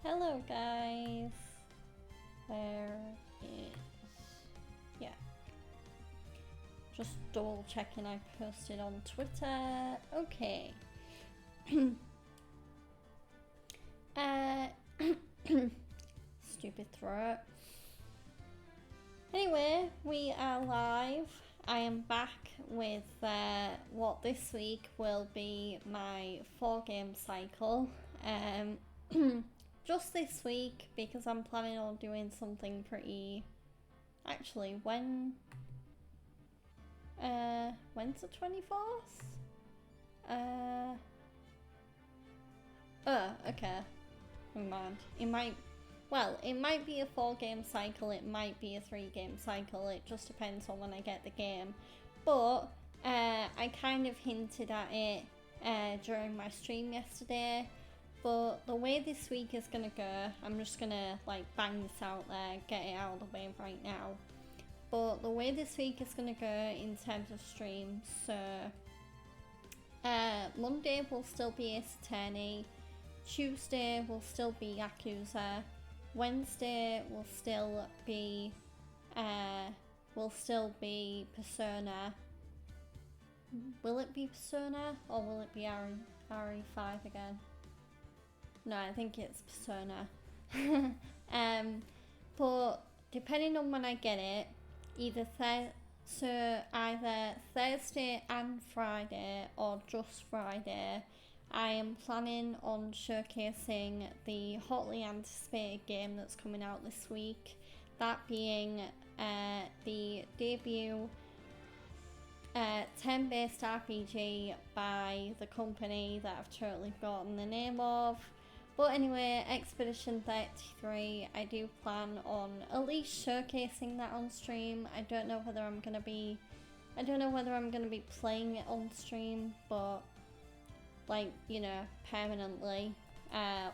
Hello guys. There is, yeah, just double checking I posted on Twitter. Okay. uh, Stupid throat. Anyway, we are live. I am back with what this week will be my 4-game cycle. Just this week because I'm planning on doing something pretty. Actually, when's the 24th? Okay. Never mind. It might be a 4-game cycle, it might be a 3-game cycle, it just depends on when I get the game. But I kind of hinted at it during my stream yesterday. But the way this week is gonna go, I'm just gonna like bang this out there, get it out of the way right now. But the way this week is gonna go in terms of streams, so Monday will still be Ace Attorney, Tuesday will still be Yakuza, Wednesday will still be Persona. Will it be Persona or will it be RE5 again? No, I think it's Persona. But depending on when I get it, either Thursday and Friday or just Friday, I am planning on showcasing the hotly anticipated game that's coming out this week. That being the debut turn-based RPG by the company that I've totally forgotten the name of. But anyway, Expedition 33, I do plan on at least showcasing that on stream. I don't know whether I'm gonna be playing it on stream, but like, you know, permanently,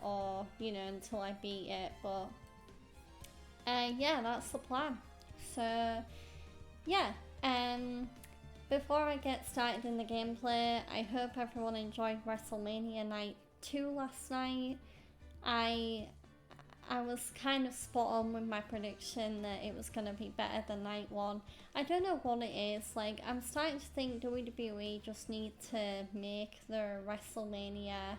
or, you know, until I beat it, but yeah, that's the plan. So yeah, before I get started in the gameplay, I hope everyone enjoyed WrestleMania Night 2 last night. I was kind of spot on with my prediction that it was going to be better than Night 1. I don't know what it is, like, I'm starting to think WWE just need to make their WrestleMania,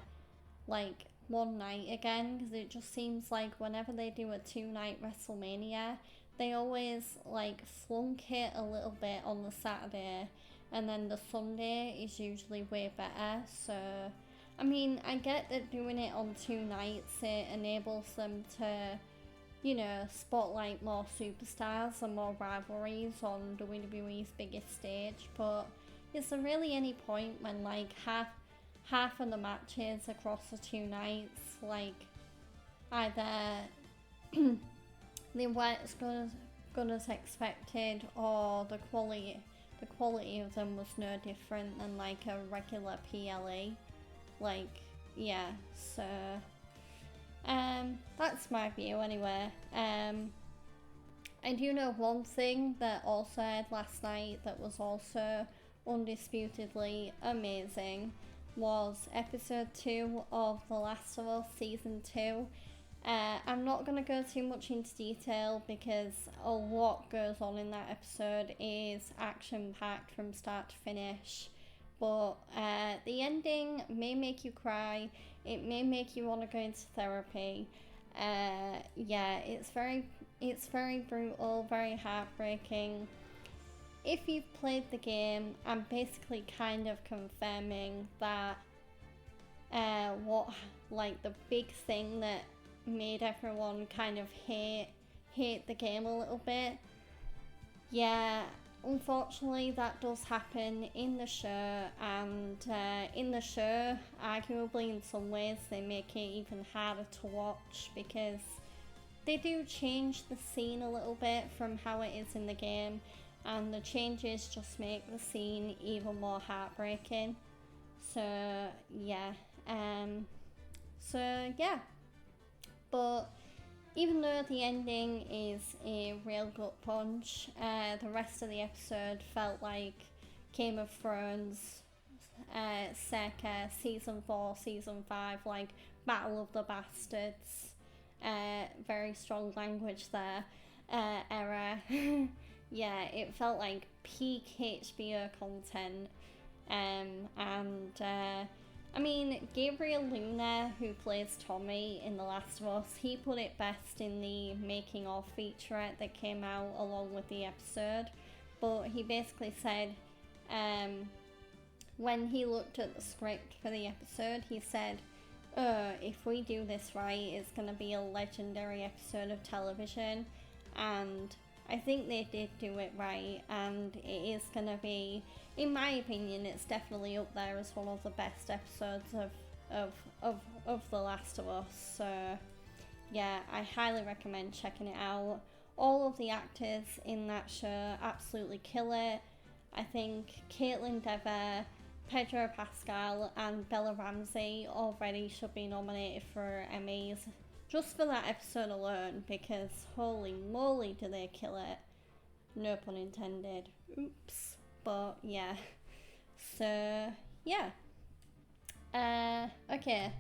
like, one night again, because it just seems like whenever they do a 2-night WrestleMania, they always, like, flunk it a little bit on the Saturday, and then the Sunday is usually way better, so I mean, I get that doing it on 2 nights, it enables them to, you know, spotlight more superstars and more rivalries on WWE's biggest stage, but is there really any point when, like, half of the matches across the 2 nights, like, either they weren't as good as expected, or the quality of them was no different than, like, a regular PLE? Like, yeah, so that's my view anyway. I do know one thing that also aired last night that was also undisputedly amazing was episode 2 of The Last of Us season 2. I'm not going to go too much into detail because a lot goes on in that episode. It is action-packed from start to finish. But the ending may make you cry, it may make you want to go into therapy. Yeah, it's very brutal, very heartbreaking. If you've played the game, I'm basically kind of confirming that the big thing that made everyone kind of hate the game a little bit. Yeah, unfortunately, that does happen in the show, and in the show, arguably in some ways, they make it even harder to watch because they do change the scene a little bit from how it is in the game, and the changes just make the scene even more heartbreaking. So yeah, but even though the ending is a real gut punch, the rest of the episode felt like Game of Thrones, circa season 4, season 5, like Battle of the Bastards. very strong language there, error. Yeah, it felt like peak HBO content. And I mean, Gabriel Luna, who plays Tommy in The Last of Us, he put it best in the making of featurette that came out along with the episode. But he basically said, when he looked at the script for the episode, he said, if we do this right, it's going to be a legendary episode of television. And I think they did do it right, and it is going to be, in my opinion, it's definitely up there as one of the best episodes of The Last of Us. So yeah, I highly recommend checking it out. All of the actors in that show absolutely kill it. I think Caitlin Dever, Pedro Pascal and Bella Ramsey already should be nominated for Emmys just for that episode alone, because holy moly do they kill it. No pun intended. Oops. But yeah. So yeah. Okay.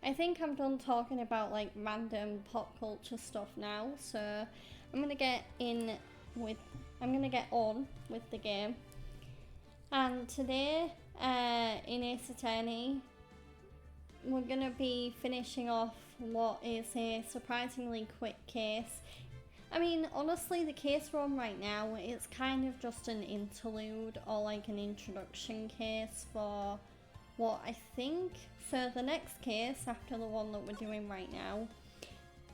I think I'm done talking about like random pop culture stuff now, so I'm gonna get on with the game. And today, in Ace Attorney, we're gonna be finishing off what is a surprisingly quick case. I mean, honestly, the case we're on right now, it's kind of just an interlude or like an introduction case for what I think. So the next case after the one that we're doing right now,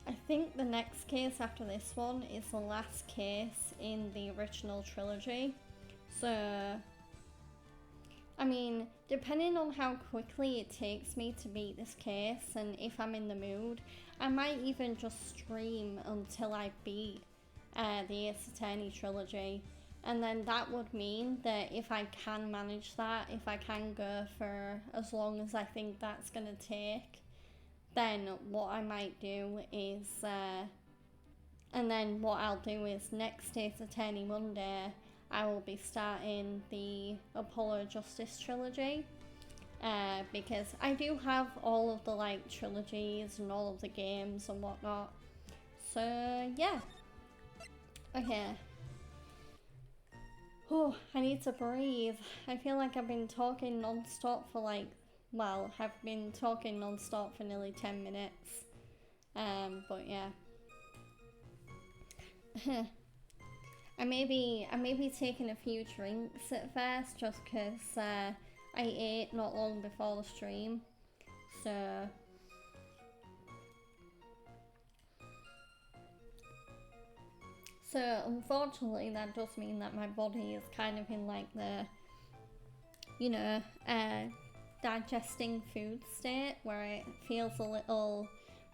I think the next case after this one is the last case in the original trilogy. So I mean, depending on how quickly it takes me to beat this case and if I'm in the mood, I might even just stream until I beat the Ace Attorney trilogy. And then that would mean that if I can manage that, if I can go for as long as I think that's going to take, then what I might do is, and then what I'll do is next Ace Attorney Monday, I will be starting the Apollo Justice trilogy, because I do have all of the like trilogies and all of the games and whatnot. So yeah. Okay. Oh, I need to breathe. I feel like I've been talking non-stop for I've been talking non-stop for nearly 10 minutes. But yeah. I may be taking a few drinks at first, just because I ate not long before the stream. So unfortunately that does mean that my body is kind of in like the, digesting food state where it feels a little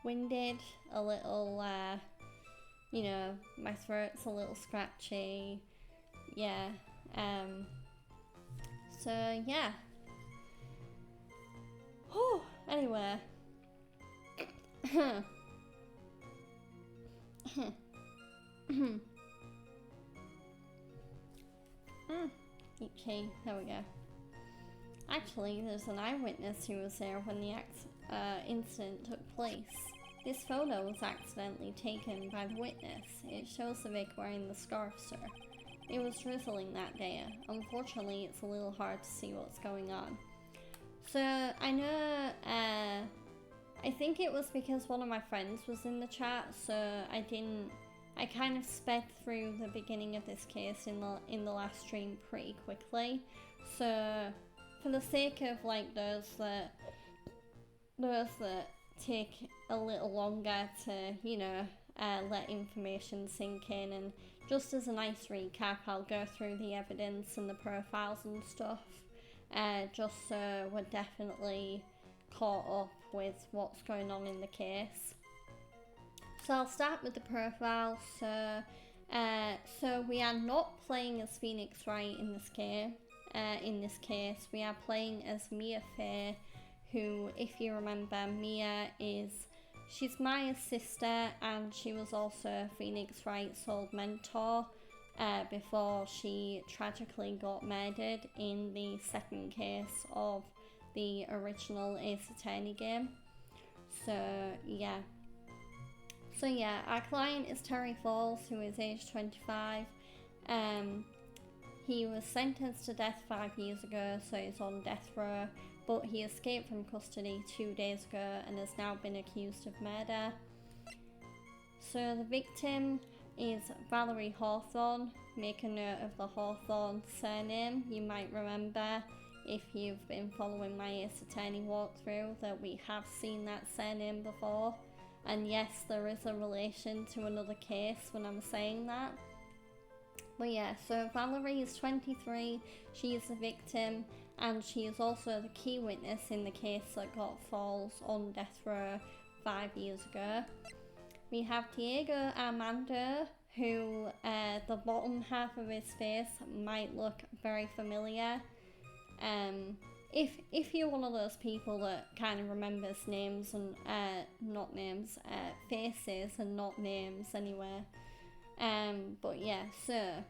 winded, a little, my throat's a little scratchy. Yeah. So yeah. Oh, anyway. Okay, there we go. Actually, there's an eyewitness who was there when the incident took place. This photo was accidentally taken by the witness. It shows the Vic wearing the scarf, sir. It was drizzling that day. Unfortunately, it's a little hard to see what's going on. So, I know, I think it was because one of my friends was in the chat, so I kind of sped through the beginning of this case in the last stream pretty quickly. So, for the sake of like those that take a little longer to, let information sink in, and just as a nice recap, I'll go through the evidence and the profiles and stuff, just so we're definitely caught up with what's going on in the case. So I'll start with the profile. So we are not playing as Phoenix Wright in this game. In this case, we are playing as Mia Fey, who, if you remember, she's Maya's sister, and she was also Phoenix Wright's old mentor before she tragically got murdered in the second case of the original Ace Attorney game. So yeah. So yeah, our client is Terry Falls, who is aged 25. He was sentenced to death 5 years ago, so he's on death row, but he escaped from custody 2 days ago and has now been accused of murder. So the victim is Valerie Hawthorne. Make a note of the Hawthorne surname. You might remember, if you've been following my Ace Attorney walkthrough, that we have seen that surname before. And yes, there is a relation to another case when I'm saying that. But yeah, so Valerie is 23, she is the victim, and she is also the key witness in the case that got Falls on death row 5 years ago. We have Diego Armando, who the bottom half of his face might look very familiar. If you're one of those people that kind of remembers names and faces and not names anyway. But yeah, so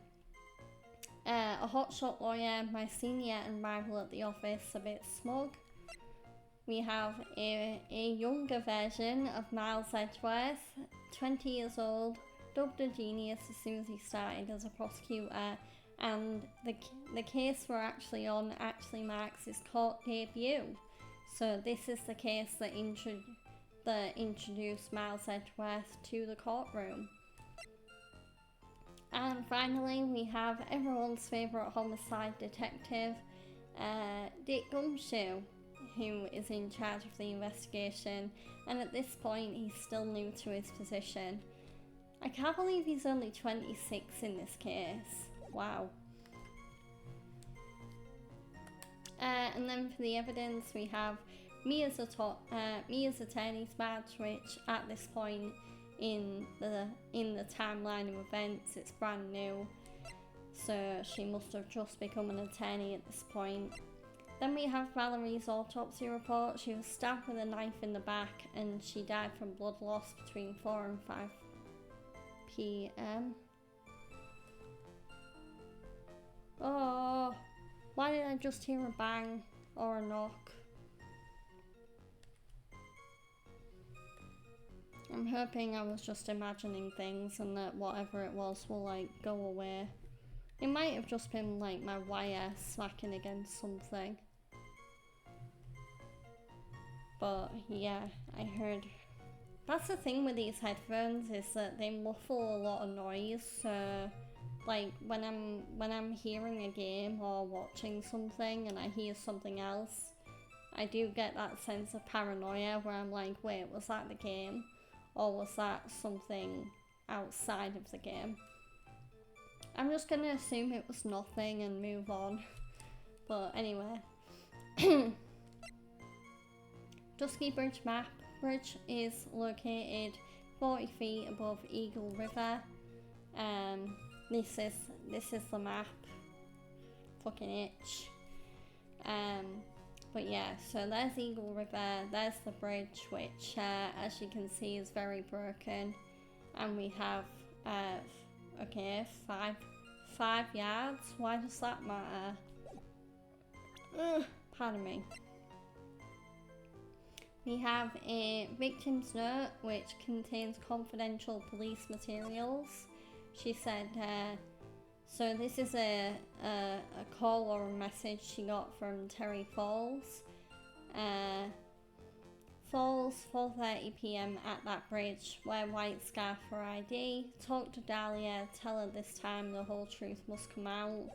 a hotshot lawyer, my senior and rival at the office, a bit smug. We have a younger version of Miles Edgeworth, 20 years old, dubbed a genius as soon as he started as a prosecutor, and the case we're actually on actually marks his court debut. So this is the case that introduced Miles Edgeworth to the courtroom. And finally, we have everyone's favourite homicide detective, Dick Gumshoe, who is in charge of the investigation, and at this point he's still new to his position. I can't believe he's only 26 in this case. Wow. And then for the evidence, we have Mia's attorney's badge, which at this point in the timeline of events, it's brand new, so she must have just become an attorney at this point. Then we have Valerie's autopsy report. She was stabbed with a knife in the back and she died from blood loss between 4 and 5 p.m. Oh, why did I just hear a bang or a knock? I'm hoping I was just imagining things and that whatever it was will like go away. It might have just been like my wire smacking against something. But yeah, I heard. That's the thing with these headphones, is that they muffle a lot of noise. So like when I'm hearing a game or watching something and I hear something else, I do get that sense of paranoia where I'm like, wait, was that the game? Or was that something outside of the game? I'm just gonna assume it was nothing and move on. But anyway. Dusky Bridge map. Bridge is located 40 feet above Eagle River. This is the map. Fucking itch. But yeah, so there's Eagle River, there's the bridge, which as you can see is very broken, and we have 5 yards. Why does that matter? Pardon me. We have a victim's note which contains confidential police materials. She said, so this is a call or a message she got from Terry Falls. Falls, 4:30 p.m. at that bridge. Wear white scarf for ID. Talk to Dahlia. Tell her this time the whole truth must come out.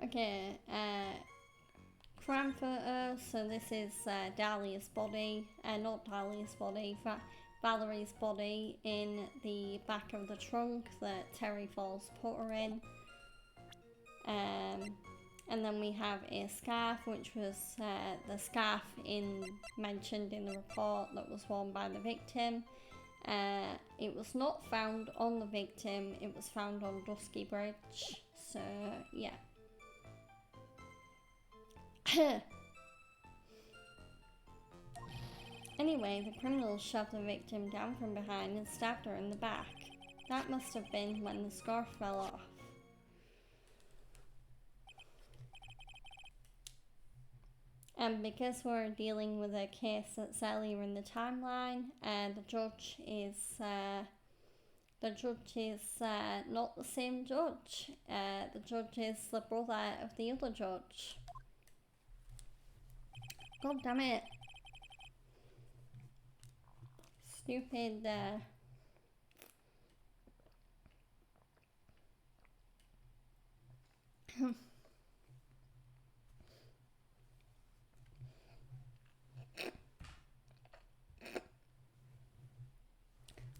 Okay, crime photo. So this is Dahlia's body. Not Dahlia's body, Valerie's body in the back of the trunk that Terry Falls put her in. And then we have a scarf, which was the scarf mentioned in the report that was worn by the victim. It was not found on the victim, it was found on Dusky Bridge. So yeah. Anyway, the criminals shoved the victim down from behind and stabbed her in the back. That must have been when the scarf fell off. And because we're dealing with a case that's earlier in the timeline, the judge is not the same judge. The judge is the brother of the other judge. God damn it. Stupid,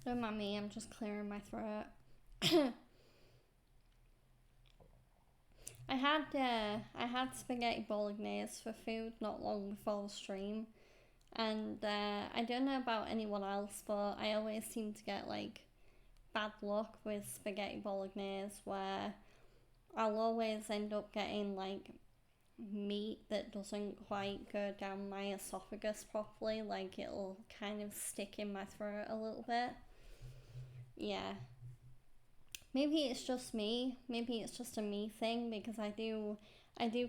don't mind me, I'm just clearing my throat. I had spaghetti bolognese for food not long before the stream, and I don't know about anyone else, but I always seem to get like bad luck with spaghetti bolognese, where I'll always end up getting like meat that doesn't quite go down my esophagus properly, like it'll kind of stick in my throat a little bit. Yeah. Maybe it's just me. Maybe it's just a me thing, because I do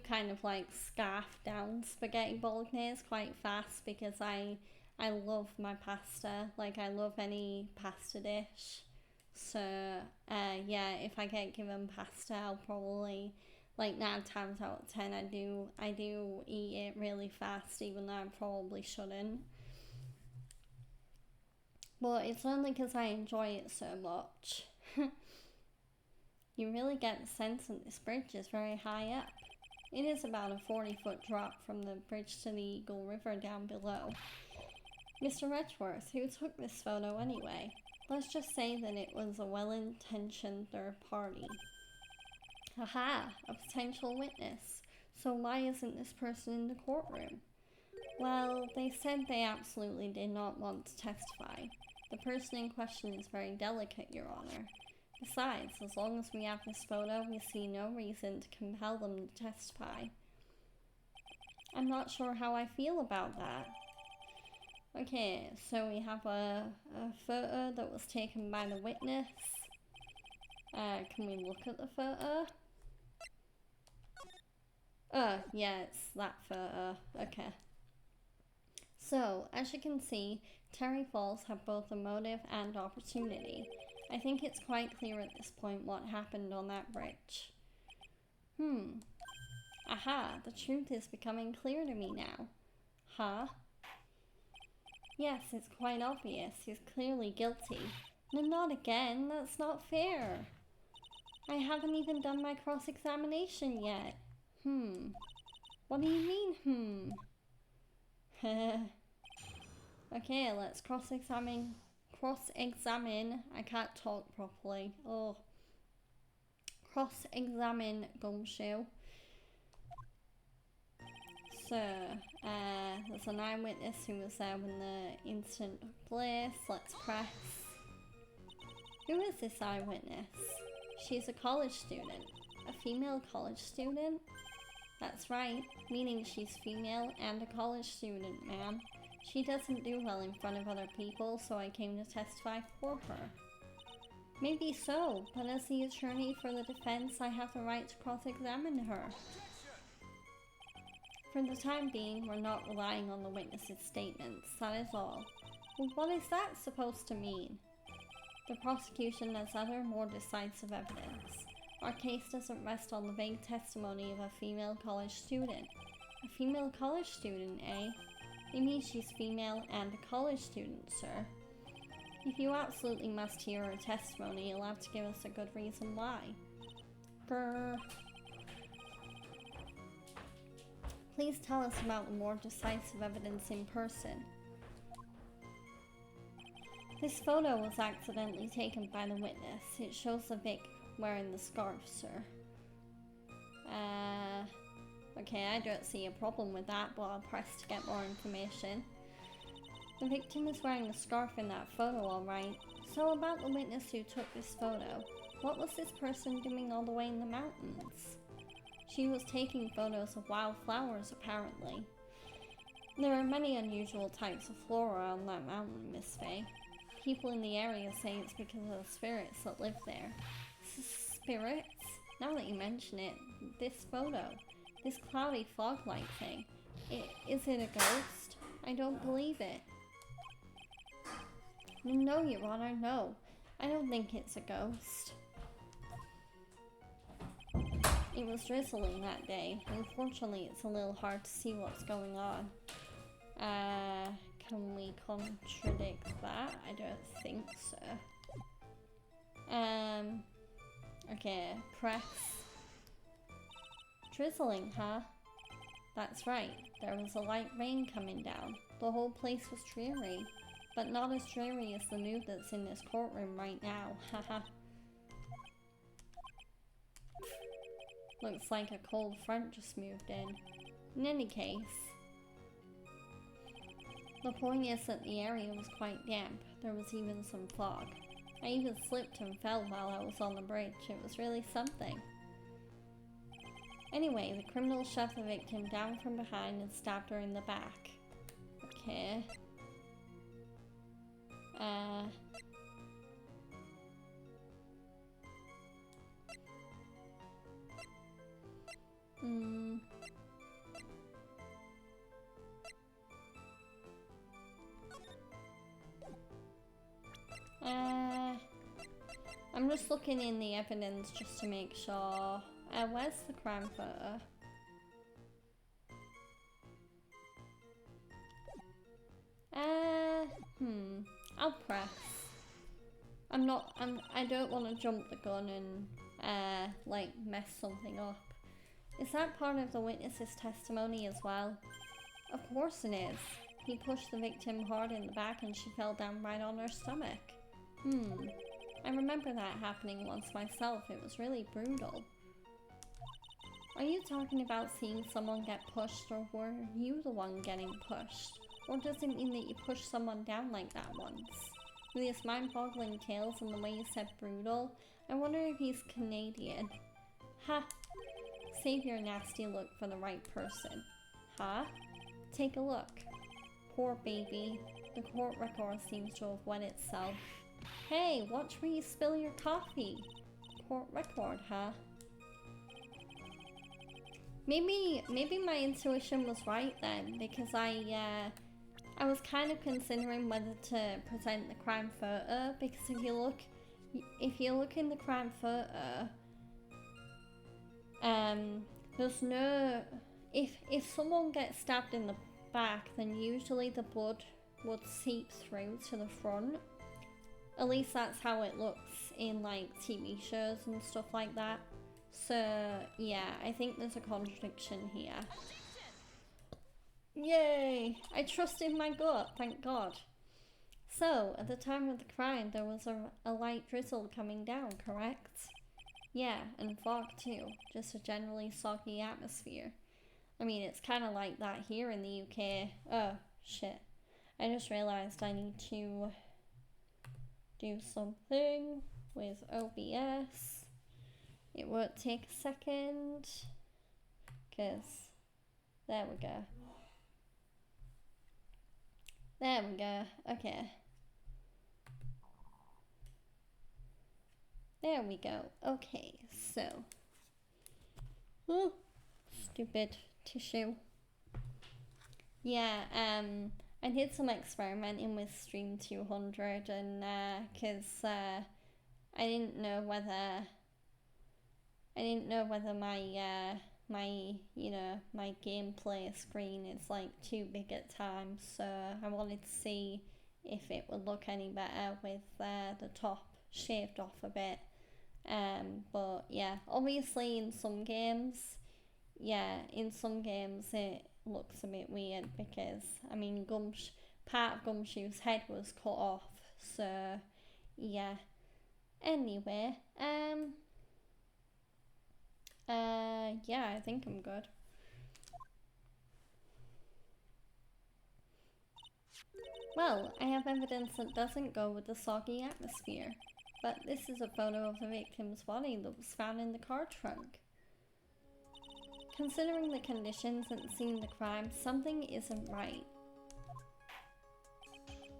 kind of like scarf down spaghetti bolognese quite fast, because I love my pasta. Like, I love any pasta dish. So yeah, if I get given pasta, I'll probably, like 9 times out of 10, I do eat it really fast, even though I probably shouldn't. But it's only because I enjoy it so much. You really get the sense that this bridge is very high up. It is about a 40-foot drop from the bridge to the Eagle River down below. Mr. Redgeworth, who took this photo anyway? Let's just say that it was a well-intentioned third party. Aha, a potential witness. So why isn't this person in the courtroom? Well, they said they absolutely did not want to testify. The person in question is very delicate, Your Honor. Besides, as long as we have this photo, we see no reason to compel them to testify. I'm not sure how I feel about that. Okay, so we have a photo that was taken by the witness. Can we look at the photo? Oh, yeah, it's that photo. Okay. So, as you can see, Terry Falls have both a motive and opportunity. I think it's quite clear at this point what happened on that bridge. Aha, the truth is becoming clear to me now. Huh? Yes, it's quite obvious. He's clearly guilty. No, not again. That's not fair. I haven't even done my cross-examination yet. What do you mean, Okay, let's cross-examine. I can't talk properly. Oh. Cross-examine Gumshoe. So, there's an eyewitness who was there when the incident took place. Let's press. Who is this eyewitness? She's a college student. A female college student? That's right, meaning she's female and a college student, ma'am. She doesn't do well in front of other people, so I came to testify for her. Maybe so, but as the attorney for the defense, I have the right to cross-examine her. For the time being, we're not relying on the witness's statements, that is all. Well, what is that supposed to mean? The prosecution has other, more decisive evidence. Our case doesn't rest on the vague testimony of a female college student. A female college student, eh? You mean she's female and a college student, sir? If you absolutely must hear her testimony, you'll have to give us a good reason why. Grr. Please tell us about the more decisive evidence in person. This photo was accidentally taken by the witness. It shows the Vic wearing the scarf, sir. Okay, I don't see a problem with that, but I'll press to get more information. The victim is wearing the scarf in that photo, alright. So about the witness who took this photo, what was this person doing all the way in the mountains? She was taking photos of wildflowers, apparently. There are many unusual types of flora on that mountain, Miss Faye. People in the area say it's because of the spirits that live there. Spirits? Now that you mention it, this photo, this cloudy fog-like thing, Is it a ghost? I don't believe it. No, Your Honor, no. I don't think it's a ghost. It was drizzling that day. Unfortunately, it's a little hard to see what's going on. Can we contradict that? I don't think so. Okay, press. Drizzling, huh? That's right. There was a light rain coming down. The whole place was dreary. But not as dreary as the mood that's in this courtroom right now. Haha. Looks like a cold front just moved in. In any case, the point is that the area was quite damp. There was even some fog. I even slipped and fell while I was on the bridge. It was really something. Anyway, the criminal shoved the victim down from behind and stabbed her in the back. Okay. I'm just looking in the evidence just to make sure. Where's the crime photo? I'll press. I don't want to jump the gun and, like, mess something up. Is that part of the witness's testimony as well? Of course it is. He pushed the victim hard in the back and she fell down right on her stomach. I remember that happening once myself. It was really brutal. Are you talking about seeing someone get pushed, or were you the one getting pushed? Or does it mean that you pushed someone down like that once? With his mind-boggling tales and the way he said brutal, I wonder if he's Canadian. Ha! Save your nasty look for the right person. Huh? Take a look. Poor baby. The court record seems to have wet itself. Hey, watch where you spill your coffee. Court record, huh? Maybe my intuition was right then, because I was kind of considering whether to present the crime photo, because if you look in the crime photo, there's no, if someone gets stabbed in the back, then usually the blood would seep through to the front. At least that's how it looks in like TV shows and stuff like that. So yeah, I think there's a contradiction here. Yay! I trusted my gut, thank God. So, at the time of the crime, there was a light drizzle coming down, correct? Yeah, and fog too. Just a generally soggy atmosphere. I mean, it's kind of like that here in the UK. Oh, shit. I just realized I need to do something with OBS. It won't take a second. Because, there we go. There we go. Okay. There we go. Okay, so. Oh, stupid tissue. Yeah, I did some experimenting with Stream 200 and, cause, I didn't know whether my, my gameplay screen is like too big at times, so I wanted to see if it would look any better with the top shaved off a bit. But yeah, obviously in some games it looks a bit weird because, I mean, part of Gumshoe's head was cut off, so yeah. Anyway, yeah, I think I'm good. Well, I have evidence that doesn't go with the soggy atmosphere, but this is a photo of the victim's body that was found in the car trunk. Considering the conditions at the scene of the crime, something isn't right.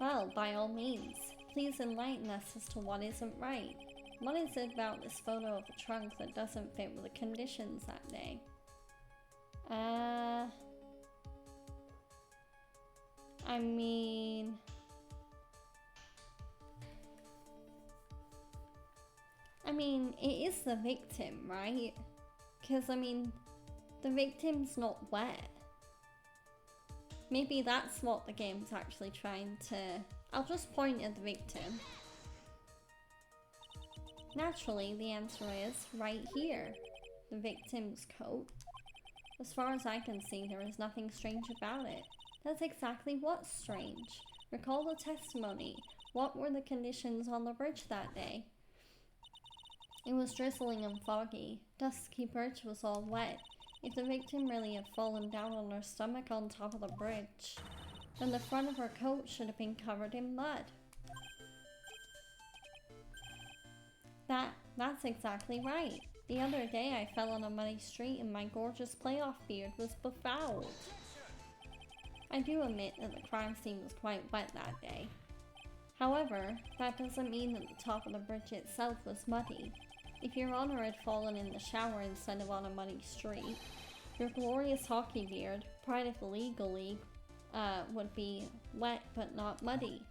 Well, by all means, please enlighten us as to what isn't right. What is it about this photo of the trunk that doesn't fit with the conditions that day? I mean... it is the victim, right? Because, the victim's not wet. Maybe that's what the game's actually trying to... I'll just point at the victim. Naturally, the answer is right here. The victim's coat. As far as I can see, there is nothing strange about it. That's exactly what's strange. Recall the testimony. What were the conditions on the bridge that day? It was drizzling and foggy. Dusky bridge was all wet. If the victim really had fallen down on her stomach on top of the bridge, then the front of her coat should have been covered in mud. That's exactly right. The other day I fell on a muddy street and my gorgeous playoff beard was befouled. I do admit that the crime scene was quite wet that day. However, that doesn't mean that the top of the bridge itself was muddy. If your honor had fallen in the shower instead of on a muddy street, your glorious hockey beard, pride of the legal league, would be wet but not muddy.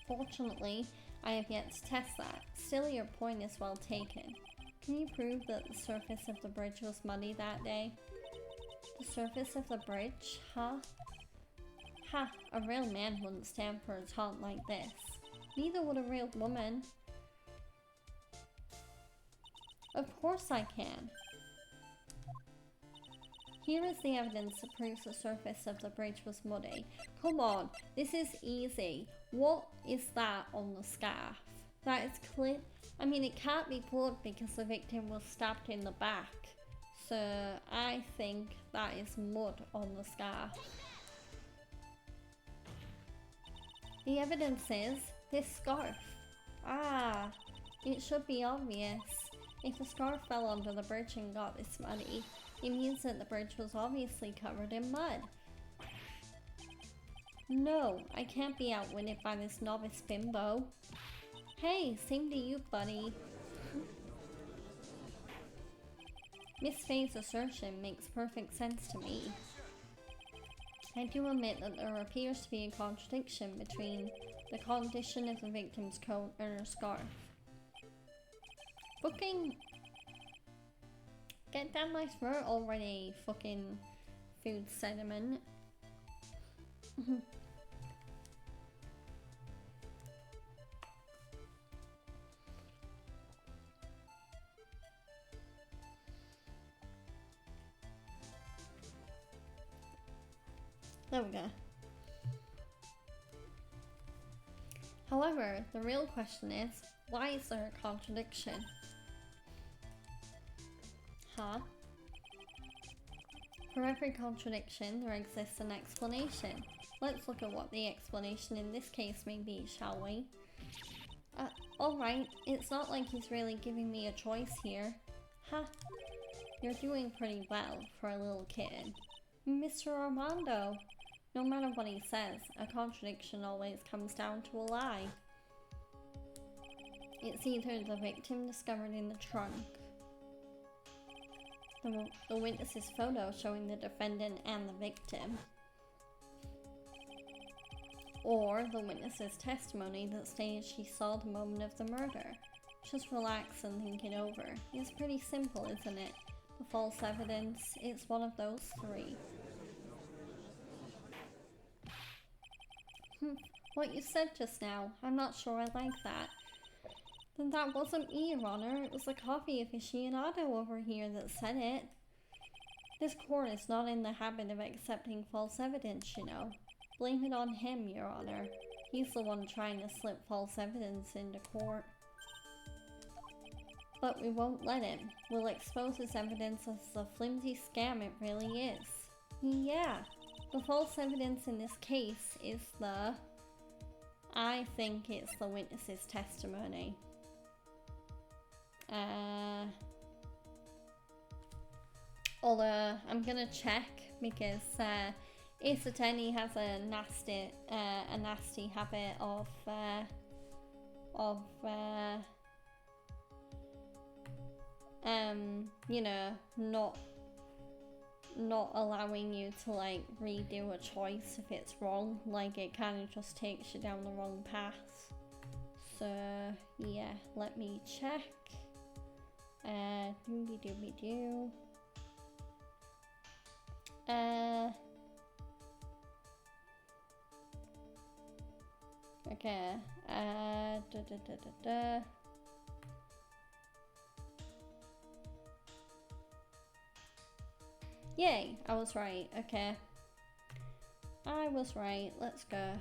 Fortunately, I have yet to test that. Still, your point is well taken. Can you prove that the surface of the bridge was muddy that day? The surface of the bridge? Huh? Ha! A real man wouldn't stand for a taunt like this. Neither would a real woman. Of course I can. Here is the evidence that proves the surface of the bridge was muddy. Come on, this is easy. What is that on the scarf? That is clear. It can't be blood because the victim was stabbed in the back. So I think that is mud on the scarf. The evidence is this scarf. Ah, it should be obvious. If the scarf fell onto the bridge and got this muddy, it means that the bridge was obviously covered in mud. No, I can't be outwitted by this novice bimbo. Hey, same to you, buddy. Miss Faye's assertion makes perfect sense to me. I do admit that there appears to be a contradiction between the condition of the victim's coat and her scarf. Fucking... Get down my throat already, fucking food sediment. There we go. However, the real question is, why is there a contradiction? Huh? For every contradiction, there exists an explanation. Let's look at what the explanation in this case may be, shall we? Alright, it's not like he's really giving me a choice here. Ha! You're doing pretty well for a little kid. Mr. Armando! No matter what he says, a contradiction always comes down to a lie. It's either the victim discovered in the trunk, the witness's photo showing the defendant and the victim, or the witness's testimony that states she saw the moment of the murder. Just relax and think it over. It's pretty simple, isn't it? The false evidence, it's one of those three. What you said just now, I'm not sure I like that. Then that wasn't me, Your Honor. It was a coffee aficionado over here that said it. This court is not in the habit of accepting false evidence, you know. Blame it on him, Your Honor. He's the one trying to slip false evidence into court. But we won't let him. We'll expose his evidence as the flimsy scam it really is. Yeah, the false evidence in this case is the... I think it's the witness's testimony. Although I'm gonna check because Isateni has a nasty habit of you know, not allowing you to like redo a choice if it's wrong. Like it kind of just takes you down the wrong path. So yeah, let me check. Doobie doobie doo. Okay. Yay, I was right. Okay. I was right. Let's go.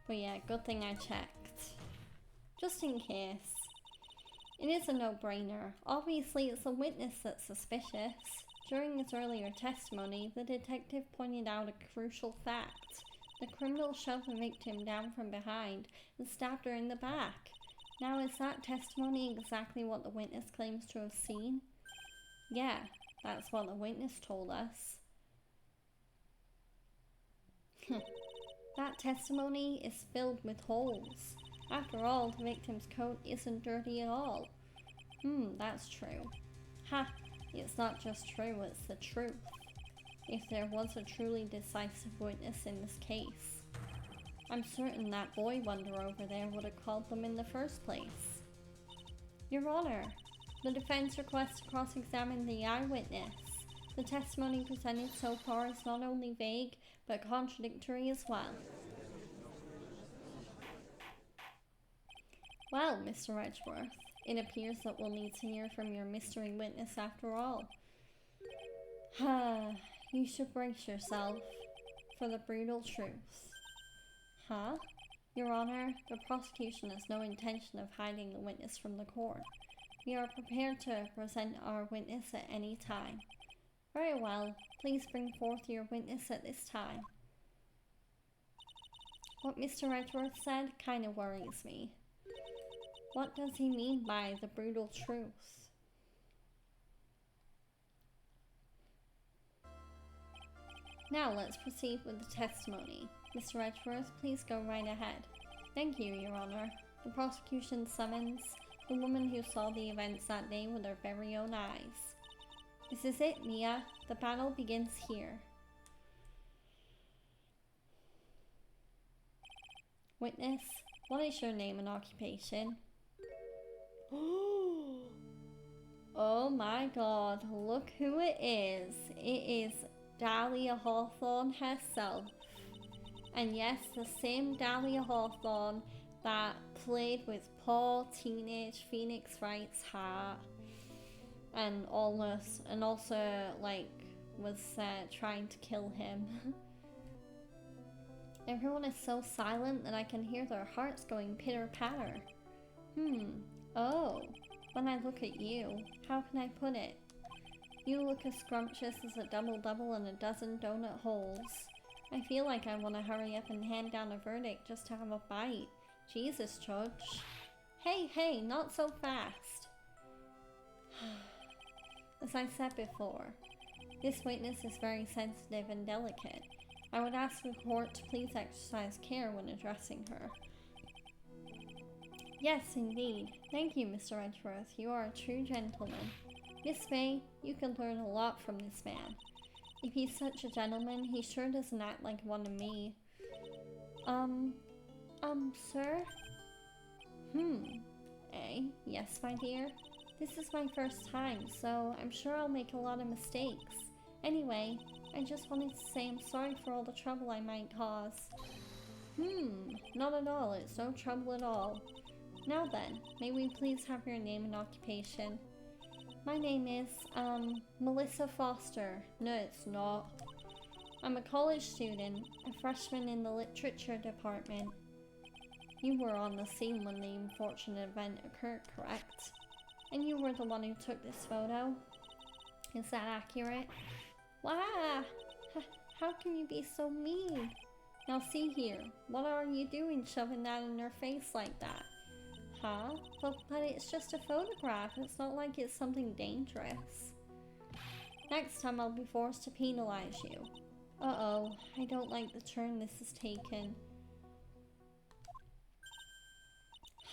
But yeah, good thing I checked. Just in case. It is a no-brainer. Obviously, it's the witness that's suspicious. During his earlier testimony, the detective pointed out a crucial fact. The criminal shoved the victim down from behind and stabbed her in the back. Now, is that testimony exactly what the witness claims to have seen? Yeah, that's what the witness told us. That testimony is filled with holes. After all, the victim's coat isn't dirty at all. That's true. Ha! It's not just true, it's the truth. If there was a truly decisive witness in this case, I'm certain that boy wonder over there would have called them in the first place. Your Honor, the defense requests to cross-examine the eyewitness. The testimony presented so far is not only vague, but contradictory as well. Well, Mr. Edgeworth, it appears that we'll need to hear from your mystery witness after all. You should brace yourself for the brutal truth. Huh? Your Honor, the prosecution has no intention of hiding the witness from the court. We are prepared to present our witness at any time. Very well, please bring forth your witness at this time. What Mr. Edgeworth said kind of worries me. What does he mean by the brutal truth? Now let's proceed with the testimony. Mr. Edgeworth, please go right ahead. Thank you, Your Honor. The prosecution summons the woman who saw the events that day with her very own eyes. This is it, Mia. The battle begins here. Witness, what is your name and occupation? Oh my god, look who it is. It is Dahlia Hawthorne herself. And yes, the same Dahlia Hawthorne that played with poor teenage Phoenix Wright's heart. And almost, and also, like, was trying to kill him. Everyone is so silent that I can hear their hearts going pitter-patter. Oh, when I look at you, how can I put it? You look as scrumptious as a double-double and a dozen donut holes. I feel like I want to hurry up and hand down a verdict just to have a bite. Jesus, Judge. Hey, not so fast. As I said before, this witness is very sensitive and delicate. I would ask the court to please exercise care when addressing her. Yes, indeed. Thank you, Mr. Edgeworth. You are a true gentleman. Miss May, you can learn a lot from this man. If he's such a gentleman, he sure doesn't act like one of me. Sir? Yes, my dear. This is my first time, so I'm sure I'll make a lot of mistakes. Anyway, I just wanted to say I'm sorry for all the trouble I might cause. Not at all. It's no trouble at all. Now then, may we please have your name and occupation? My name is, Melissa Foster. No, it's not. I'm a college student, a freshman in the literature department. You were on the scene when the unfortunate event occurred, correct? And you were the one who took this photo? Is that accurate? Wow! How can you be so mean? Now see here, what are you doing shoving that in her face like that? Huh? But it's just a photograph. It's not like it's something dangerous. Next time I'll be forced to penalize you. Uh-oh, I don't like the turn this has taken.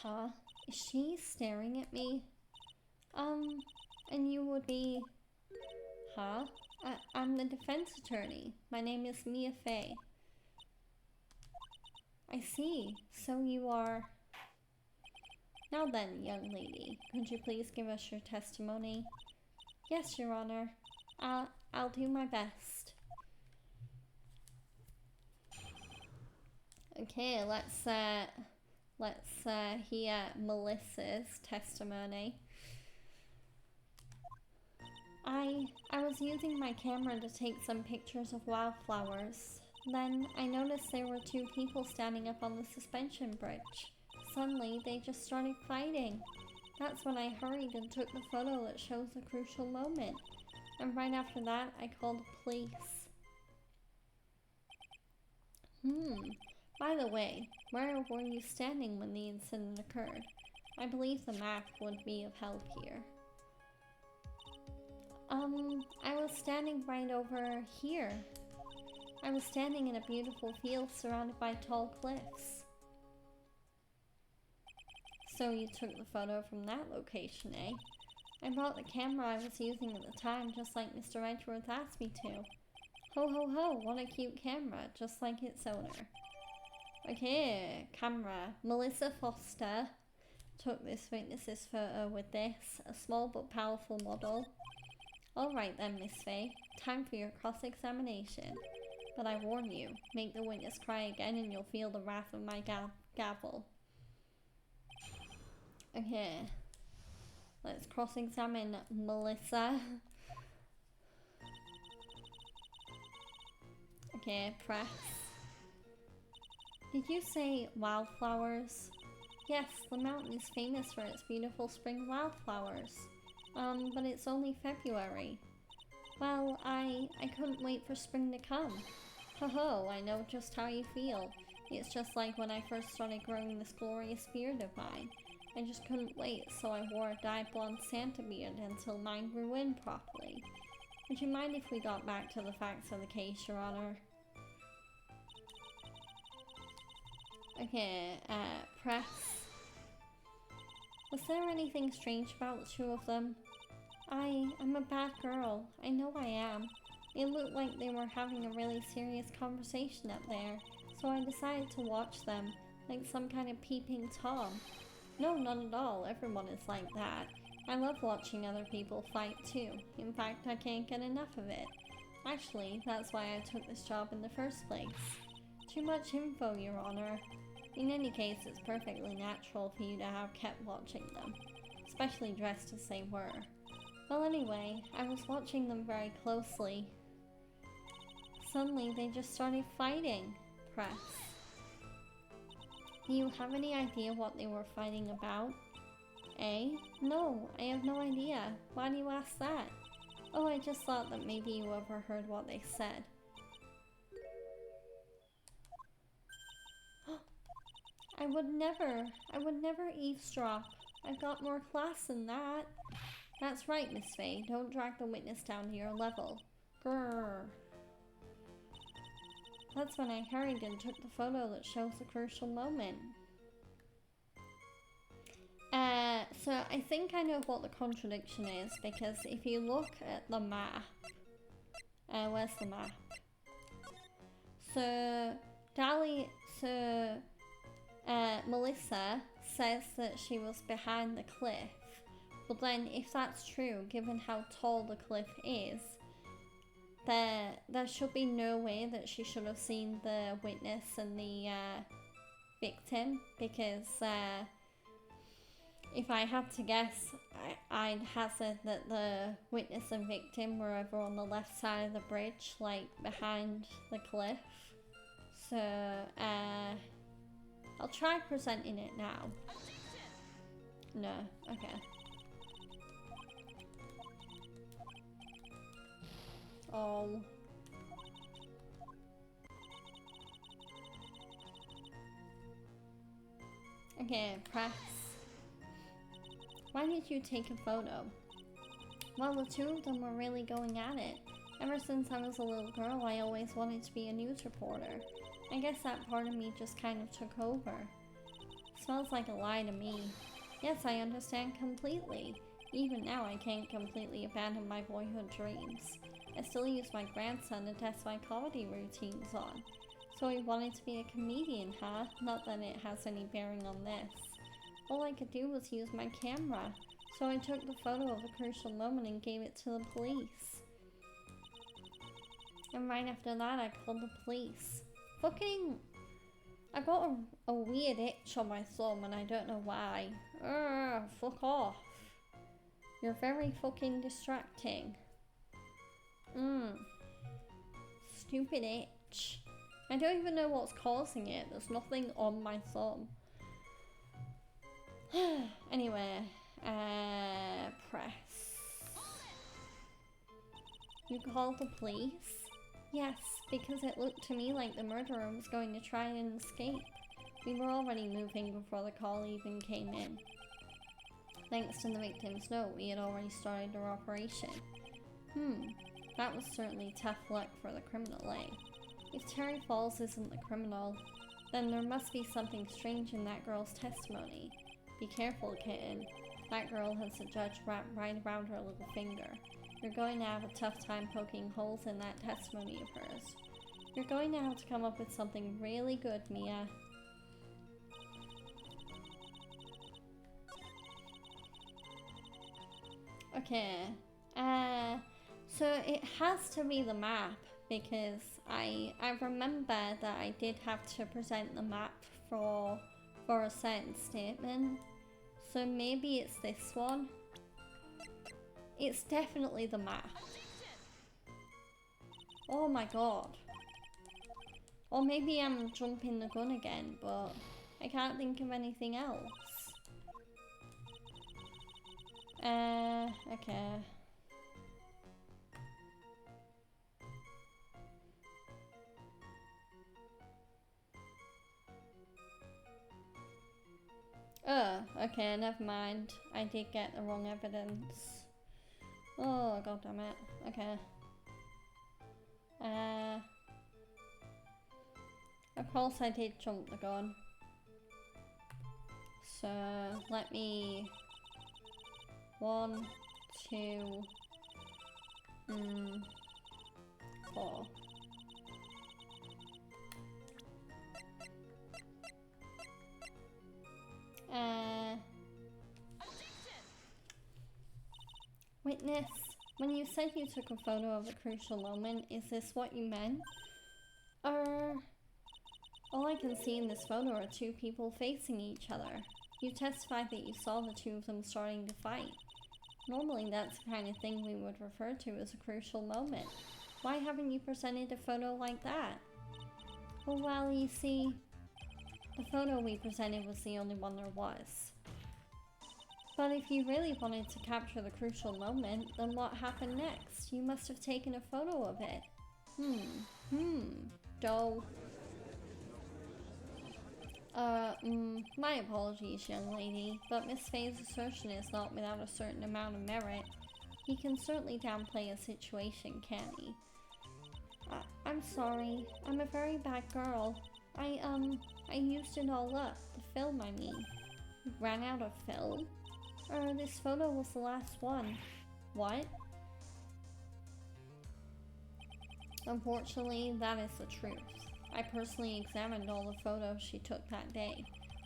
Huh? Is she staring at me? And you would be... Huh? I'm the defense attorney. My name is Mia Fey. I see. So you are... Now then, young lady, could you please give us your testimony? Yes, Your Honor. I'll do my best. Okay, let's hear Melissa's testimony. I was using my camera to take some pictures of wildflowers. Then I noticed there were two people standing up on the suspension bridge. Suddenly, they just started fighting. That's when I hurried and took the photo that shows the crucial moment. And right after that, I called the police. By the way, where were you standing when the incident occurred? I believe the map would be of help here. I was standing right over here. I was standing in a beautiful field surrounded by tall cliffs. So you took the photo from that location, eh? I brought the camera I was using at the time, just like Mr. Edgeworth asked me to. Ho ho ho, what a cute camera, just like its owner. Okay, camera. Melissa Foster took this witness's photo with this, a small but powerful model. Alright then, Miss Fey, time for your cross-examination. But I warn you, make the witness cry again and you'll feel the wrath of my gavel. Okay, let's cross-examine Melissa. Okay, press. Did you say wildflowers? Yes, the mountain is famous for its beautiful spring wildflowers. But it's only February. Well, I couldn't wait for spring to come. Ho-ho, I know just how you feel. It's just like when I first started growing this glorious beard of mine. I just couldn't wait, so I wore a dyed blonde Santa beard until mine grew in properly. Would you mind if we got back to the facts of the case, Your Honor? Okay, press. Was there anything strange about the two of them? I'm a bad girl. I know I am. It looked like they were having a really serious conversation up there, so I decided to watch them, like some kind of peeping Tom. No, not at all. Everyone is like that. I love watching other people fight too. In fact, I can't get enough of it. Actually, that's why I took this job in the first place. Too much info, Your Honor. In any case, it's perfectly natural for you to have kept watching them, especially dressed as they were. Well, anyway, I was watching them very closely. Suddenly, they just started fighting. Press. Do you have any idea what they were fighting about? Eh? No, I have no idea. Why do you ask that? Oh, I just thought that maybe you overheard what they said. I would never eavesdrop. I've got more class than that. That's right, Miss Fey. Don't drag the witness down to your level. Grrr. That's when I hurried and took the photo that shows the crucial moment. So I think I know what the contradiction is, because if you look at the map, where's the map? So, Melissa says that she was behind the cliff, but then if that's true, given how tall the cliff is, there should be no way that she should have seen the witness and the victim, because if I had to guess, I'd hazard that the witness and victim were over on the left side of the bridge, like behind the cliff. So, I'll try presenting it now. No, okay. Oh. Okay, press. Why did you take a photo? Well, the two of them were really going at it. Ever since I was a little girl, I always wanted to be a news reporter. I guess that part of me just kind of took over. Smells like a lie to me. Yes, I understand completely. Even now, I can't completely abandon my boyhood dreams. I still use my grandson to test my comedy routines on. So he wanted to be a comedian, huh? Not that it has any bearing on this. All I could do was use my camera. So I took the photo of a crucial moment and gave it to the police. And right after that, I called the police. Fucking... I got a weird itch on my thumb and I don't know why. Fuck off. You're very fucking distracting. Stupid itch. I don't even know what's causing it. There's nothing on my thumb. Anyway, press. You called the police? Yes, because it looked to me like the murderer was going to try and escape. We were already moving before the call even came in. Thanks to the victim's note, we had already started our operation. That was certainly tough luck for the criminal, eh? If Terry Falls isn't the criminal, then there must be something strange in that girl's testimony. Be careful, kitten. That girl has a judge wrapped right around her little finger. You're going to have a tough time poking holes in that testimony of hers. You're going to have to come up with something really good, Mia. Okay. So it has to be the map because I remember that I did have to present the map for a certain statement. So maybe it's this one. It's definitely the map. Oh my god. Or maybe I'm jumping the gun again, but I can't think of anything else. Okay. Oh, okay, never mind. I did get the wrong evidence. Oh, god damn it. Okay. Of course I did jump the gun. So, let me... 1, 2... 4. Witness, when you said you took a photo of a crucial moment, is this what you meant? All I can see in this photo are two people facing each other. You testified that you saw the two of them starting to fight. Normally that's the kind of thing we would refer to as a crucial moment. Why haven't you presented a photo like that? Well, you see, the photo we presented was the only one there was. But if you really wanted to capture the crucial moment, then what happened next? You must have taken a photo of it. Doe. My apologies, young lady, but Miss Faye's assertion is not without a certain amount of merit. He can certainly downplay a situation, can't he? I'm sorry. I'm a very bad girl. I used it all up. The film, I mean. You ran out of film? This photo was the last one. What? Unfortunately, that is the truth. I personally examined all the photos she took that day.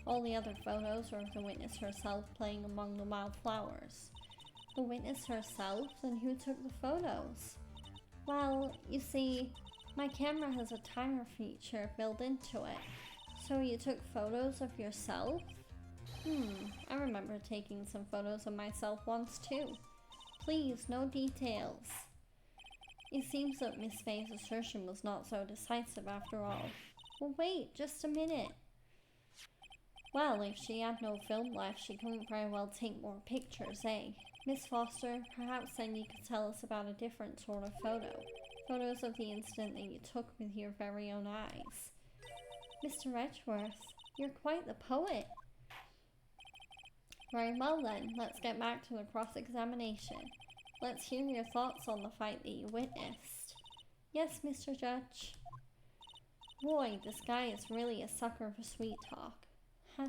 All the other photos are of the witness herself playing among the wildflowers. The witness herself? Then who took the photos? Well, you see, my camera has a timer feature built into it. So you took photos of yourself? I remember taking some photos of myself once too. Please, no details. It seems that Miss Faye's assertion was not so decisive after all. Well, wait, just a minute. Well, if she had no film left, she couldn't very well take more pictures, eh? Miss Foster, perhaps then you could tell us about a different sort of photo. Photos of the incident that you took with your very own eyes. Mr. Edgeworth, you're quite the poet. Very well then, let's get back to the cross-examination. Let's hear your thoughts on the fight that you witnessed. Yes, Mr. Judge. Boy, this guy is really a sucker for sweet talk. Huh.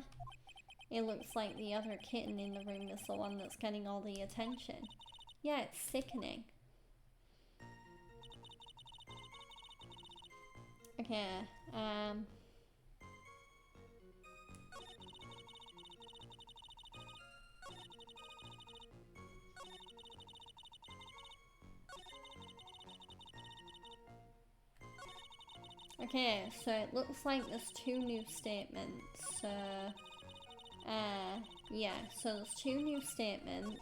It looks like the other kitten in the room is the one that's getting all the attention. Yeah, it's sickening. Okay, okay, so it looks like there's 2 new statements. So, yeah, so there's 2 new statements.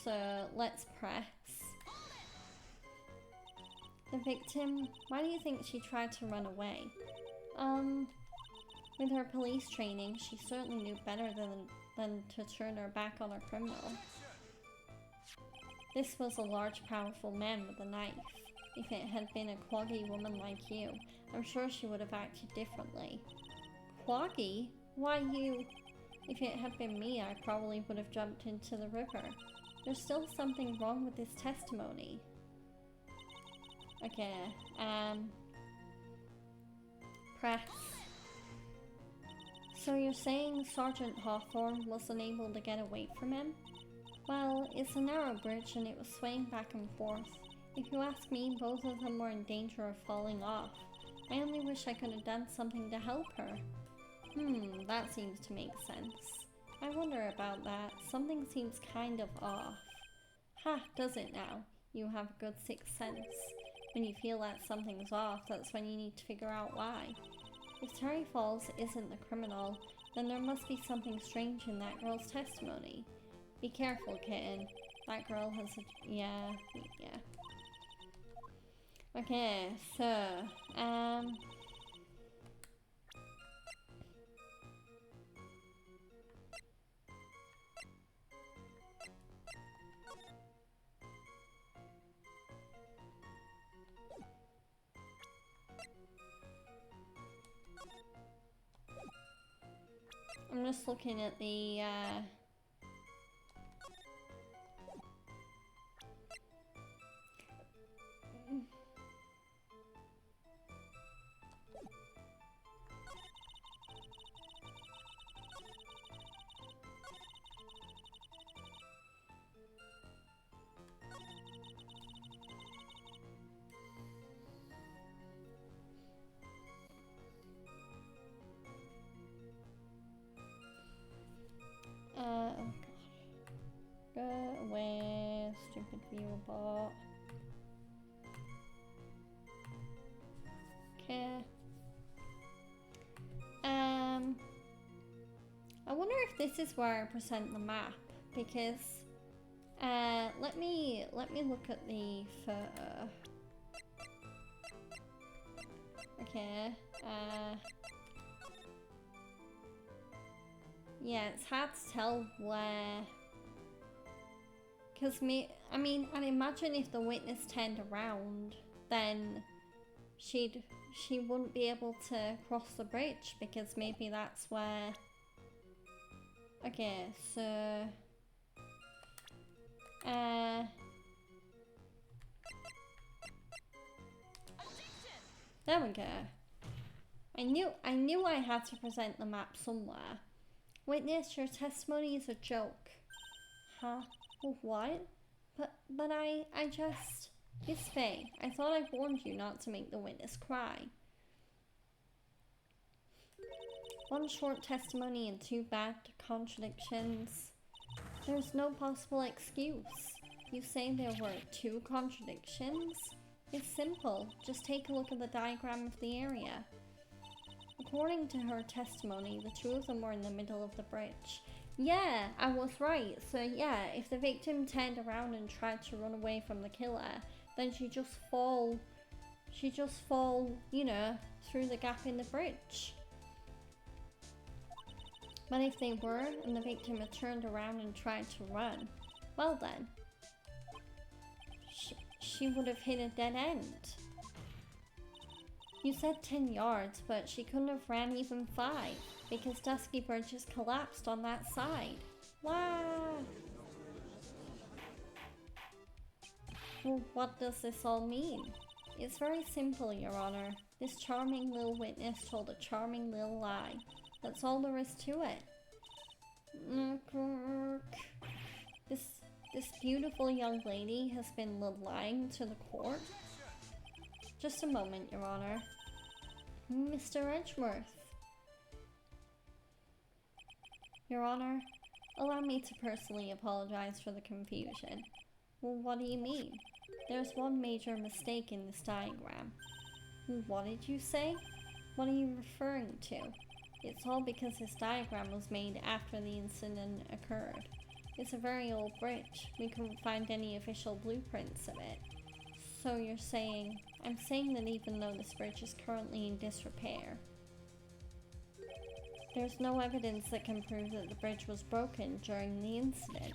So let's press. The victim, why do you think she tried to run away? With her police training, she certainly knew better than to turn her back on a criminal. This was a large, powerful man with a knife. If it had been a quaggy woman like you, I'm sure she would have acted differently. Quaggy? Why you? If it had been me, I probably would have jumped into the river. There's still something wrong with this testimony. Okay, press. So you're saying Sergeant Hawthorne was unable to get away from him? Well, it's a narrow bridge and it was swaying back and forth. If you ask me, both of them were in danger of falling off. I only wish I could have done something to help her. That seems to make sense. I wonder about that. Something seems kind of off. Ha, does it now? You have a good sixth sense. When you feel that something's off, that's when you need to figure out why. If Terry Falls isn't the criminal, then there must be something strange in that girl's testimony. Be careful, kitten. That girl has a... yeah. Okay, so, I'm just looking at the, oh gosh. Go away, stupid viewer bot. Okay. I wonder if this is where I present the map, because let me look at the photo. Okay. Yeah, it's hard to tell where, because I'd imagine if the witness turned around, then she wouldn't be able to cross the bridge, because maybe that's where. Okay, so there we go. I knew I had to present the map somewhere. Witness, your testimony is a joke. Huh? What? But I just... Miss Faye, I thought I warned you not to make the witness cry. One short testimony and 2 bad contradictions. There's no possible excuse. You say there were 2 contradictions? It's simple. Just take a look at the diagram of the area. According to her testimony, the 2 of them were in the middle of the bridge. Yeah, I was right. So yeah, if the victim turned around and tried to run away from the killer, then she'd just fall, you know, through the gap in the bridge. But if they were, and the victim had turned around and tried to run, well then, she would have hit a dead end. You said 10 yards, but she couldn't have ran even 5, because Dusky Bridge has collapsed on that side. Wow! Well, what does this all mean? It's very simple, Your Honor. This charming little witness told a charming little lie. That's all there is to it. This beautiful young lady has been lying to the court. Just a moment, Your Honor. Mr. Edgeworth. Your Honor, allow me to personally apologize for the confusion. Well, what do you mean? There's one major mistake in this diagram. What did you say? What are you referring to? It's all because this diagram was made after the incident occurred. It's a very old bridge. We couldn't find any official blueprints of it. So you're saying... I'm saying that even though this bridge is currently in disrepair, there's no evidence that can prove that the bridge was broken during the incident.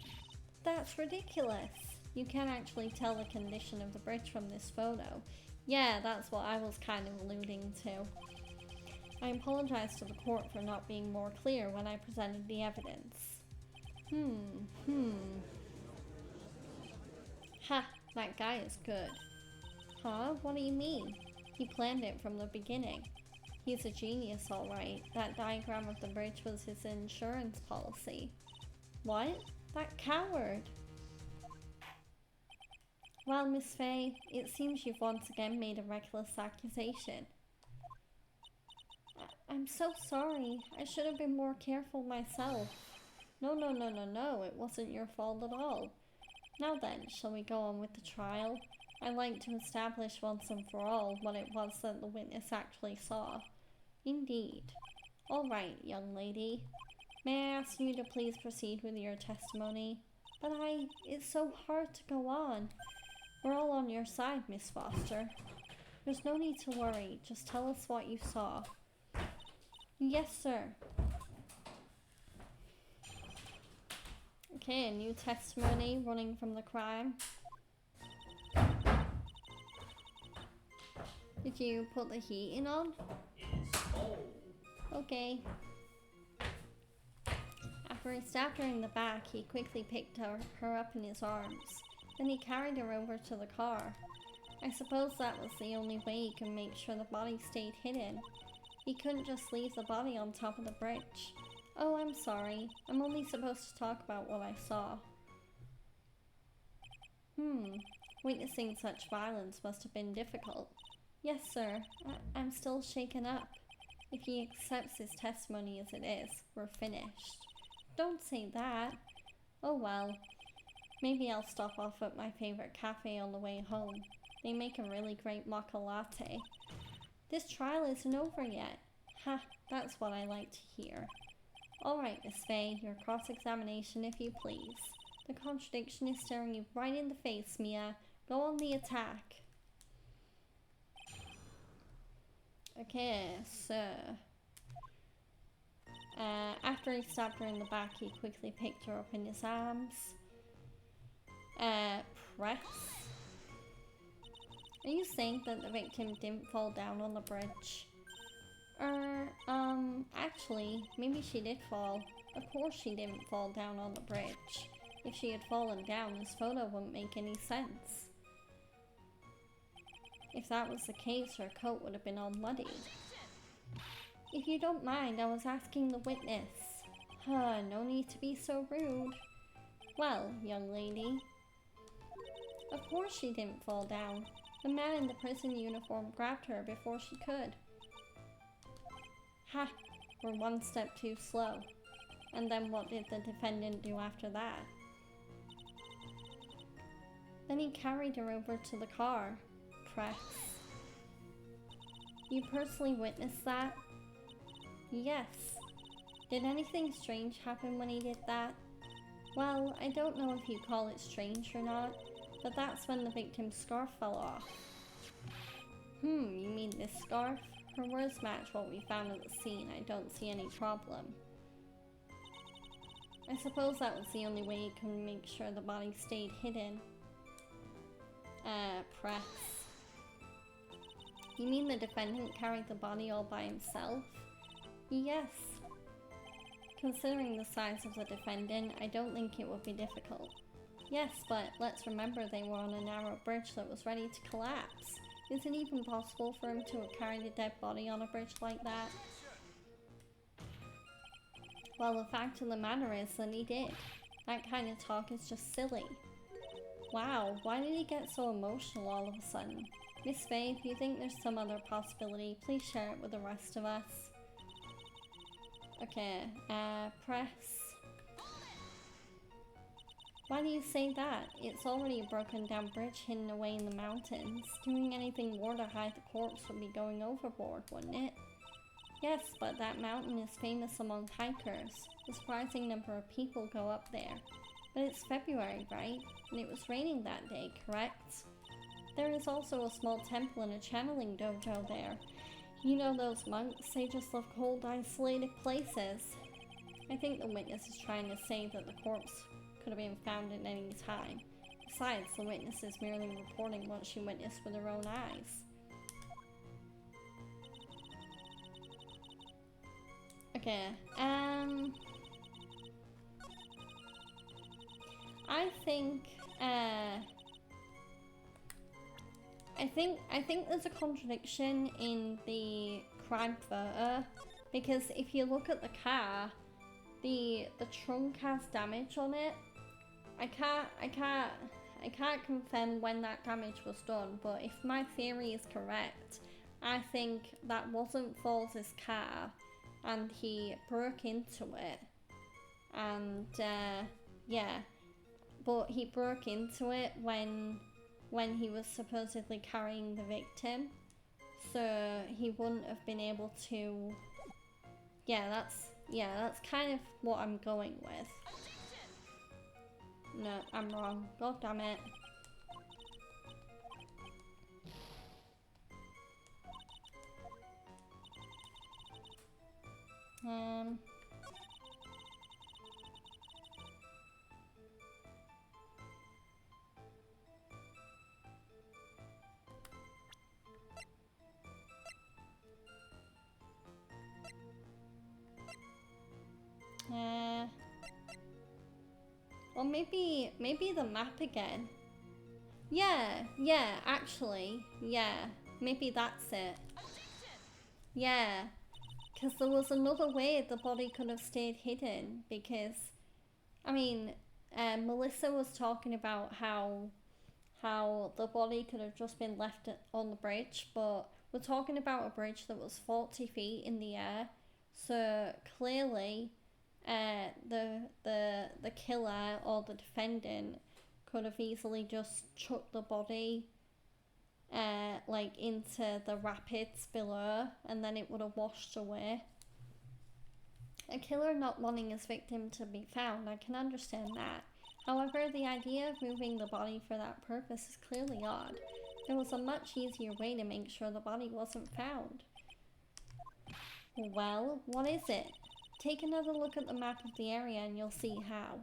That's ridiculous. You can't actually tell the condition of the bridge from this photo. Yeah, that's what I was kind of alluding to. I apologize to the court for not being more clear when I presented the evidence. Ha, that guy is good. Huh? What do you mean? He planned it from the beginning. He's a genius, alright. That diagram of the bridge was his insurance policy. What? That coward! Well, Miss Faye, it seems you've once again made a reckless accusation. I'm so sorry. I should have been more careful myself. No, it wasn't your fault at all. Now then, shall we go on with the trial? I'd like to establish once and for all what it was that the witness actually saw. Indeed. All right, young lady. May I ask you to please proceed with your testimony? But it's so hard to go on. We're all on your side, Miss Foster. There's no need to worry. Just tell us what you saw. Yes, sir. Okay, a new testimony running from the crime. Did you put the heating on? Okay. After he stabbed her in the back, he quickly picked her up in his arms. Then he carried her over to the car. I suppose that was the only way he could make sure the body stayed hidden. He couldn't just leave the body on top of the bridge. Oh, I'm sorry. I'm only supposed to talk about what I saw. Witnessing such violence must have been difficult. Yes, sir. I'm still shaken up. If he accepts his testimony as it is, we're finished. Don't say that. Oh well. Maybe I'll stop off at my favorite cafe on the way home. They make a really great mocha latte. This trial isn't over yet. Ha, that's what I like to hear. Alright, Miss Faye, your cross-examination if you please. The contradiction is staring you right in the face, Mia. Go on the attack. Okay, so... after he stabbed her in the back, he quickly picked her up in his arms. Press. Are you saying that the victim didn't fall down on the bridge? Actually, maybe she did fall. Of course she didn't fall down on the bridge. If she had fallen down, this photo wouldn't make any sense. If that was the case, her coat would have been all muddied. If you don't mind, I was asking the witness. No need to be so rude. Well, young lady. Of course she didn't fall down. The man in the prison uniform grabbed her before she could. Ha! We're one step too slow. And then what did the defendant do after that? Then he carried her over to the car. Press. You personally witnessed that? Yes. Did anything strange happen when he did that? Well, I don't know if you call it strange or not, but that's when the victim's scarf fell off. You mean this scarf? Her words match what we found at the scene. I don't see any problem. I suppose that was the only way you can make sure the body stayed hidden. Press. You mean the defendant carried the body all by himself? Yes. Considering the size of the defendant, I don't think it would be difficult. Yes, but let's remember they were on a narrow bridge that was ready to collapse. Is it even possible for him to have carried a dead body on a bridge like that? Well, the fact of the matter is that he did. That kind of talk is just silly. Wow, why did he get so emotional all of a sudden? Miss Faye, if you think there's some other possibility, please share it with the rest of us. Okay, press. Why do you say that? It's already a broken down bridge hidden away in the mountains. Doing anything more to hide the corpse would be going overboard, wouldn't it? Yes, but that mountain is famous among hikers. A surprising number of people go up there. But it's February, right? And it was raining that day, correct? There is also a small temple and a channeling dojo there. You know those monks, they just love cold, isolated places. I think the witness is trying to say that the corpse could have been found at any time. Besides, the witness is merely reporting what she witnessed with her own eyes. Okay, I think there's a contradiction in the crime photo, because if you look at the car, the trunk has damage on it. I can't confirm when that damage was done, but if my theory is correct, I think that wasn't Falls's car, and he broke into it, and yeah, but he broke into it when he was supposedly carrying the victim, so he wouldn't have been able to. Yeah, that's kind of what I'm going with. No, I'm wrong. God damn it. Well, maybe the map again. Yeah, actually, yeah, maybe that's it. Yeah, because there was another way the body could have stayed hidden, because, I mean, Melissa was talking about how the body could have just been left on the bridge, but we're talking about a bridge that was 40 feet in the air, so clearly the killer or the defendant could have easily just chucked the body like into the rapids below, and then it would have washed away. A killer not wanting his victim to be found, I can understand that. However, the idea of moving the body for that purpose is clearly odd. There was a much easier way to make sure the body wasn't found. Well, what is it? Take another look at the map of the area and you'll see how.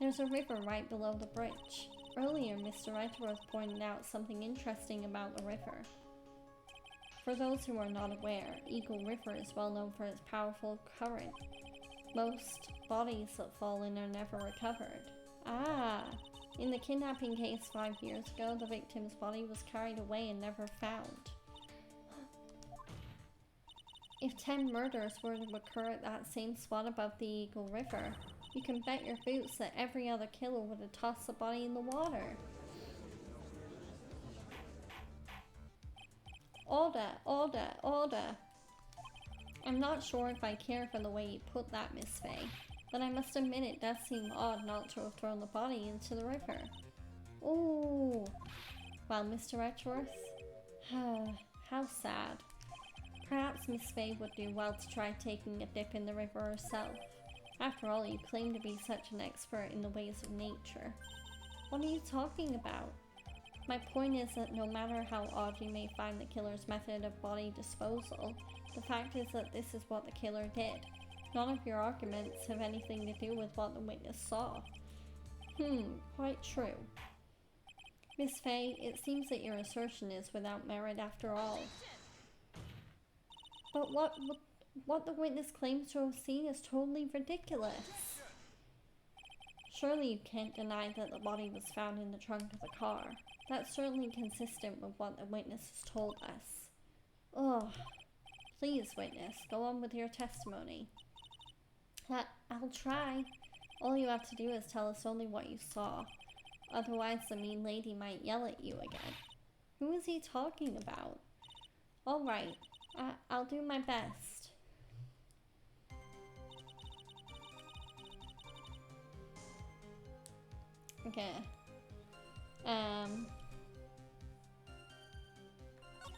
There's a river right below the bridge. Earlier, Mr. Edgeworth pointed out something interesting about the river. For those who are not aware, Eagle River is well known for its powerful current. Most bodies that fall in are never recovered. Ah! In the kidnapping case 5 years ago, the victim's body was carried away and never found. If 10 murders were to occur at that same spot above the Eagle River, you can bet your boots that every other killer would have tossed the body in the water. Order, order, order. I'm not sure if I care for the way you put that, Miss Faye, but I must admit it does seem odd not to have thrown the body into the river. Ooh. Well, Mr. Edgeworth, how sad. Perhaps Miss Faye would do well to try taking a dip in the river herself. After all, you claim to be such an expert in the ways of nature. What are you talking about? My point is that no matter how odd you may find the killer's method of body disposal, the fact is that this is what the killer did. None of your arguments have anything to do with what the witness saw. Quite true. Miss Faye, it seems that your assertion is without merit after all. But what the witness claims to have seen is totally ridiculous. Surely you can't deny that the body was found in the trunk of the car. That's certainly consistent with what the witness has told us. Ugh. Please, witness, go on with your testimony. I'll try. All you have to do is tell us only what you saw. Otherwise, the mean lady might yell at you again. Who is he talking about? Alright, I'll do my best. Okay.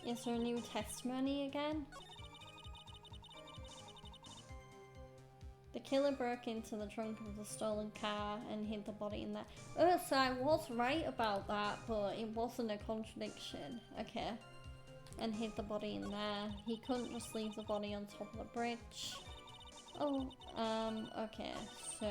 Is there a new testimony again? The killer broke into the trunk of the stolen car and hid the body in there. Oh, so I was right about that, but it wasn't a contradiction. Okay. And hid the body in there. He couldn't just leave the body on top of the bridge. Oh, okay, so...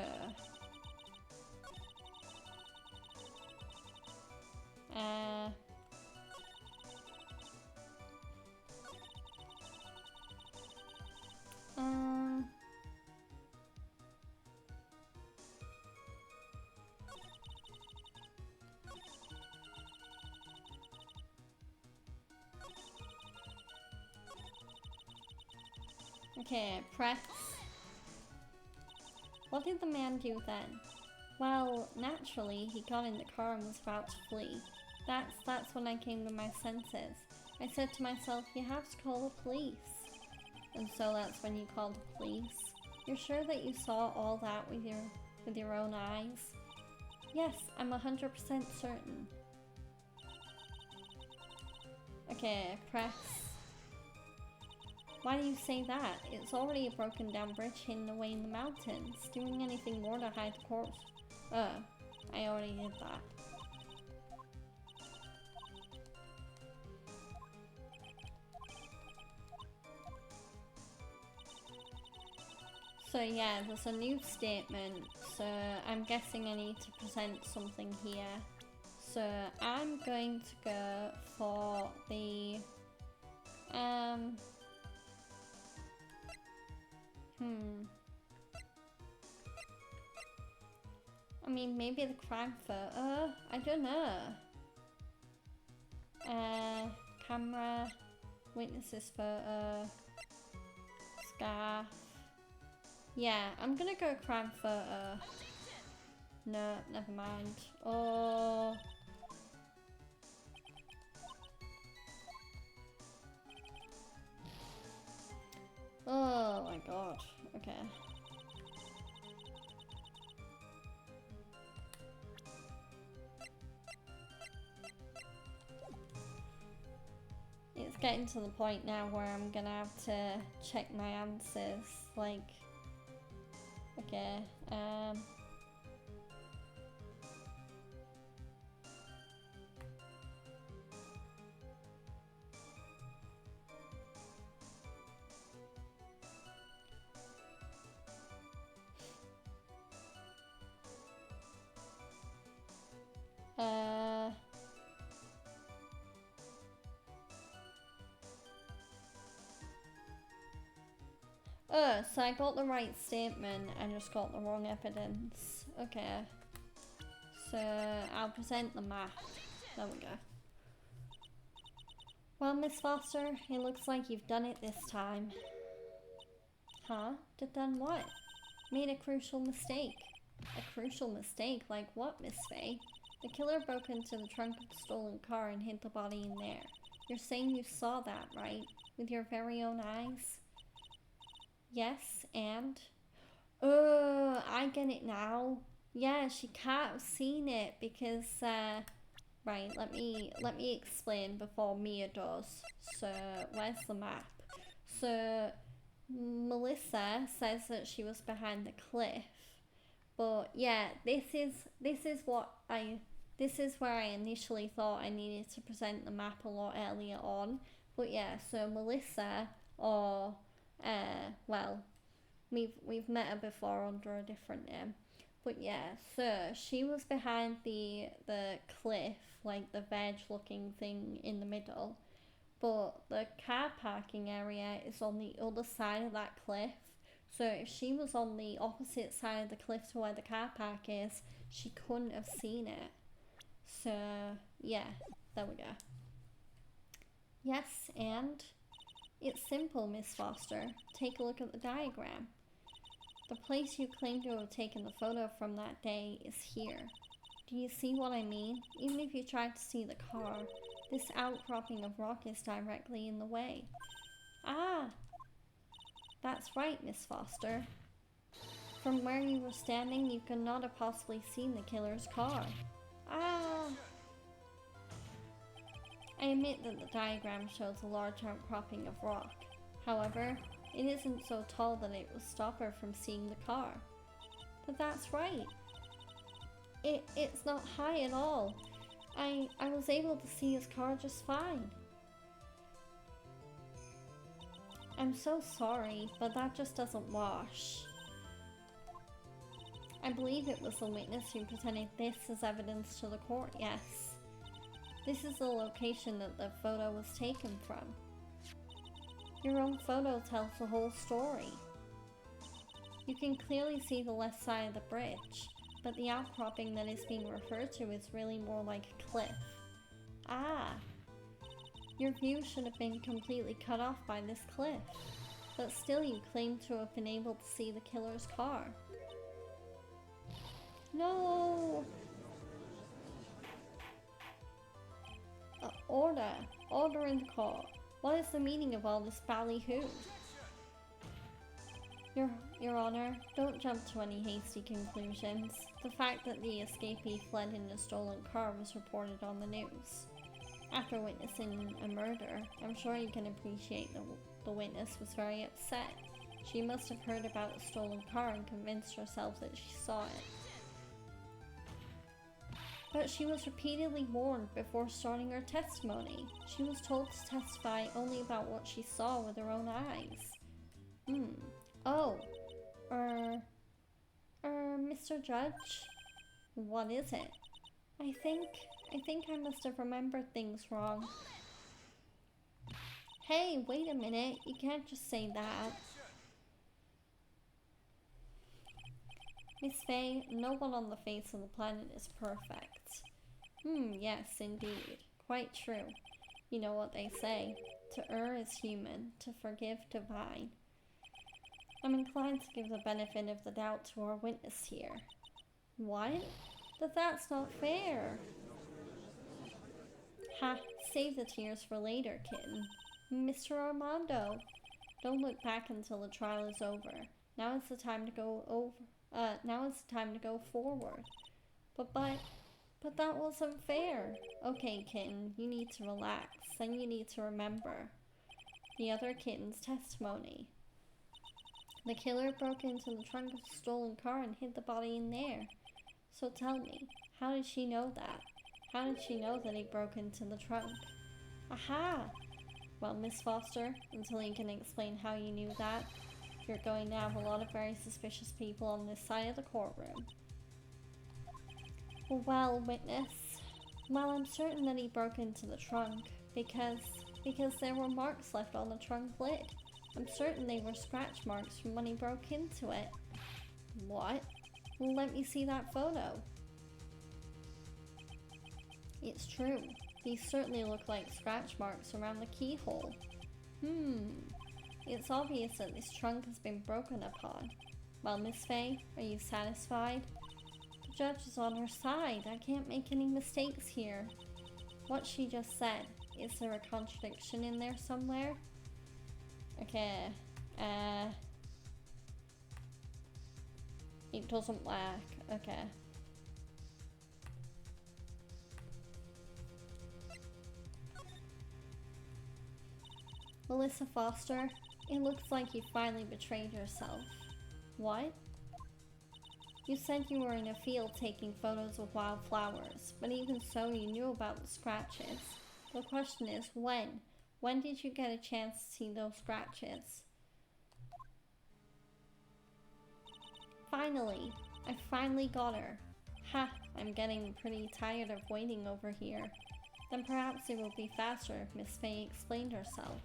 Okay, press. What did the man do then? Well, naturally, he got in the car and was about to flee. That's when I came to my senses. I said to myself, you have to call the police. And so that's when you called the police. You're sure that you saw all that with your own eyes? Yes, I'm 100% certain. Okay, press. Why do you say that? It's already a broken down bridge hidden away in the mountains. Doing anything more to hide the corpse. I already did that. So yeah, there's a new statement, so I'm guessing I need to present something here. So I'm going to go for the I mean, maybe the crime photo, I don't know. Camera, witnesses photo, scarf. Yeah, I'm gonna go crime photo. No, never mind. Oh. Oh my god. Okay. It's getting to the point now where I'm gonna have to check my answers, like, okay, oh, so I got the right statement, I just got the wrong evidence. Okay. So, I'll present the map. There we go. Well, Miss Foster, it looks like you've done it this time. Huh? Done what? Made a crucial mistake. A crucial mistake? Like what, Miss Faye? The killer broke into the trunk of the stolen car and hid the body in there. You're saying you saw that, right? With your very own eyes? Yes, and? Oh, I get it now. Yeah, she can't have seen it because, right, let me explain before Mia does. So, where's the map? So, Melissa says that she was behind the cliff. But yeah, this is where I initially thought I needed to present the map a lot earlier on. But yeah, so Melissa, or well, we've met her before under a different name. But yeah, so she was behind the cliff, like the veg looking thing in the middle. But the car parking area is on the other side of that cliff. So if she was on the opposite side of the cliff to where the car park is, she couldn't have seen it. So yeah, there we go. Yes, and It's simple, Miss Foster. Take a look at the diagram. The place you claim to have taken the photo from that day is here. Do you see what I mean? Even if you tried to see the car, this outcropping of rock is directly in the way. Ah! That's right, Miss Foster. From where you were standing, you could not have possibly seen the killer's car. Ah! I admit that the diagram shows a large outcropping of rock. However, it isn't so tall that it will stop her from seeing the car. But that's right. It's not high at all. I was able to see his car just fine. I'm so sorry, but that just doesn't wash. I believe it was the witness who presented this as evidence to the court, yes. This is the location that the photo was taken from. Your own photo tells the whole story. You can clearly see the left side of the bridge, but the outcropping that is being referred to is really more like a cliff. Ah! Your view should have been completely cut off by this cliff, but still you claim to have been able to see the killer's car. No! Order! Order in the court. What is the meaning of all this ballyhoo? Your Honor, don't jump to any hasty conclusions. The fact that the escapee fled in a stolen car was reported on the news. After witnessing a murder, I'm sure you can appreciate the witness was very upset. She must have heard about a stolen car and convinced herself that she saw it. But she was repeatedly warned before starting her testimony. She was told to testify only about what she saw with her own eyes. Oh. Mr. Judge? What is it? I think I must have remembered things wrong. Hey, wait a minute. You can't just say that. Miss Faye, no one on the face of the planet is perfect. Yes, indeed. Quite true. You know what they say. To err is human, to forgive divine. I'm inclined to give the benefit of the doubt to our witness here. What? That's not fair. Ha, save the tears for later, kitten. Mr. Armando, don't look back until the trial is over. Now is the time to go forward. But that wasn't fair. Okay, kitten, you need to relax. Then you need to remember the other kitten's testimony. The killer broke into the trunk of the stolen car and hid the body in there. So tell me, how did she know that? How did she know that he broke into the trunk? Aha! Well, Miss Foster, until you can explain how you knew that, you're going to have a lot of very suspicious people on this side of the courtroom. Well, witness, I'm certain that he broke into the trunk because there were marks left on the trunk lid. I'm certain they were scratch marks from when he broke into it. What? Well, let me see that photo. It's true. These certainly look like scratch marks around the keyhole. It's obvious that this trunk has been broken upon. Well, Miss Faye, are you satisfied? The judge is on her side. I can't make any mistakes here. What she just said, is there a contradiction in there somewhere? Okay, it doesn't work. Okay. Melissa Foster, it looks like you finally betrayed yourself. What? You said you were in a field taking photos of wildflowers, but even so you knew about the scratches. The question is, when? When did you get a chance to see those scratches? Finally! I finally got her. Ha! I'm getting pretty tired of waiting over here. Then perhaps it will be faster if Miss Faye explained herself.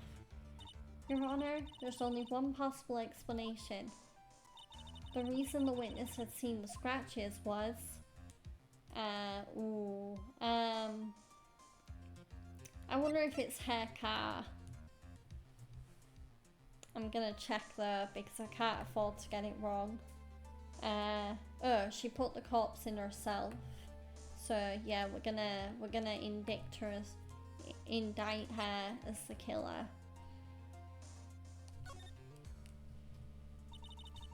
Your Honor, there's only one possible explanation. The reason the witness had seen the scratches was... I wonder if it's her car. I'm gonna check though because I can't afford to get it wrong. She put the corpse in herself. So yeah, we're gonna indict her as, indict her as the killer.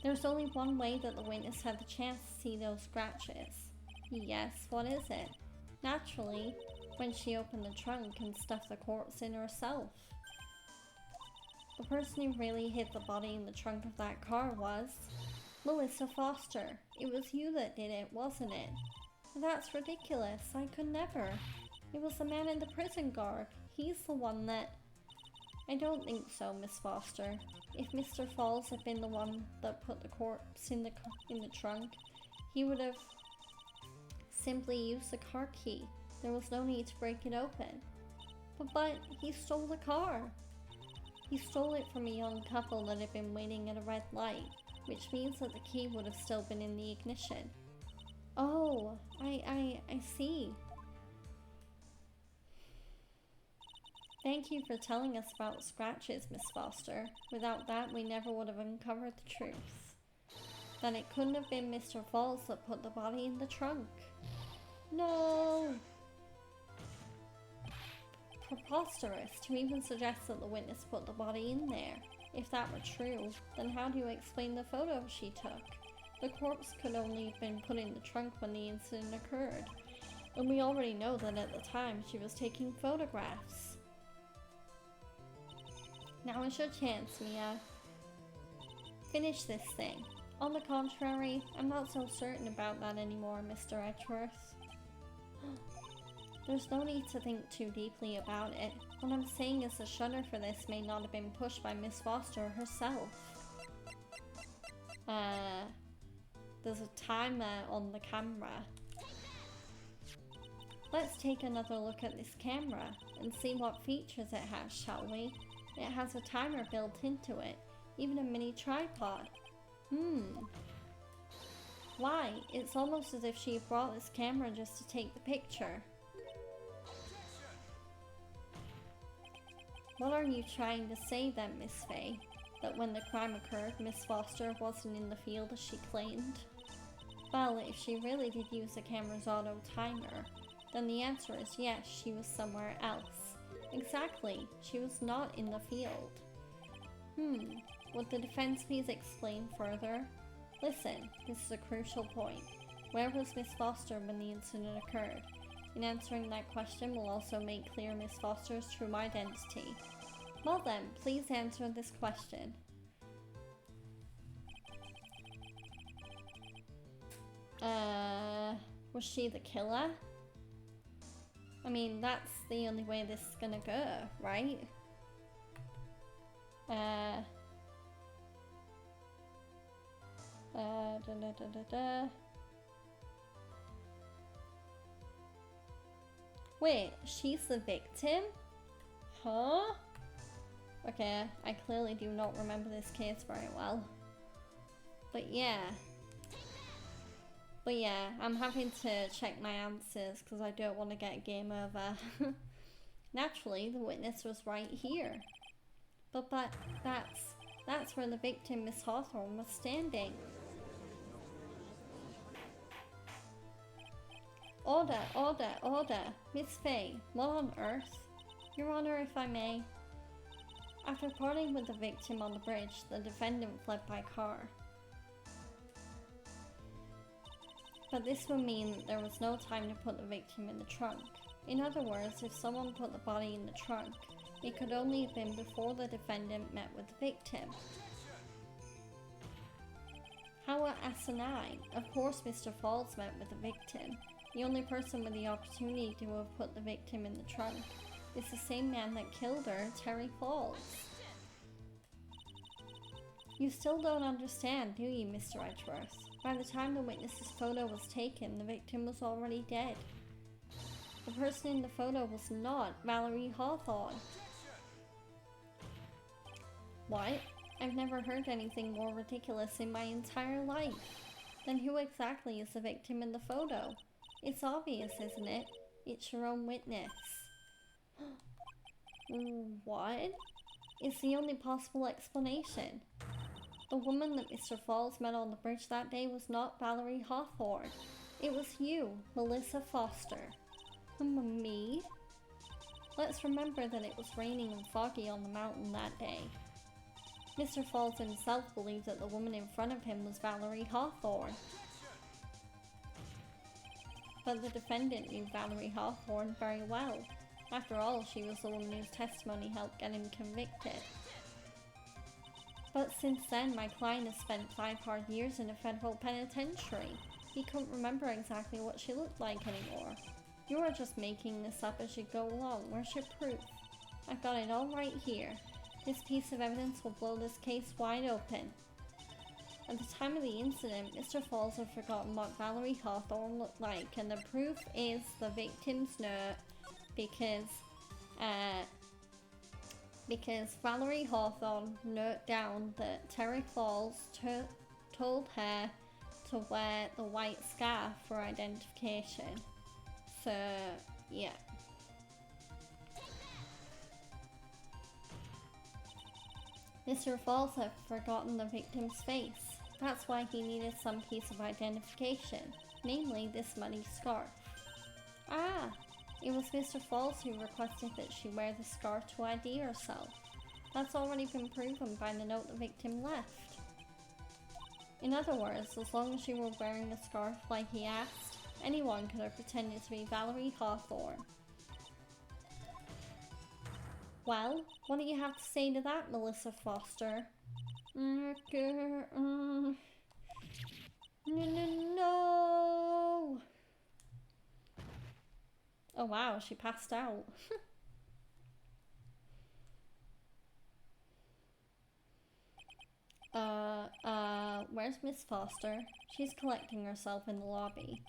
There's only one way that the witness had the chance to see those scratches. Yes, what is it? Naturally, when she opened the trunk and stuffed the corpse in herself. The person who really hid the body in the trunk of that car was Melissa Foster. It was you that did it, wasn't it? That's ridiculous. I could never. It was the man in the prison guard. He's the one that... I don't think so, Miss Foster. If Mr. Falls had been the one that put the corpse in the trunk, he would have simply used the car key. There was no need to break it open. But he stole the car. He stole it from a young couple that had been waiting at a red light, which means that the key would have still been in the ignition. Oh, I see. Thank you for telling us about the scratches, Miss Foster. Without that, we never would have uncovered the truth. Then it couldn't have been Mr. Falls that put the body in the trunk. No! Preposterous to even suggest that the witness put the body in there. If that were true, then how do you explain the photo she took? The corpse could only have been put in the trunk when the incident occurred. And we already know that at the time she was taking photographs. Now is your chance, Mia. Finish this thing. On the contrary, I'm not so certain about that anymore, Mr. Edgeworth. There's no need to think too deeply about it. What I'm saying is the shutter for this may not have been pushed by Miss Foster herself. There's a timer on the camera. Let's take another look at this camera and see what features it has, shall we? It has a timer built into it, even a mini tripod. Why? It's almost as if she brought this camera just to take the picture. What are you trying to say then, Miss Faye? That when the crime occurred, Miss Foster wasn't in the field as she claimed? Well, if she really did use the camera's auto timer, then the answer is yes, she was somewhere else. Exactly, she was not in the field. Would the defense please explain further? Listen, this is a crucial point. Where was Miss Foster when the incident occurred? In answering that question will also make clear Miss Foster's true identity. Well then, please answer this question. Was she the killer? I mean, that's the only way this is gonna go, right? Wait, she's the victim? Huh? Okay, I clearly do not remember this case very well. But yeah, I'm having to check my answers because I don't want to get game over. Naturally, the witness was right here. But that's where the victim, Miss Hawthorne, was standing. Order, order, order! Miss Faye, what on earth? Your Honor, if I may. After parting with the victim on the bridge, the defendant fled by car. But this would mean that there was no time to put the victim in the trunk. In other words, if someone put the body in the trunk, it could only have been before the defendant met with the victim. How asinine. Of course Mr. Falls met with the victim. The only person with the opportunity to have put the victim in the trunk is the same man that killed her, Terry Falls. You still don't understand, do you, Mr. Edgeworth? By the time the witness's photo was taken, the victim was already dead. The person in the photo was not Valerie Hawthorne. What? I've never heard anything more ridiculous in my entire life. Then who exactly is the victim in the photo? It's obvious, isn't it? It's your own witness. What? It's the only possible explanation. The woman that Mr. Falls met on the bridge that day was not Valerie Hawthorne. It was you, Melissa Foster. Me? Let's remember that it was raining and foggy on the mountain that day. Mr. Falls himself believed that the woman in front of him was Valerie Hawthorne. But the defendant knew Valerie Hawthorne very well. After all, she was the woman whose testimony helped get him convicted. But since then, my client has spent 5 hard years in a federal penitentiary. He couldn't remember exactly what she looked like anymore. You are just making this up as you go along. Where's your proof? I've got it all right here. This piece of evidence will blow this case wide open. At the time of the incident, Mr. Falls had forgotten what Valerie Hawthorne looked like, and the proof is the victim's note because Valerie Hawthorne noted down that Terry Falls told her to wear the white scarf for identification. So, yeah. Mr. Falls had forgotten the victim's face. That's why he needed some piece of identification, namely this muddy scarf. Ah, it was Mr. Falls who requested that she wear the scarf to ID herself. That's already been proven by the note the victim left. In other words, as long as you were wearing the scarf like he asked, anyone could have pretended to be Valerie Hawthorne. Well, what do you have to say to that, Melissa Foster? No. Oh wow, she passed out. Where's Miss Foster? She's collecting herself in the lobby.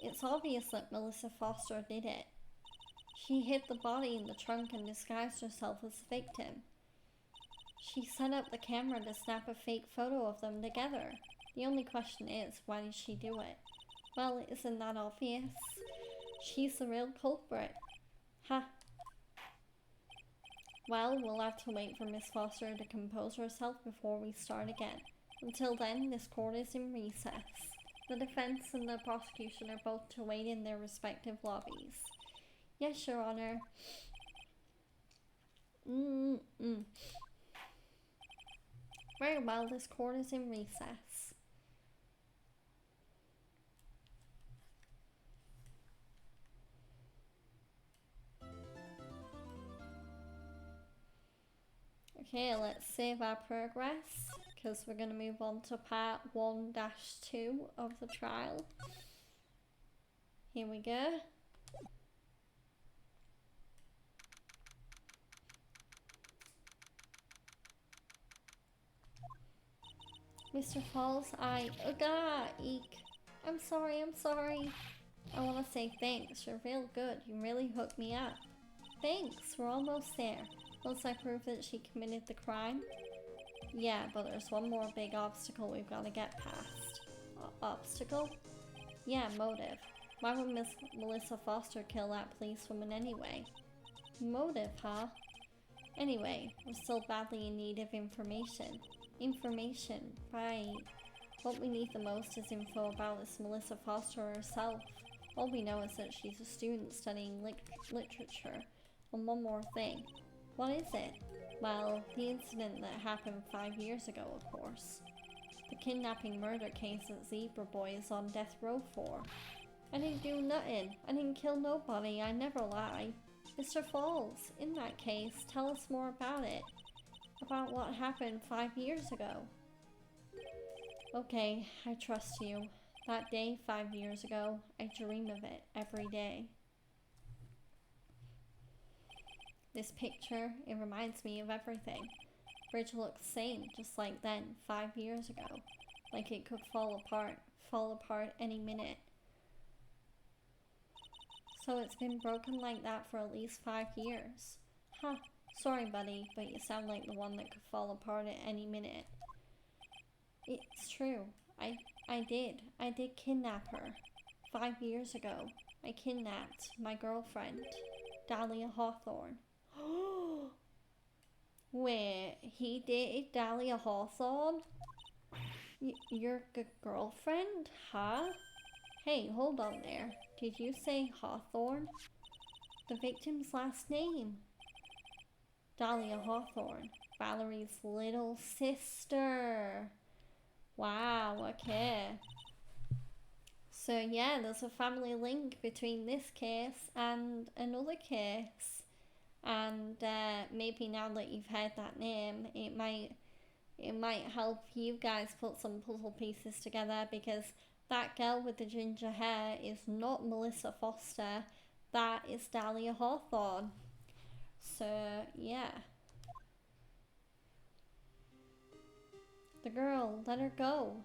It's obvious that Melissa Foster did it. She hid the body in the trunk and disguised herself as the victim. She set up the camera to snap a fake photo of them together. The only question is, why did she do it? Well, isn't that obvious? She's the real culprit. Ha. Well, we'll have to wait for Miss Foster to compose herself before we start again. Until then, this court is in recess. The defense and the prosecution are both to wait in their respective lobbies. Yes, Your Honor. Very well, this court is in recess. Okay, let's save our progress, because we're going to move on to part 1-2 of the trial. Here we go. Mr. Falls, eek. I'm sorry. I want to say thanks, you're real good, you really hooked me up. Thanks, we're almost there. Once I prove that she committed the crime? Yeah, but there's one more big obstacle we've got to get past. Obstacle? Yeah, motive. Why would Miss Melissa Foster kill that policewoman anyway? Motive, huh? Anyway, we're still badly in need of information. Information, right. What we need the most is info about this Melissa Foster herself. All we know is that she's a student studying literature. And one more thing. What is it? Well, the incident that happened 5 years ago, of course. The kidnapping murder case that Zebra Boy is on death row for. I didn't do nothing. I didn't kill nobody. I never lie. Mr. Falls, in that case, tell us more about it. About what happened 5 years ago. Okay, I trust you. That day 5 years ago, I dream of it every day. This picture, it reminds me of everything. Bridge looks same, just like then, 5 years ago. Like it could fall apart any minute. So it's been broken like that for at least 5 years. Huh, sorry buddy, but you sound like the one that could fall apart at any minute. It's true, I did kidnap her. 5 years ago, I kidnapped my girlfriend. Dahlia Hawthorne. Wait, he dated Dahlia Hawthorne? Your girlfriend? Huh? Hey, hold on there. Did you say Hawthorne? The victim's last name. Dahlia Hawthorne. Valerie's little sister. Wow, okay. So yeah, there's a family link between this case and another case. And maybe now that you've heard that name, it might help you guys put some puzzle pieces together, because that girl with the ginger hair is not Melissa Foster. That is Dahlia Hawthorne. So yeah. The girl, let her go.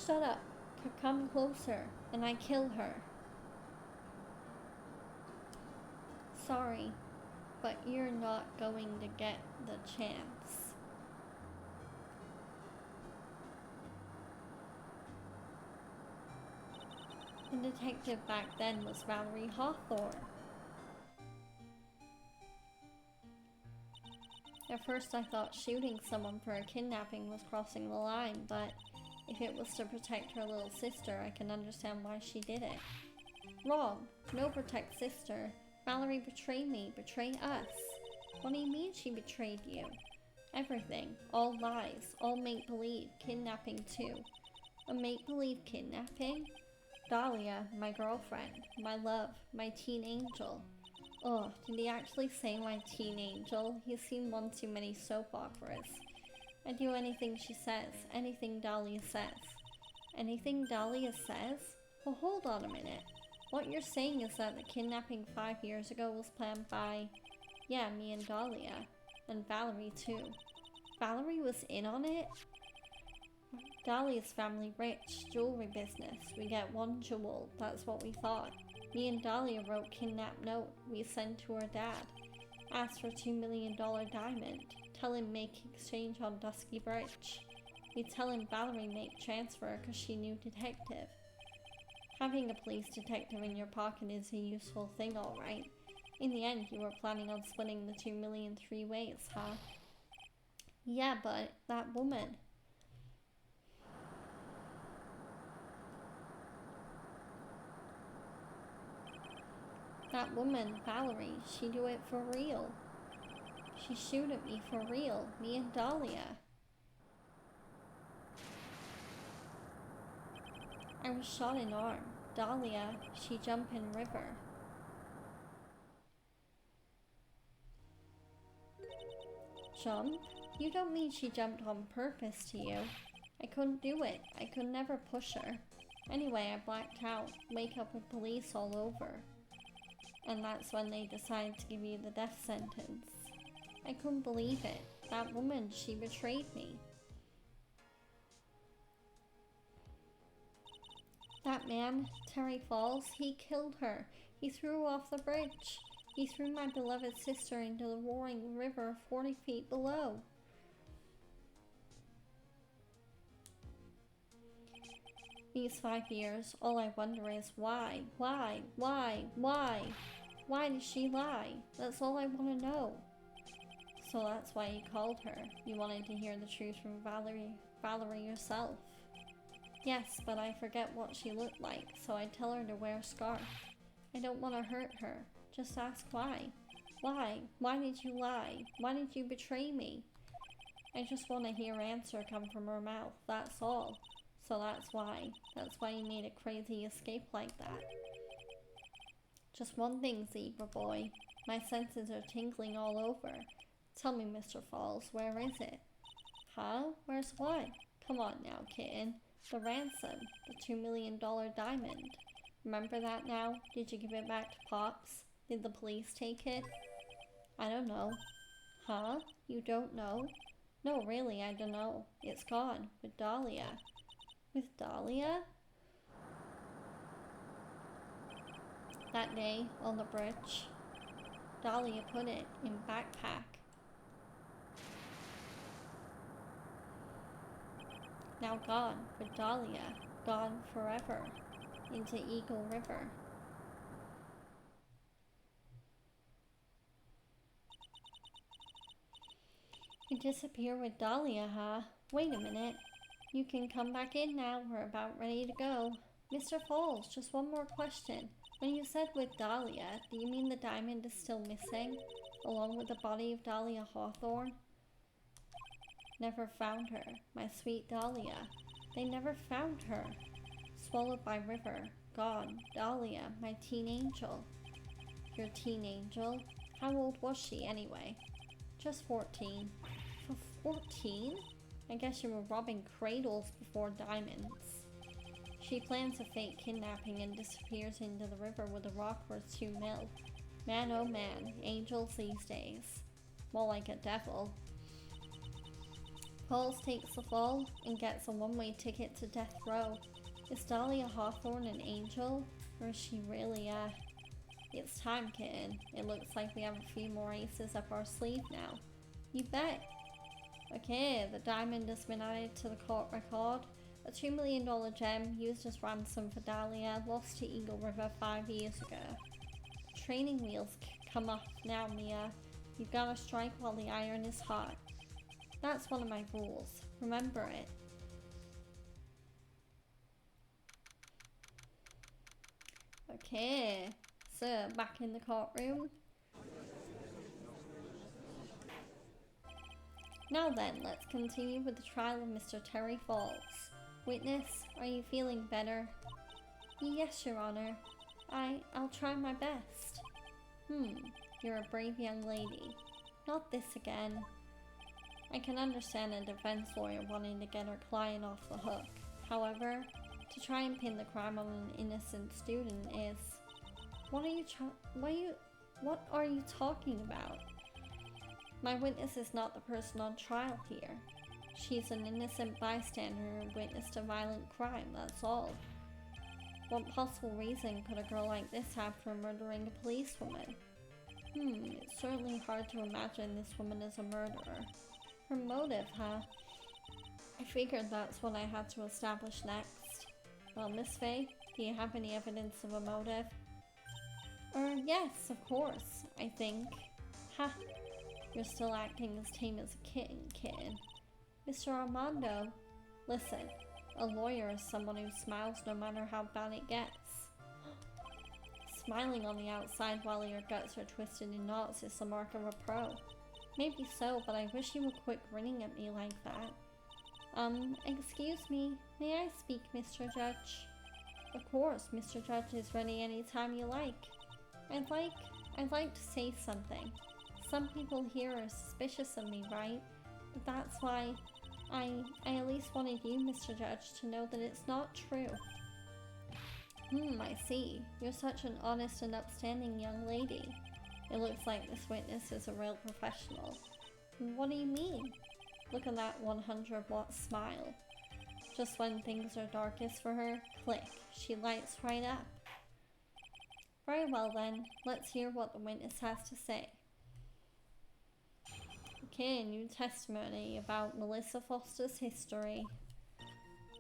Shut up. Come closer, and I kill her. Sorry, but you're not going to get the chance. The detective back then was Valerie Hawthorne. At first I thought shooting someone for a kidnapping was crossing the line, but if it was to protect her little sister, I can understand why she did it. Wrong. No protect sister. Valerie betrayed me. Betrayed us. What do you mean she betrayed you? Everything. All lies. All make-believe. Kidnapping too. A make-believe kidnapping? Dahlia, my girlfriend. My love. My teen angel. Oh, did he actually say my teen angel? He's seen one too many soap operas. I do anything she says. Anything Dahlia says. Anything Dahlia says? Well, hold on a minute. What you're saying is that the kidnapping 5 years ago was planned by, yeah, me and Dahlia. And Valerie too. Valerie was in on it? Dahlia's family rich, jewelry business. We get one jewel, that's what we thought. Me and Dahlia wrote kidnap note we sent to her dad. Asked for $2 million diamond. Tell him make exchange on Dusky Bridge. We tell him Valerie make transfer cause she knew detective. Having a police detective in your pocket is a useful thing, alright. In the end, you were planning on splitting the 2 million 3 ways, huh? Yeah, but that woman. That woman, Valerie, she do it for real. She shoot at me for real, me and Dahlia. I was shot in arm. Dahlia, she jump in river. Jump? You don't mean she jumped on purpose to you. I couldn't do it. I could never push her. Anyway, I blacked out. Wake up with police all over. And that's when they decide to give you the death sentence. I couldn't believe it. That woman, she betrayed me. That man, Terry Falls, he killed her. He threw her off the bridge. He threw my beloved sister into the roaring river 40 feet below. These 5 years, all I wonder is why? Why did she lie? That's all I want to know. So that's why you called her. You wanted to hear the truth from Valerie yourself. Yes, but I forget what she looked like, so I tell her to wear a scarf. I don't want to hurt her. Just ask why. Why? Why did you lie? Why did you betray me? I just want to hear an answer come from her mouth, that's all. So that's why. That's why you made a crazy escape like that. Just one thing, zebra boy. My senses are tingling all over. Tell me, Mr. Falls, where is it? Huh? Where's what? Come on now, kitten. The ransom. The $2 million diamond. Remember that now? Did you give it back to Pops? Did the police take it? I don't know. Huh? You don't know? No, really, I don't know. It's gone. With Dahlia. With Dahlia? That day, on the bridge, Dahlia put it in backpack. now gone with Dahlia, gone forever, into Eagle River. You disappear with Dahlia, huh? Wait a minute. You can come back in now, we're about ready to go. Mr. Falls, just one more question. When you said with Dahlia, do you mean the diamond is still missing, along with the body of Dahlia Hawthorne? Never found her, my sweet Dahlia. They never found her. Swallowed by river, gone. Dahlia, my teen angel. Your teen angel? How old was she anyway? Just 14. For 14? I guess you were robbing cradles before diamonds. She plans a fake kidnapping and disappears into the river with a rock worth 2 mil. Man oh man, angels these days. More like a devil. Pauls takes the fall and gets a one-way ticket to death row. Is Dahlia Hawthorne an angel? Or is she really It's time, kitten. It looks like we have a few more aces up our sleeve now. You bet. Okay, the diamond has been added to the court record. A $2 million gem used as ransom for Dahlia, lost to Eagle River 5 years ago. Training wheels come off now, Mia. You've gotta strike while the iron is hot. That's one of my rules. Remember it. Okay, so back in the courtroom. Now then, let's continue with the trial of Mr. Terry Falls. Witness, are you feeling better? Yes, Your Honor. I'll try my best. You're a brave young lady. Not this again. I can understand a defense lawyer wanting to get her client off the hook. However, to try and pin the crime on an innocent student is... What are you talking about? My witness is not the person on trial here. She's an innocent bystander who witnessed a violent crime, that's all. What possible reason could a girl like this have for murdering a policewoman? It's certainly hard to imagine this woman as a murderer. Her motive, huh? I figured that's what I had to establish next. Well, Miss Faye, do you have any evidence of a motive? Yes, of course, I think. Ha! You're still acting as tame as a kitten. Mr. Armando, listen, a lawyer is someone who smiles no matter how bad it gets. Smiling on the outside while your guts are twisted in knots is the mark of a pro. Maybe so, but I wish you would quit grinning at me like that. Excuse me, may I speak, Mr. Judge? Of course, Mr. Judge is ready anytime you like. I'd like to say something. Some people here are suspicious of me, right? But that's why I at least wanted you, Mr. Judge, to know that it's not true. I see. You're such an honest and upstanding young lady. It looks like this witness is a real professional. What do you mean? Look at that 100-watt smile. Just when things are darkest for her, click, she lights right up. Very well then, let's hear what the witness has to say. Okay, new testimony about Melissa Foster's history.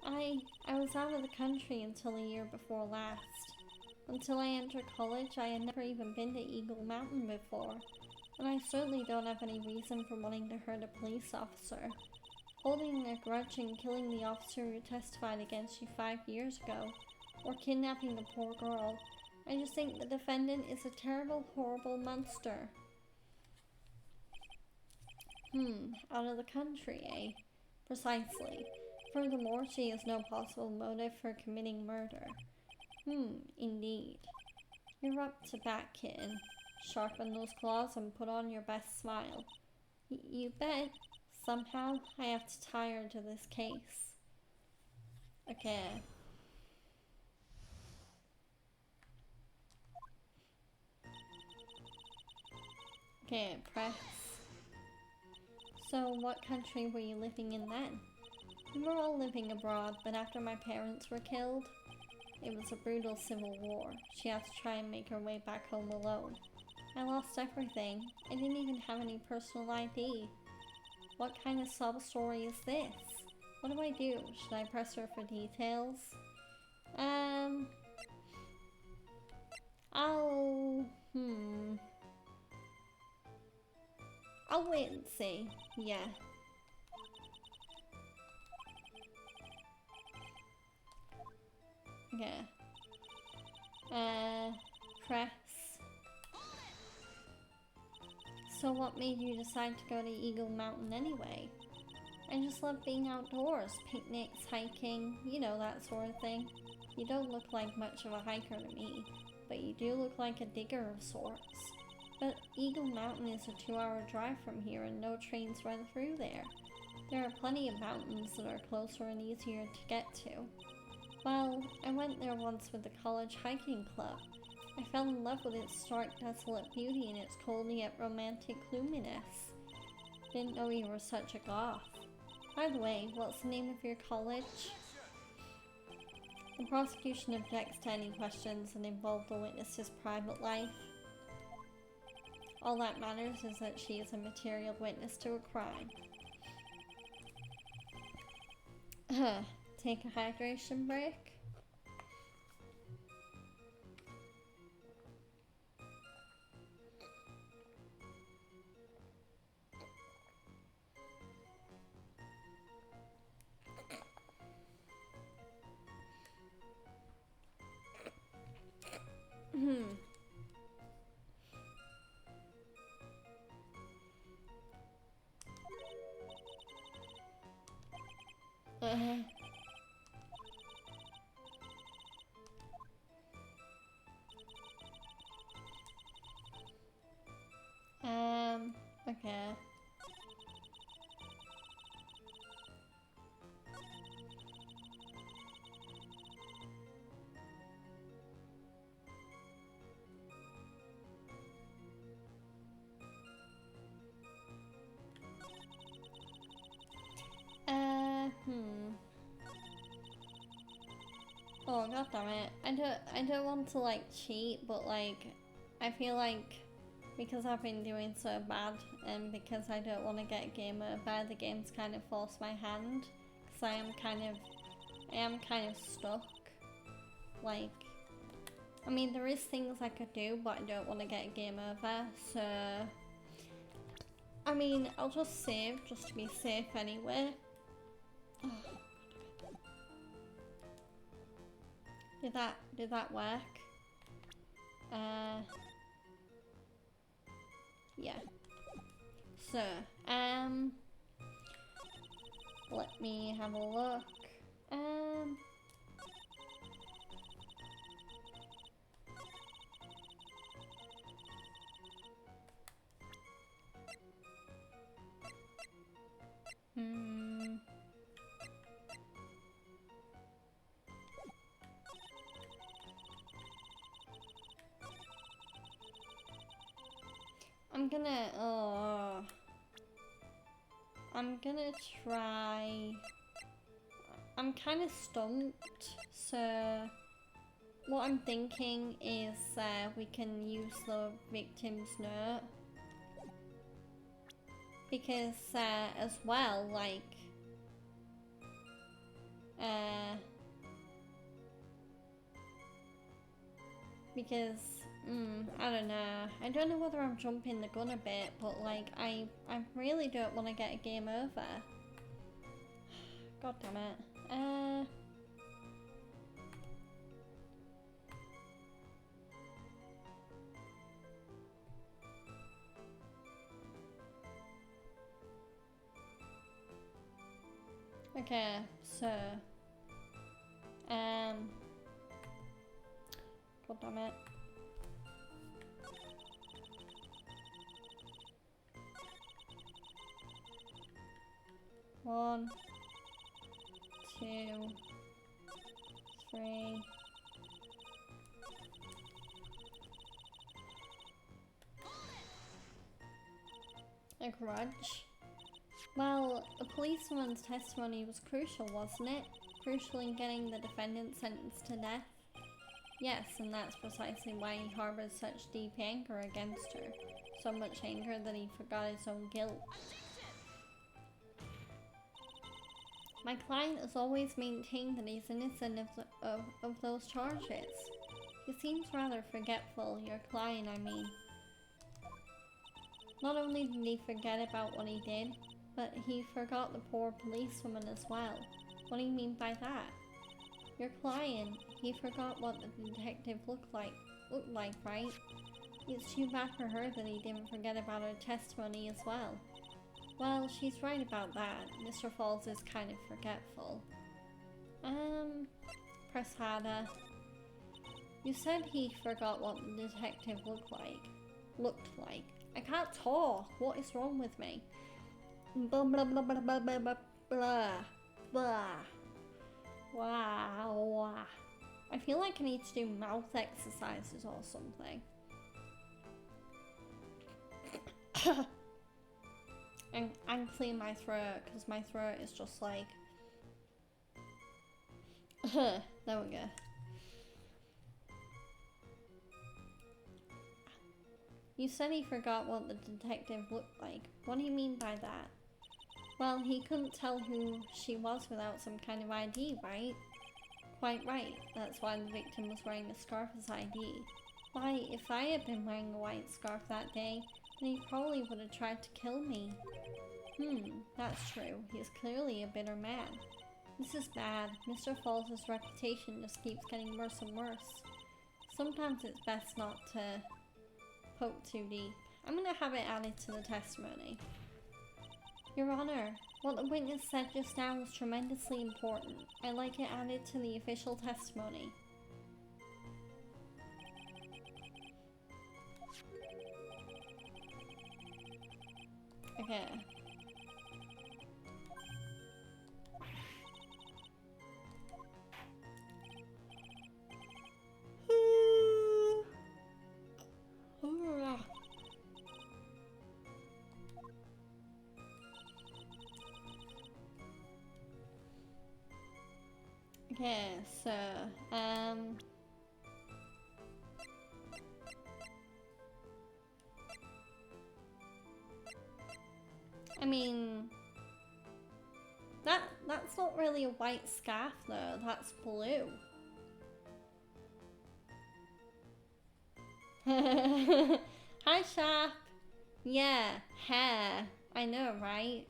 I was out of the country until the year before last. Until I entered college, I had never even been to Eagle Mountain before, and I certainly don't have any reason for wanting to hurt a police officer. Holding a grudge and killing the officer who testified against you 5 years ago, or kidnapping the poor girl, I just think the defendant is a terrible, horrible monster. Out of the country, eh? Precisely. Furthermore, she has no possible motive for committing murder. Indeed. You're up to bat, kitten. Sharpen those claws and put on your best smile. You bet. Somehow, I have to tie her to this case. Okay. Okay, press. So, what country were you living in then? We were all living abroad, but after my parents were killed, it was a brutal civil war. She had to try and make her way back home alone. I lost everything. I didn't even have any personal ID. What kind of sob story is this? What do I do? Should I press her for details? Um... I'll... I'll wait and see. Yeah. Okay. Press. So what made you decide to go to Eagle Mountain anyway? I just love being outdoors, picnics, hiking, you know, that sort of thing. You don't look like much of a hiker to me, but you do look like a digger of sorts. But Eagle Mountain is a 2-hour drive from here and no trains run through there. There are plenty of mountains that are closer and easier to get to. Well, I went there once with the college hiking club. I fell in love with its stark, desolate beauty and its cold yet romantic gloominess. Didn't know you were such a goth. By the way, what's the name of your college? The prosecution objects to any questions that involve the witness's private life. All that matters is that she is a material witness to a crime. Take a hydration break. Okay. Oh, god damn it. I don't want to like cheat, but like I feel like because I've been doing so bad and because I don't want to get game over, the game's kind of forced my hand because I am kind of stuck. Like, I mean, there is things I could do, but I don't want to get game over, so I mean, I'll just save just to be safe anyway. Did that work? Yeah. So, let me have a look. I'm gonna try. I'm kind of stumped, so what I'm thinking is we can use the victim's note. Because as well, like, because I don't know. I don't know whether I'm jumping the gun a bit, but like I really don't want to get a game over. God damn it. Okay, so god damn it. One, 2, 3. A grudge? Well, the policeman's testimony was crucial, wasn't it? Crucial in getting the defendant sentenced to death? Yes, and that's precisely why he harbors such deep anger against her. So much anger that he forgot his own guilt. My client has always maintained that he's innocent of those charges. He seems rather forgetful, your client, I mean. Not only did he forget about what he did, but he forgot the poor policewoman as well. What do you mean by that? Your client, he forgot what the detective looked like, right? It's too bad for her that he didn't forget about her testimony as well. Well, she's right about that. Mr. Falls is kind of forgetful. Press harder. You said he forgot what the detective looked like. I can't talk. What is wrong with me? Blah blah blah blah blah blah blah blah blah. Wow. I feel like I need to do mouth exercises or something. and clear my throat, because my throat is just like... There we go. You said he forgot what the detective looked like. What do you mean by that? Well, he couldn't tell who she was without some kind of ID, right? Quite right. That's why the victim was wearing a scarf as ID. Why, if I had been wearing a white scarf that day, then he probably would have tried to kill me. That's true. He is clearly a bitter man. This is bad. Mr. Falls' reputation just keeps getting worse and worse. Sometimes it's best not to poke too deep. I'm gonna have it added to the testimony. Your Honor, what the witness said just now was tremendously important. I'd like it added to the official testimony. Okay. Okay, so, I mean, that's not really a white scarf though, that's blue. Hi, Sharp. Yeah, hair. I know, right?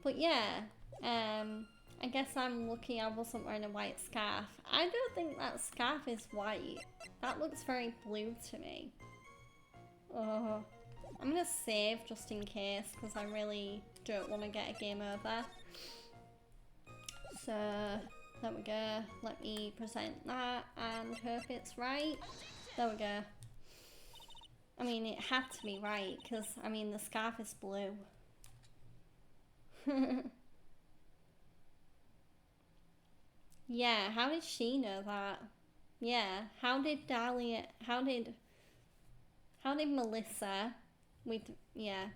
But yeah, I guess I'm lucky I wasn't wearing a white scarf. I don't think that scarf is white. That looks very blue to me. Oh, I'm gonna save just in case because I really don't want to get a game over. So, there we go. Let me present that and hope it's right. There we go. I mean, it had to be right because, I mean, the scarf is blue. Yeah, how did she know that? Yeah, how did Melissa yeah,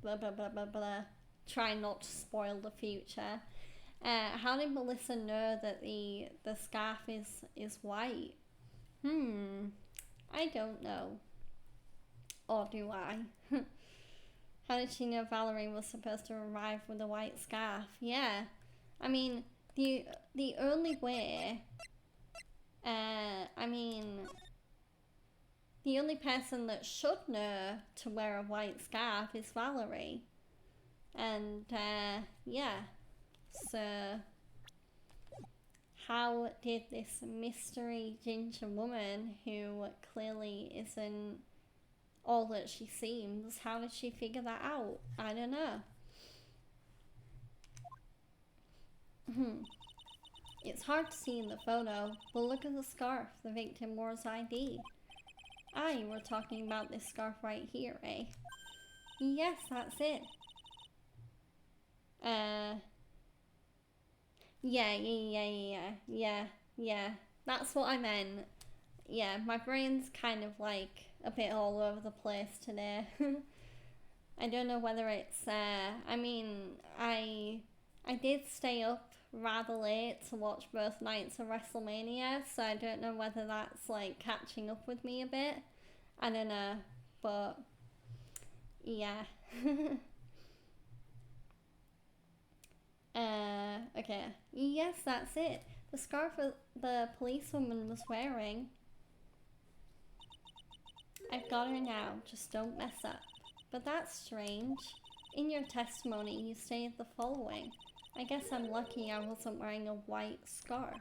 blah blah blah blah blah, try not to spoil the future. How did Melissa know that the scarf is white? I don't know. Or do I? How did she know Valerie was supposed to arrive with a white scarf? Yeah, I mean, the only way, I mean, the only person that should know to wear a white scarf is Valerie. And, yeah. So, how did this mystery ginger woman, who clearly isn't all that she seems, how did she figure that out? I don't know. It's hard to see in the photo, but look at the scarf the victim wore as ID. Ah, you were talking about this scarf right here, eh? Yes, that's it. Yeah. That's what I meant. Yeah, my brain's kind of like a bit all over the place today. I don't know whether it's, I mean, I did stay up rather late to watch both nights of WrestleMania, so I don't know whether that's like catching up with me a bit. I don't know, but yeah. Okay, Okay. Yes, that's it. The scarf the policewoman was wearing. I've got her now, just don't mess up. But that's strange. In your testimony, you stated the following. I guess I'm lucky I wasn't wearing a white scarf.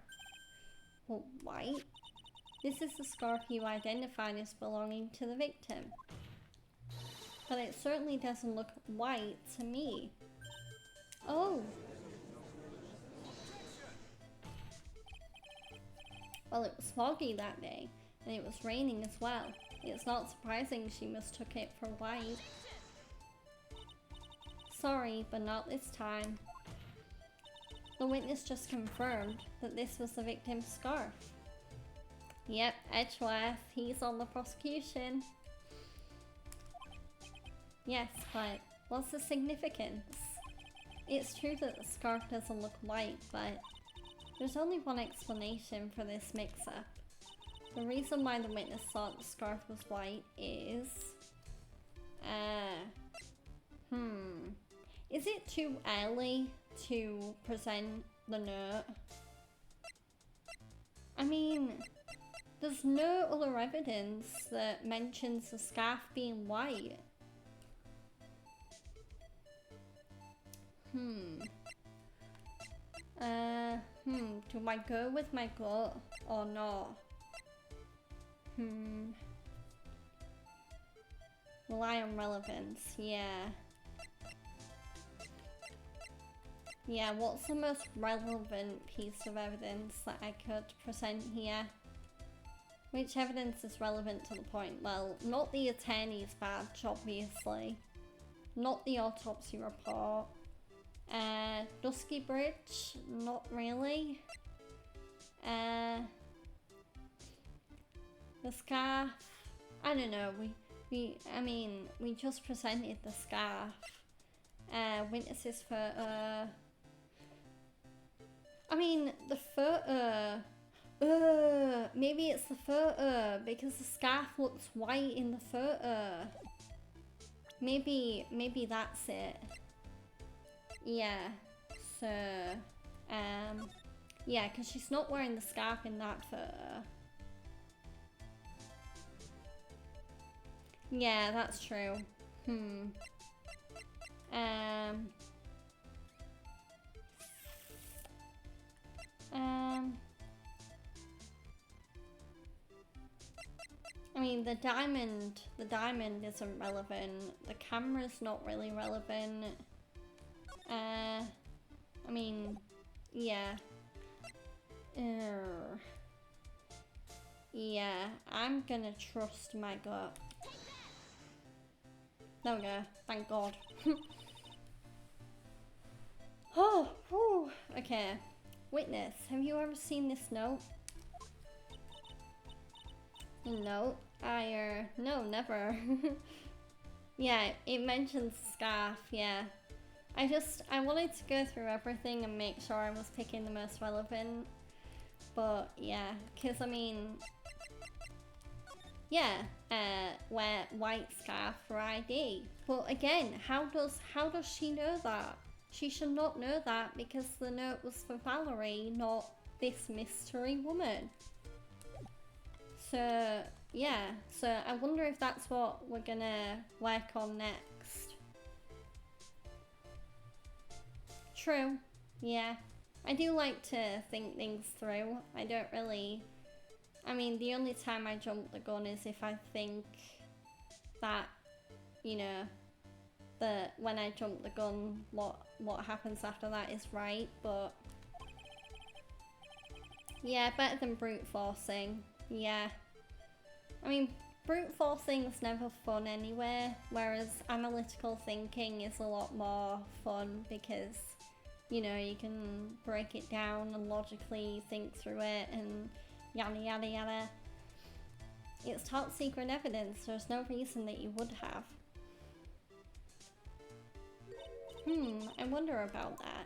Well, white? This is the scarf you identified as belonging to the victim. But it certainly doesn't look white to me. Oh. Well, it was foggy that day, and it was raining as well. It's not surprising she mistook it for white. Sorry, but not this time. The witness just confirmed that this was the victim's scarf. Yep, Edgeworth, he's on the prosecution. Yes, but what's the significance? It's true that the scarf doesn't look white, but there's only one explanation for this mix-up. The reason why the witness thought the scarf was white is... Is it too early to present the note? I mean, there's no other evidence that mentions the scarf being white. Do I go with my gut or not? Rely on relevance, yeah. Yeah, what's the most relevant piece of evidence that I could present here? Which evidence is relevant to the point? Well, not the attorney's badge, obviously. Not the autopsy report. Dusky Bridge? Not really. The scarf? I don't know, we just presented the scarf. Witnesses photo. I mean, the photo. Maybe it's the photo because the scarf looks white in the photo. Maybe that's it. Yeah. So, yeah, because she's not wearing the scarf in that photo. Yeah, that's true. I mean, the diamond isn't relevant. The camera's not really relevant. I mean, yeah. Yeah, I'm gonna trust my gut. There we go, thank God. Oh, whew. Okay. Witness, have you ever seen this note? Note? No, never. Yeah, it mentions scarf, yeah. I wanted to go through everything and make sure I was picking the most relevant. But, yeah, because I mean... Yeah, wear white scarf for ID. But again, how does she know that? She should not know that because the note was for Valerie, not this mystery woman. So, yeah. So, I wonder if that's what we're gonna work on next. True. Yeah. I do like to think things through. I don't really... I mean, the only time I jump the gun is if I think that, you know, when I jump the gun, what happens after that is right, but... Yeah, better than brute forcing. Yeah. I mean, brute forcing is never fun anyway, whereas analytical thinking is a lot more fun because, you know, you can break it down and logically think through it and yada yada yada. It's top secret evidence, there's no reason that you would have. I wonder about that.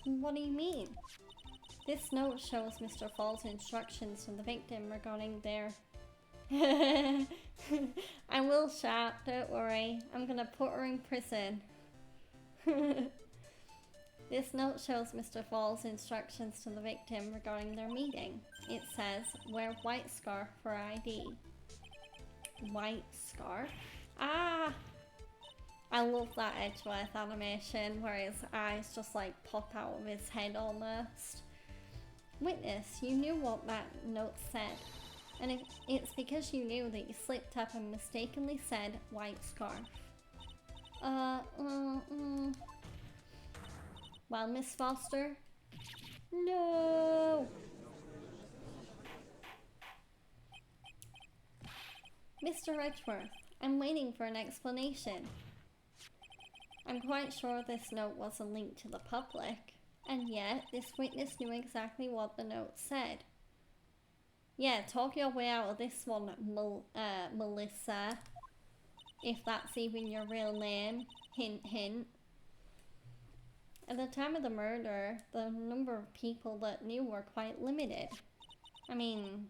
What do you mean? This note shows Mr. Fall's instructions to the victim regarding their... I will shout, don't worry. I'm gonna put her in prison. This note shows Mr. Fall's instructions to the victim regarding their meeting. It says, wear white scarf for ID. White scarf? Ah! I love that Edgeworth animation where his eyes just like pop out of his head almost. Witness, you knew what that note said. And it's because you knew that you slipped up and mistakenly said white scarf. Well, Miss Foster? No! Mr. Edgeworth, I'm waiting for an explanation. I'm quite sure this note wasn't linked to the public, and yet this witness knew exactly what the note said. Yeah, talk your way out of this one, Melissa. If that's even your real name. Hint, hint. At the time of the murder, the number of people that knew were quite limited. I mean...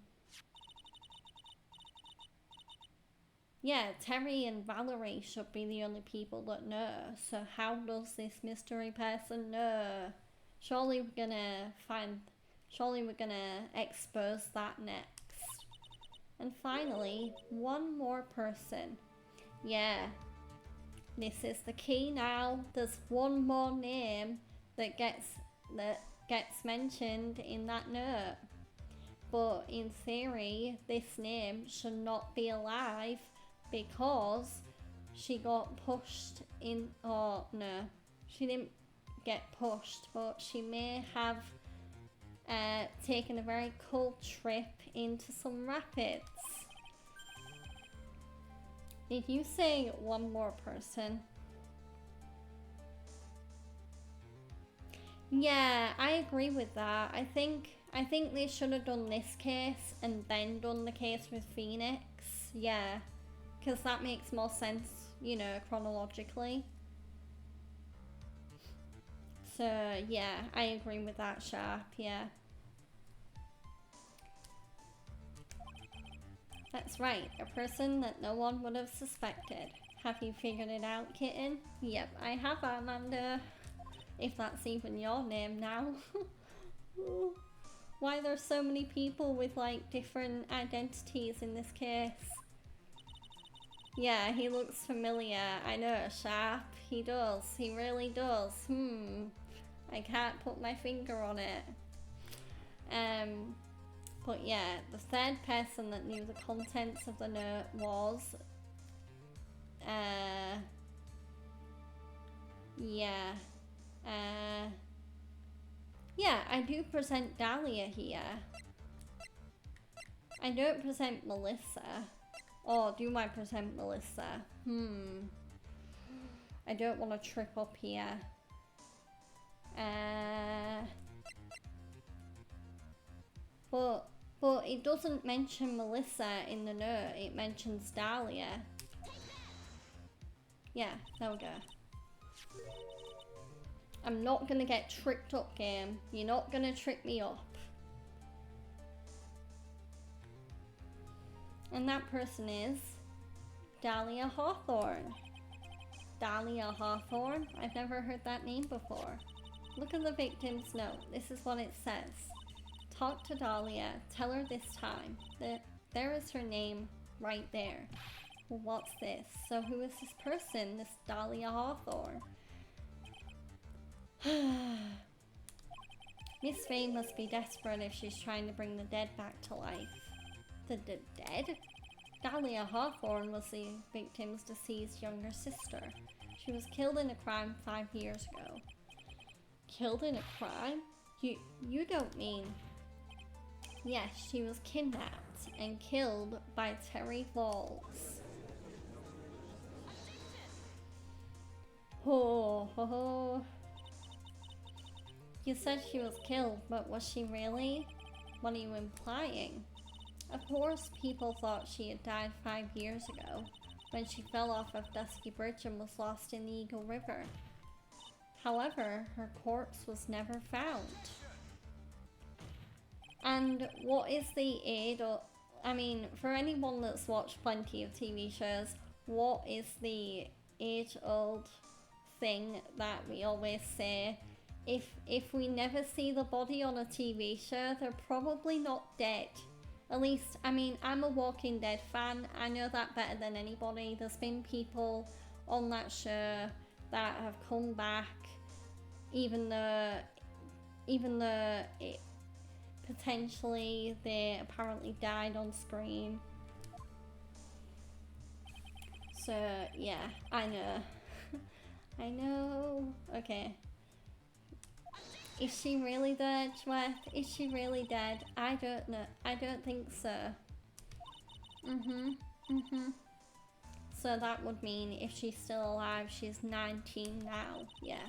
yeah, Terry and Valerie should be the only people that know. So how does this mystery person know? Surely we're gonna expose that next. And finally, one more person. Yeah, this is the key now. There's one more name that gets mentioned in that note. But in theory, this name should not be alive because she got pushed in, oh no, she didn't get pushed, but she may have taken a very cool trip into some rapids. Did you say one more person? Yeah, I agree with that. I think they should have done this case and then done the case with Phoenix. Yeah, because that makes more sense, you know, chronologically. So yeah, I agree with that, Sharp. Yeah. That's right, a person that no one would have suspected. Have you figured it out, kitten? Yep, I have, Amanda. If that's even your name now. Why there's so many people with like different identities in this case? Yeah, he looks familiar. I know, Sharp. He does. He really does. I can't put my finger on it. But yeah, the third person that knew the contents of the note was... yeah, I do present Dahlia here. I don't present Melissa. Or do I present Melissa? I don't want to trip up here. But it doesn't mention Melissa in the note, it mentions Dahlia. Yeah, there we go. I'm not gonna get tricked up, game. You're not gonna trick me up. And that person is Dahlia Hawthorne. Dahlia Hawthorne? I've never heard that name before. Look at the victim's note. This is what it says. Talk to Dahlia. Tell her this time. There is her name right there. Well, what's this? So who is this person? This Dahlia Hawthorne? Miss Faye must be desperate if she's trying to bring the dead back to life. The dead? Dahlia Hawthorne was the victim's deceased younger sister. She was killed in a crime 5 years ago. Killed in a crime? You don't mean... Yes, she was kidnapped and killed by Terry Falls. Oh. You said she was killed, but was she really? What are you implying? Of course, people thought she had died 5 years ago, when she fell off of Dusky Bridge and was lost in the Eagle River. However, her corpse was never found. And what is the age, I mean, for anyone that's watched plenty of TV shows, what is the age-old thing that we always say if we never see the body on a TV show, they're probably not dead. At least, I mean, I'm a Walking Dead fan. I know that better than anybody. There's been people on that show that have come back, even though it potentially they apparently died on screen. So yeah, I know. I know. Okay. Is she really dead, Edgeworth? Is she really dead? I don't know. I don't think so. So that would mean if she's still alive, she's 19 now. Yeah.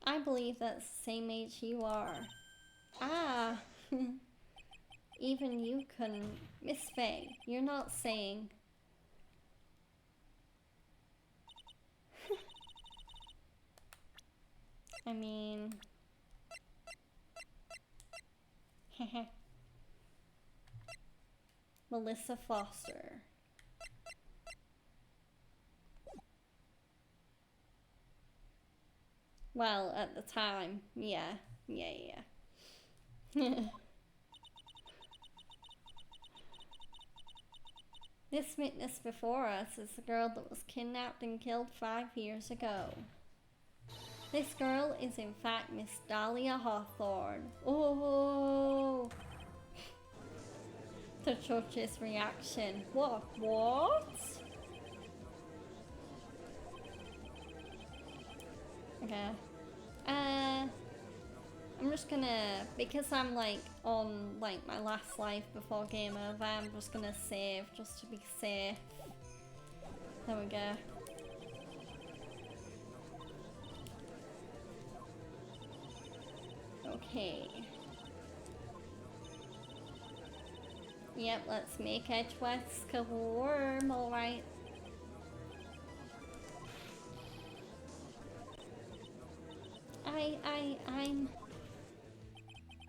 I believe that's the same age you are. Ah. Even you couldn't. Miss Faye, you're not saying... I mean... Melissa Foster. Well, at the time, yeah. This witness before us is the girl that was kidnapped and killed 5 years ago. This girl is in fact Miss Dahlia Hawthorne. Oh! The judge's reaction. What? Okay. I'm just gonna, because I'm like on like my last life before game over, I'm just gonna save just to be safe. There we go. Okay. Yep, let's make Edgeworth's warm, alright.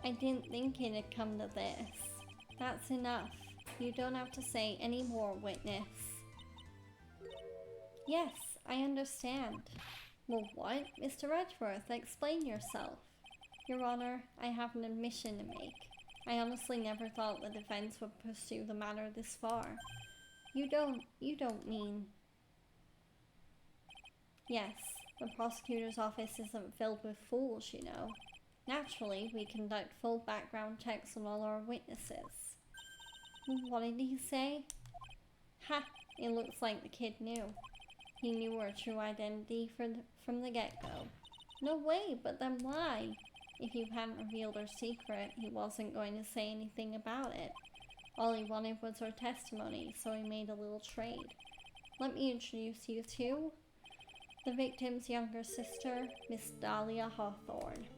I didn't think it'd come to this. That's enough. You don't have to say any more, witness. Yes, I understand. Well, what? Mr. Edgeworth, explain yourself. Your Honor, I have an admission to make. I honestly never thought the defense would pursue the matter this far. You don't mean... Yes, the prosecutor's office isn't filled with fools, you know. Naturally, we conduct full background checks on all our witnesses. What did he say? Ha! It looks like the kid knew. He knew her true identity from the get-go. No way, but then why? If you hadn't revealed her secret, he wasn't going to say anything about it. All he wanted was her testimony, so he made a little trade. Let me introduce you to the victim's younger sister, Miss Dahlia Hawthorne.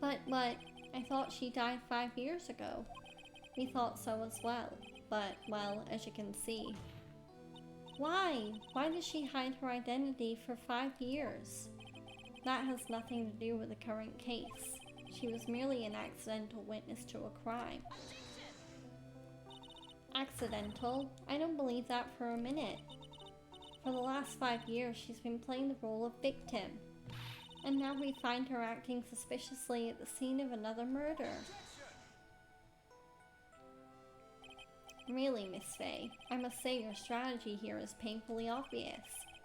But, I thought she died 5 years ago. We thought so as well, but, well, as you can see. Why? Why did she hide her identity for 5 years? That has nothing to do with the current case. She was merely an accidental witness to a crime. Accidental? I don't believe that for a minute. For the last 5 years, she's been playing the role of victim. And now we find her acting suspiciously at the scene of another murder. Really, Miss Faye, I must say your strategy here is painfully obvious.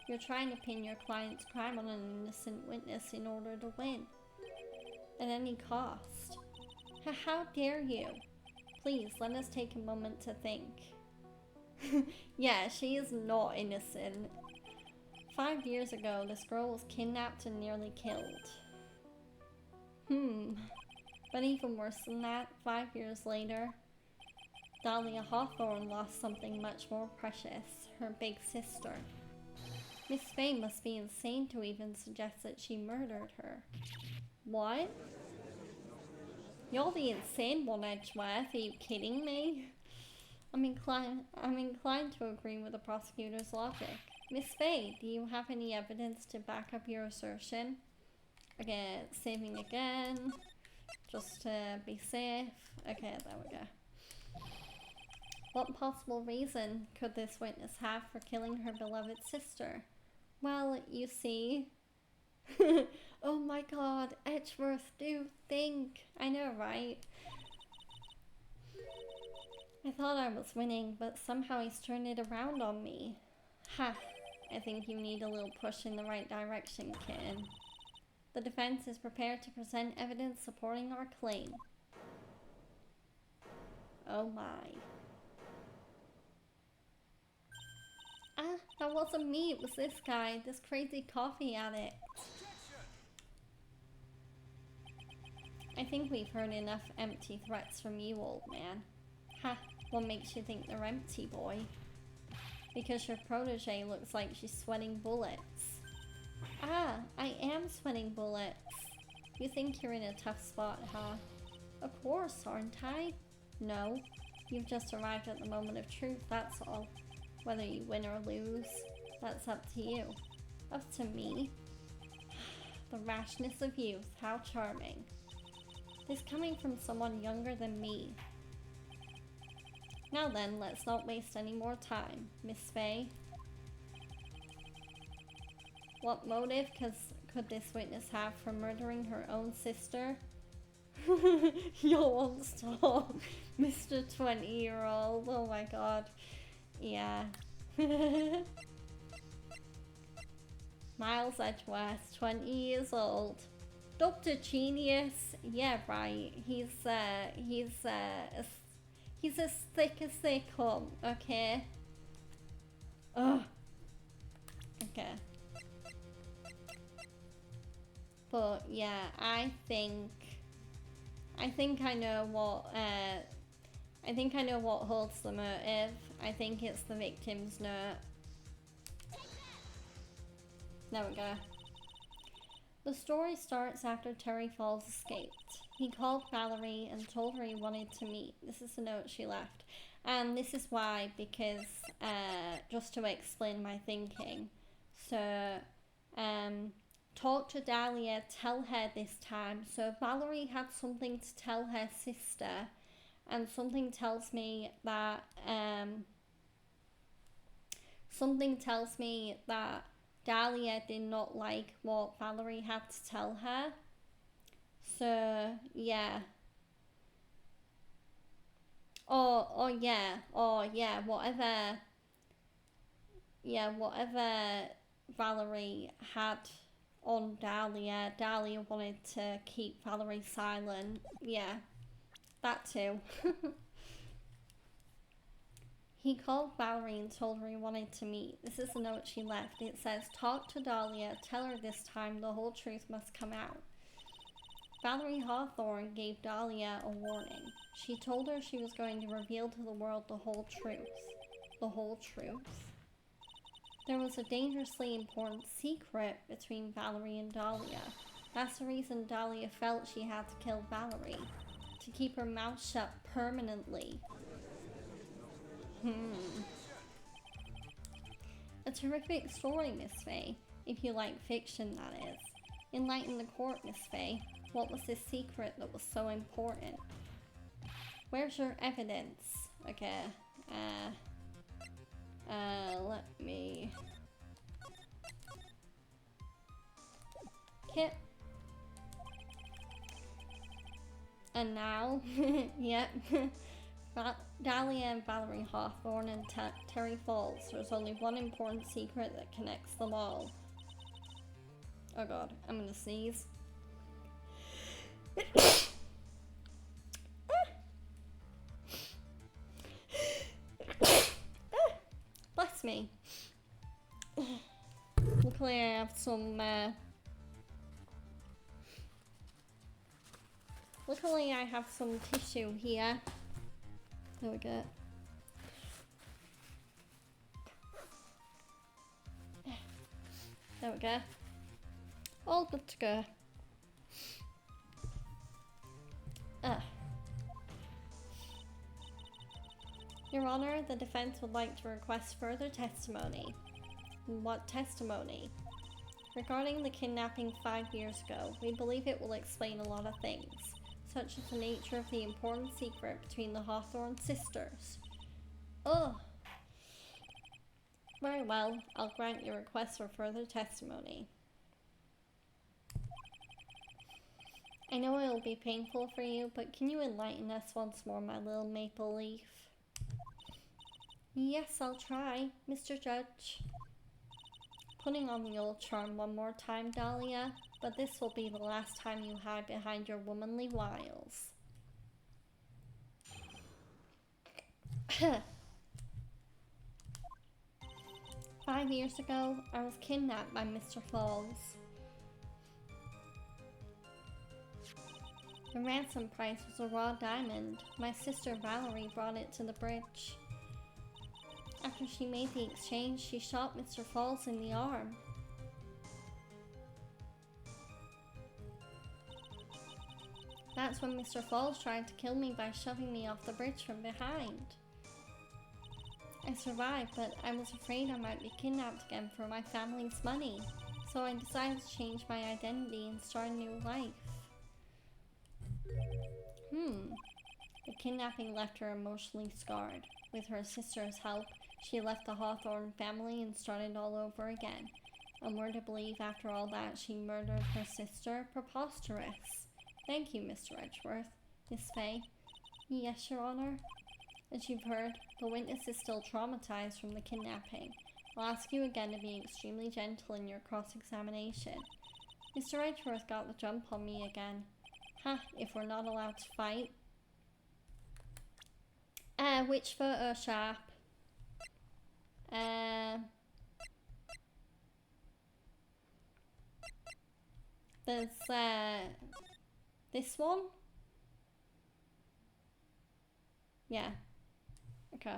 You're trying to pin your client's crime on an innocent witness in order to win. At any cost. How dare you? Please, let us take a moment to think. Yeah, she is not innocent. 5 years ago, this girl was kidnapped and nearly killed. But even worse than that, 5 years later, Dahlia Hawthorne lost something much more precious, her big sister. Miss Faye must be insane to even suggest that she murdered her. What? You're the insane one, Edgeworth. Are you kidding me? I'm inclined to agree with the prosecutor's logic. Miss Faye, do you have any evidence to back up your assertion? Okay, saving again. Just to be safe. Okay, there we go. What possible reason could this witness have for killing her beloved sister? Well, you see... Oh my god, Edgeworth, do think. I know, right? I thought I was winning, but somehow he's turned it around on me. Ha, I think you need a little push in the right direction, kitten. The defense is prepared to present evidence supporting our claim. Oh my. Ah, that wasn't me, it was this guy, this crazy coffee addict. I think we've heard enough empty threats from you, old man. Ha, what makes you think they're empty, boy? Because your protege looks like she's sweating bullets. Ah, I am sweating bullets. You think you're in a tough spot, huh? Of course, aren't I? No, you've just arrived at the moment of truth, that's all. Whether you win or lose, that's up to you. Up to me? The rashness of youth, how charming. This coming from someone younger than me. Now then, let's not waste any more time, Miss Faye. What motive could this witness have for murdering her own sister? Yo, one stop. Mr. 20-year-old. Oh my god. Yeah. Miles Edgeworth, 20 years old. Dr. Genius. Yeah, right. He's as thick as they come, okay? Ugh. Okay. But yeah, I think I know what holds the motive. I think it's the victim's note. There we go. The story starts after Terry Falls escaped. He called Valerie and told her he wanted to meet. This is the note she left. And this is why, because, just to explain my thinking. So, talk to Dahlia, tell her this time. So Valerie had something to tell her sister, and something tells me that Dahlia did not like what Valerie had to tell her. So yeah. Oh yeah, whatever Valerie had on Dahlia wanted to keep Valerie silent. Yeah, that too. He called Valerie and told her he wanted to meet. This is the note she left. It says, talk to Dahlia, tell her this time the whole truth must come out. Valerie Hawthorne gave Dahlia a warning. She told her she was going to reveal to the world the whole truth. The whole truth? There was a dangerously important secret between Valerie and Dahlia. That's the reason Dahlia felt she had to kill Valerie. To keep her mouth shut permanently. A terrific story, Miss Faye. If you like fiction, that is. Enlighten the court, Miss Faye. What was this secret that was so important? Where's your evidence? Okay. Let me... Kit. And now, yep. Dahlia and Valerie Hawthorne and Terry Falls. There's only one important secret that connects them all. Oh god, I'm gonna sneeze. Bless me. Luckily I have some, luckily I have some tissue here. There we go. There we go. All good to go. Your Honor, the defense would like to request further testimony. What testimony? Regarding the kidnapping 5 years ago, we believe it will explain a lot of things, such as the nature of the important secret between the Hawthorne sisters. Oh, very well. I'll grant your request for further testimony. I know it will be painful for you, but can you enlighten us once more, my little maple leaf? Yes, I'll try, Mr. Judge. Putting on the old charm one more time, Dahlia, but this will be the last time you hide behind your womanly wiles. 5 years ago, I was kidnapped by Mr. Falls. The ransom price was a raw diamond. My sister Valerie brought it to the bridge. After she made the exchange, she shot Mr. Falls in the arm. That's when Mr. Falls tried to kill me by shoving me off the bridge from behind. I survived, but I was afraid I might be kidnapped again for my family's money, so I decided to change my identity and start a new life. The kidnapping left her emotionally scarred. With her sister's help, she left the Hawthorne family and started all over again. And we're to believe after all that she murdered her sister? Preposterous. Thank you, Mr. Edgeworth. Miss Fay. Yes, Your Honor. As you've heard, the witness is still traumatized from the kidnapping. I'll ask you again to be extremely gentle in your cross-examination. Mr. Edgeworth got the jump on me again. If we're not allowed to fight. Which Photoshop? There's, this one? Yeah. Okay.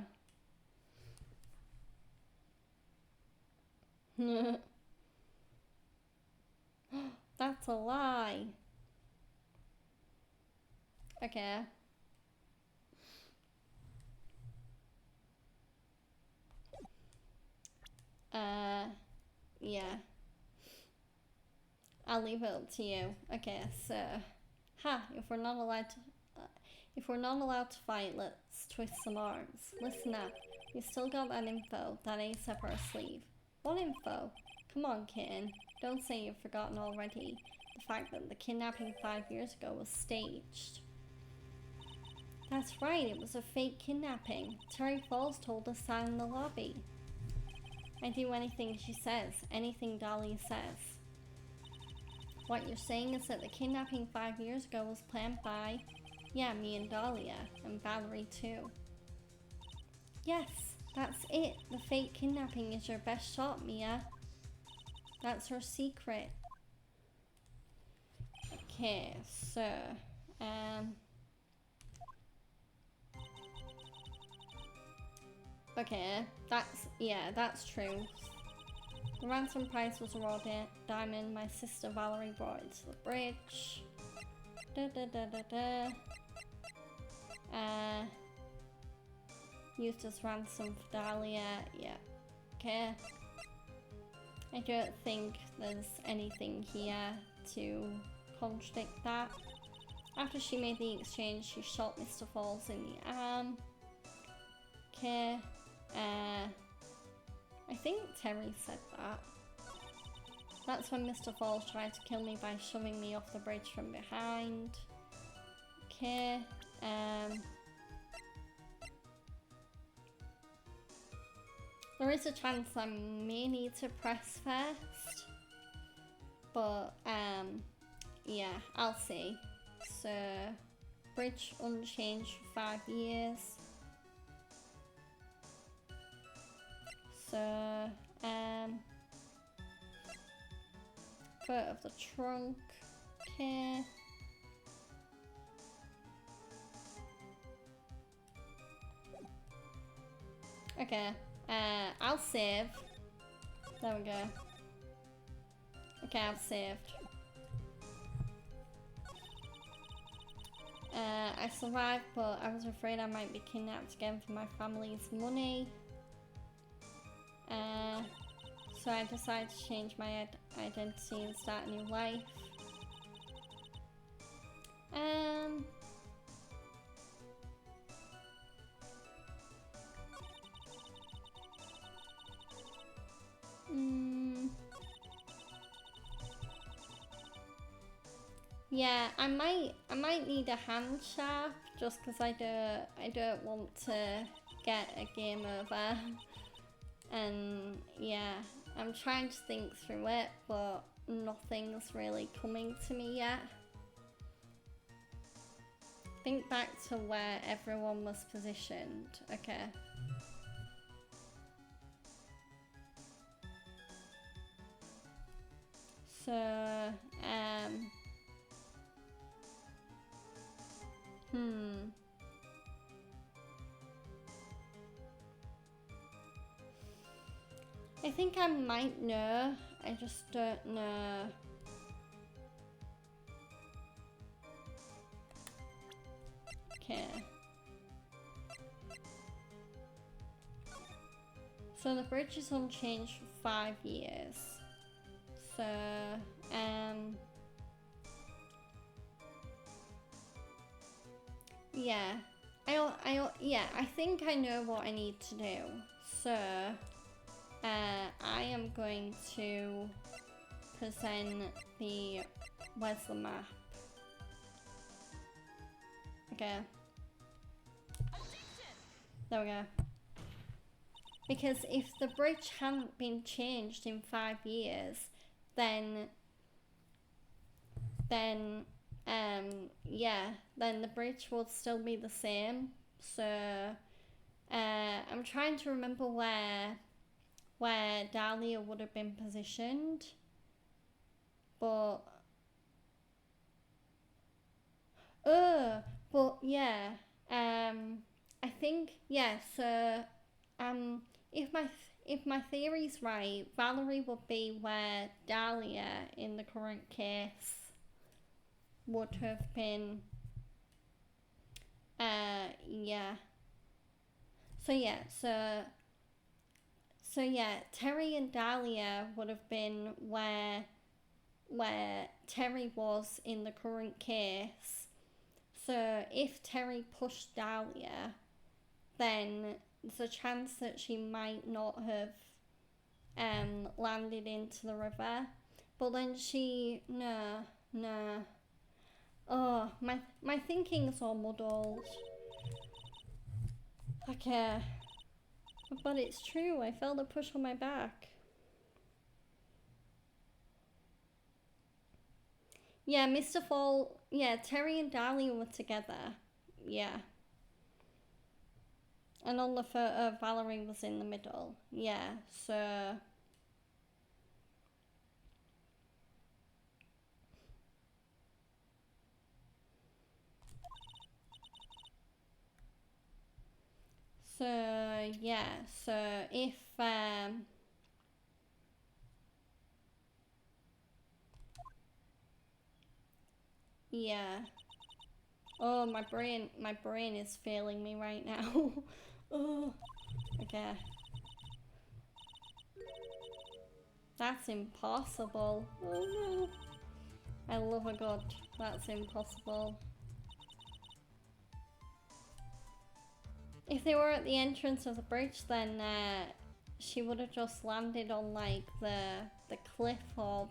That's a lie. Okay. Yeah. I'll leave it up to you. Okay, so, if we're not allowed to fight, let's twist some arms. Listen up. We still got that info, that ace up our sleeve. What info? Come on, kitten. Don't say you've forgotten already. The fact that the kidnapping 5 years ago was staged. That's right, it was a fake kidnapping. Terry Falls told us that in the lobby. I do anything she says, anything Dolly says. What you're saying is that the kidnapping 5 years ago was planned by, me and Dahlia, and Valerie too. Yes, that's it. The fake kidnapping is your best shot, Mia. That's her secret. Okay, so, okay, that's true. The ransom price was a raw diamond. My sister Valerie brought it to the bridge. Used as ransom for Dahlia. Yeah. Okay. I don't think there's anything here to contradict that. After she made the exchange, she shot Mr. Falls in the arm. Okay. I think Terry said that. That's when Mr. Falls tried to kill me by shoving me off the bridge from behind. Okay. There is a chance I may need to press first. But, yeah, I'll see. So, bridge unchanged for 5 years. So, foot of the trunk. Okay. Okay. I'll save. There we go. Okay, I've saved. I survived, but I was afraid I might be kidnapped again for my family's money. So I decided to change my identity and start a new life. Yeah, I might need a hand shaft just because I don't want to get a game over. And yeah, I'm trying to think through it, but nothing's really coming to me yet. Think back to where everyone was positioned. Okay. So, I think I might know. I just don't know. Okay. So the bridge is unchanged for 5 years. So, yeah. Yeah, I think I know what I need to do. So, I am going to present the, where's the map? Okay. There we go. Because if the bridge hadn't been changed in 5 years, then yeah, then the bridge would still be the same. So I'm trying to remember where Dahlia would have been positioned, but yeah, I think yeah. So if my theory's right, Valerie would be where Dahlia in the current case would have been. Yeah. So yeah, so yeah, Terry and Dahlia would have been where Terry was in the current case. So if Terry pushed Dahlia, then there's a chance that she might not have landed into the river. But then no. Oh, my thinking's all muddled. Okay. But it's true, I felt a push on my back. Yeah, Mr. Fall, yeah, Terry and Dahlia were together. Yeah. And on the photo, Valerie was in the middle. Yeah, so... So, yeah, so if, yeah. Oh, my brain is failing me right now. Oh, okay. That's impossible. Oh no. I love a god. That's impossible. If they were at the entrance of the bridge, then she would have just landed on like the cliff or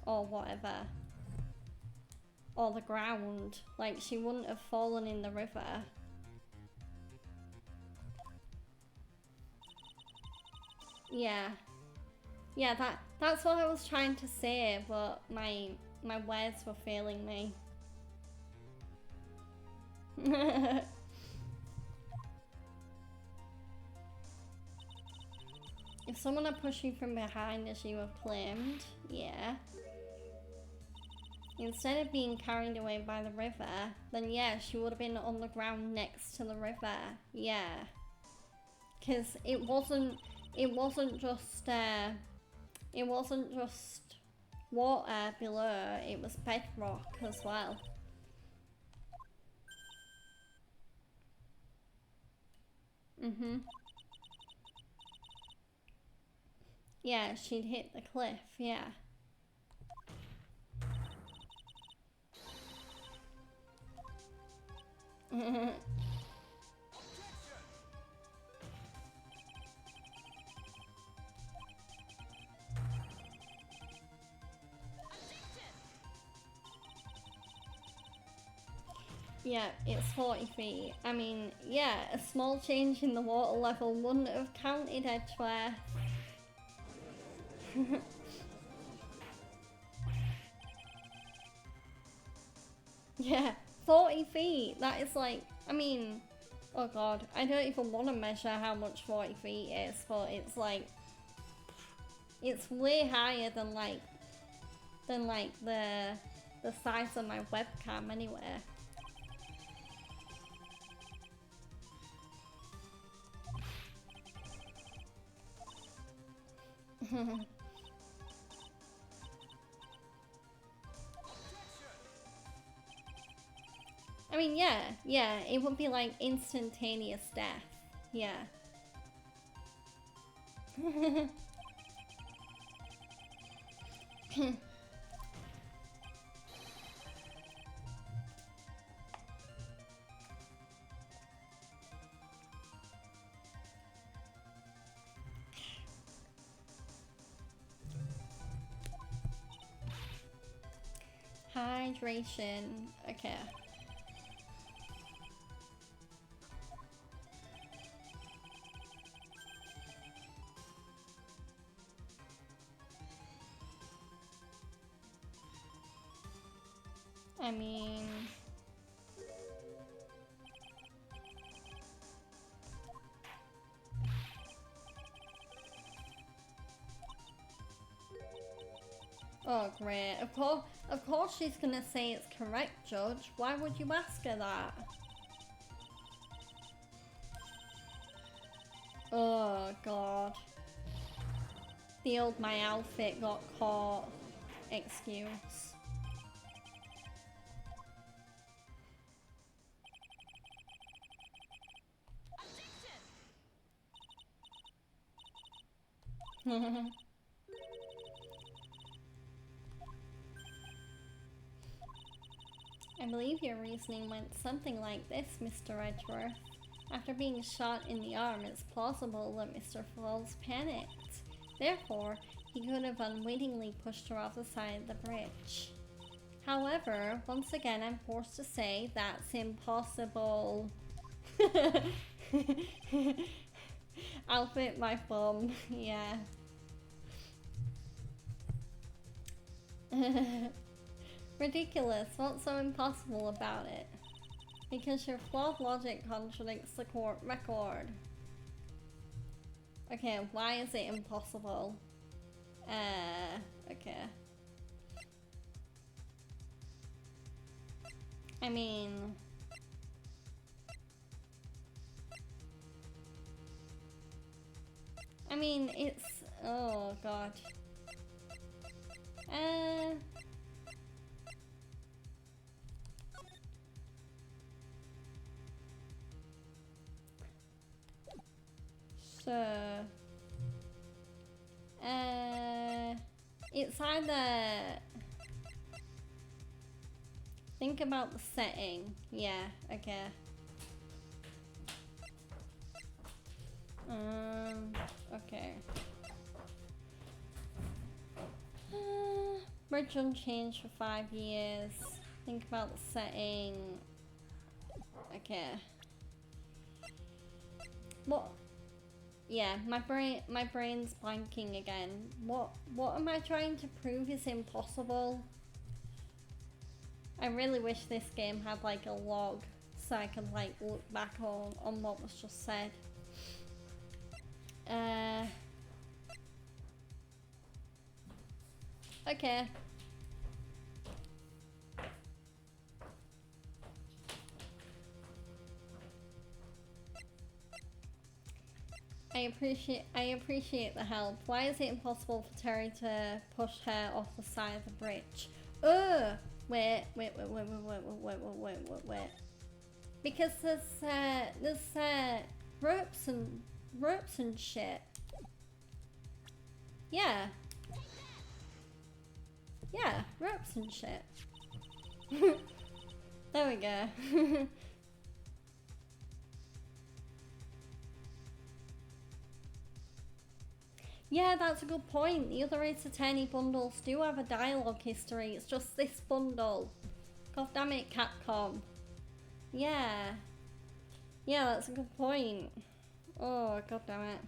whatever, or the ground. Like she wouldn't have fallen in the river. Yeah, yeah. That's what I was trying to say, but my words were failing me. If someone had pushed you from behind as you were claimed, yeah. Instead of being carried away by the river, then yeah, she would have been on the ground next to the river. Yeah. Because it wasn't just water below, it was bedrock as well. Yeah, she'd hit the cliff, yeah. Yeah, it's 40 feet. I mean, yeah, a small change in the water level wouldn't have counted, Edgeworth. Yeah, 40 feet. That is like, I mean, oh god, I don't even want to measure how much 40 feet is, but it's like, it's way higher than like the size of my webcam anyway. I mean, yeah, it would be like instantaneous death. Yeah. Hydration. Okay. I mean, oh great. Of course she's gonna say it's correct, Judge. Why would you ask her that? Oh god. The old my outfit got caught excuse. I believe your reasoning went something like this, Mr. Edgeworth. After being shot in the arm, it's plausible that Mr. Falls panicked. Therefore, he could have unwittingly pushed her off the side of the bridge. However, once again, I'm forced to say that's impossible. I'll fit my thumb, yeah. Ridiculous, what's so impossible about it? Because your flawed logic contradicts the court record. Okay, why is it impossible? Okay. I mean... it's... oh god. So... it's either... think about the setting. Yeah, okay. Okay. Bridge unchanged for 5 years. Think about the setting. Okay. What? Yeah, my brain's blanking again. What am I trying to prove is impossible? I really wish this game had like a log so I could like look back on what was just said. Okay. I appreciate the help. Why is it impossible for Terry to push her off the side of the bridge? Wait. Because there's ropes and shit. Yeah. Yeah, ropes and shit. There we go. Yeah, that's a good point. The other Ace Attorney bundles do have a dialogue history. It's just this bundle. God damn it, Capcom. Yeah. Yeah, that's a good point. Oh, god damn it.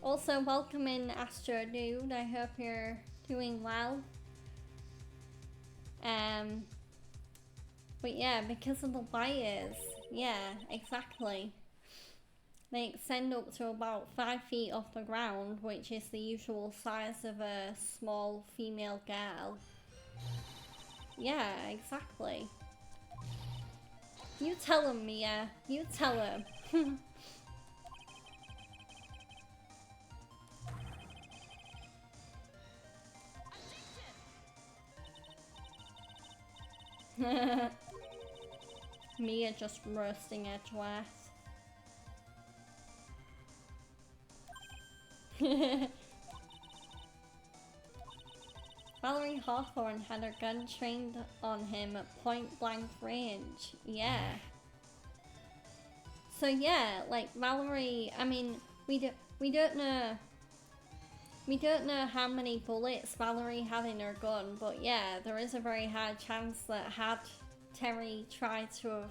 Also, welcome in Astro Dude. I hope you're doing well. But yeah, because of the wires. Yeah, exactly. They extend up to about 5 feet off the ground, which is the usual size of a small female girl. Yeah, exactly. You tell him, Mia. You tell him. Mia just roasting Edgeworth. Valerie Hawthorne had her gun trained on him at point blank range. Yeah. So yeah, like Valerie, I mean, we don't know how many bullets Valerie had in her gun, but yeah, there is a very high chance that had Terry tried to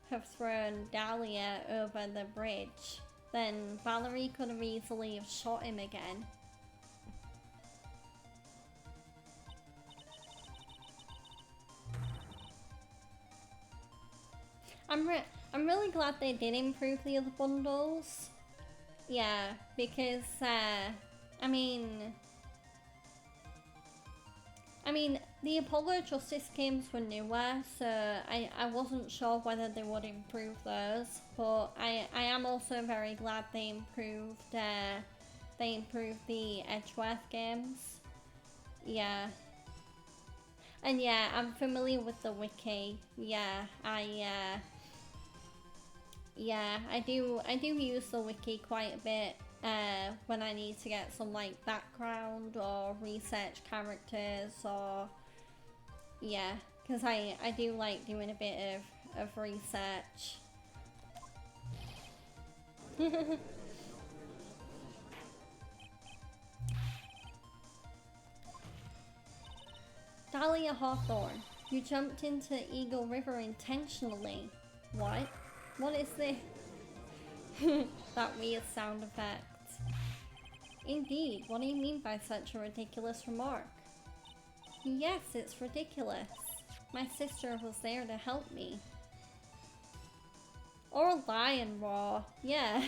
have thrown Dahlia over the bridge, then Valerie could have easily have shot him again. I'm really glad they did improve the other bundles. Yeah, because I mean, the Apollo Justice games were newer, so I wasn't sure whether they would improve those. But I am also very glad they improved the Edgeworth games. Yeah. And yeah, I'm familiar with the wiki. Yeah, I do use the wiki quite a bit when I need to get some like background or research characters, or yeah, because I do like doing a bit of research. Dahlia Hawthorne, you jumped into Eagle River intentionally. What? What is this? That weird sound effect. Indeed, what do you mean by such a ridiculous remark? Yes, it's ridiculous. My sister was there to help me. Or a lion raw, yeah.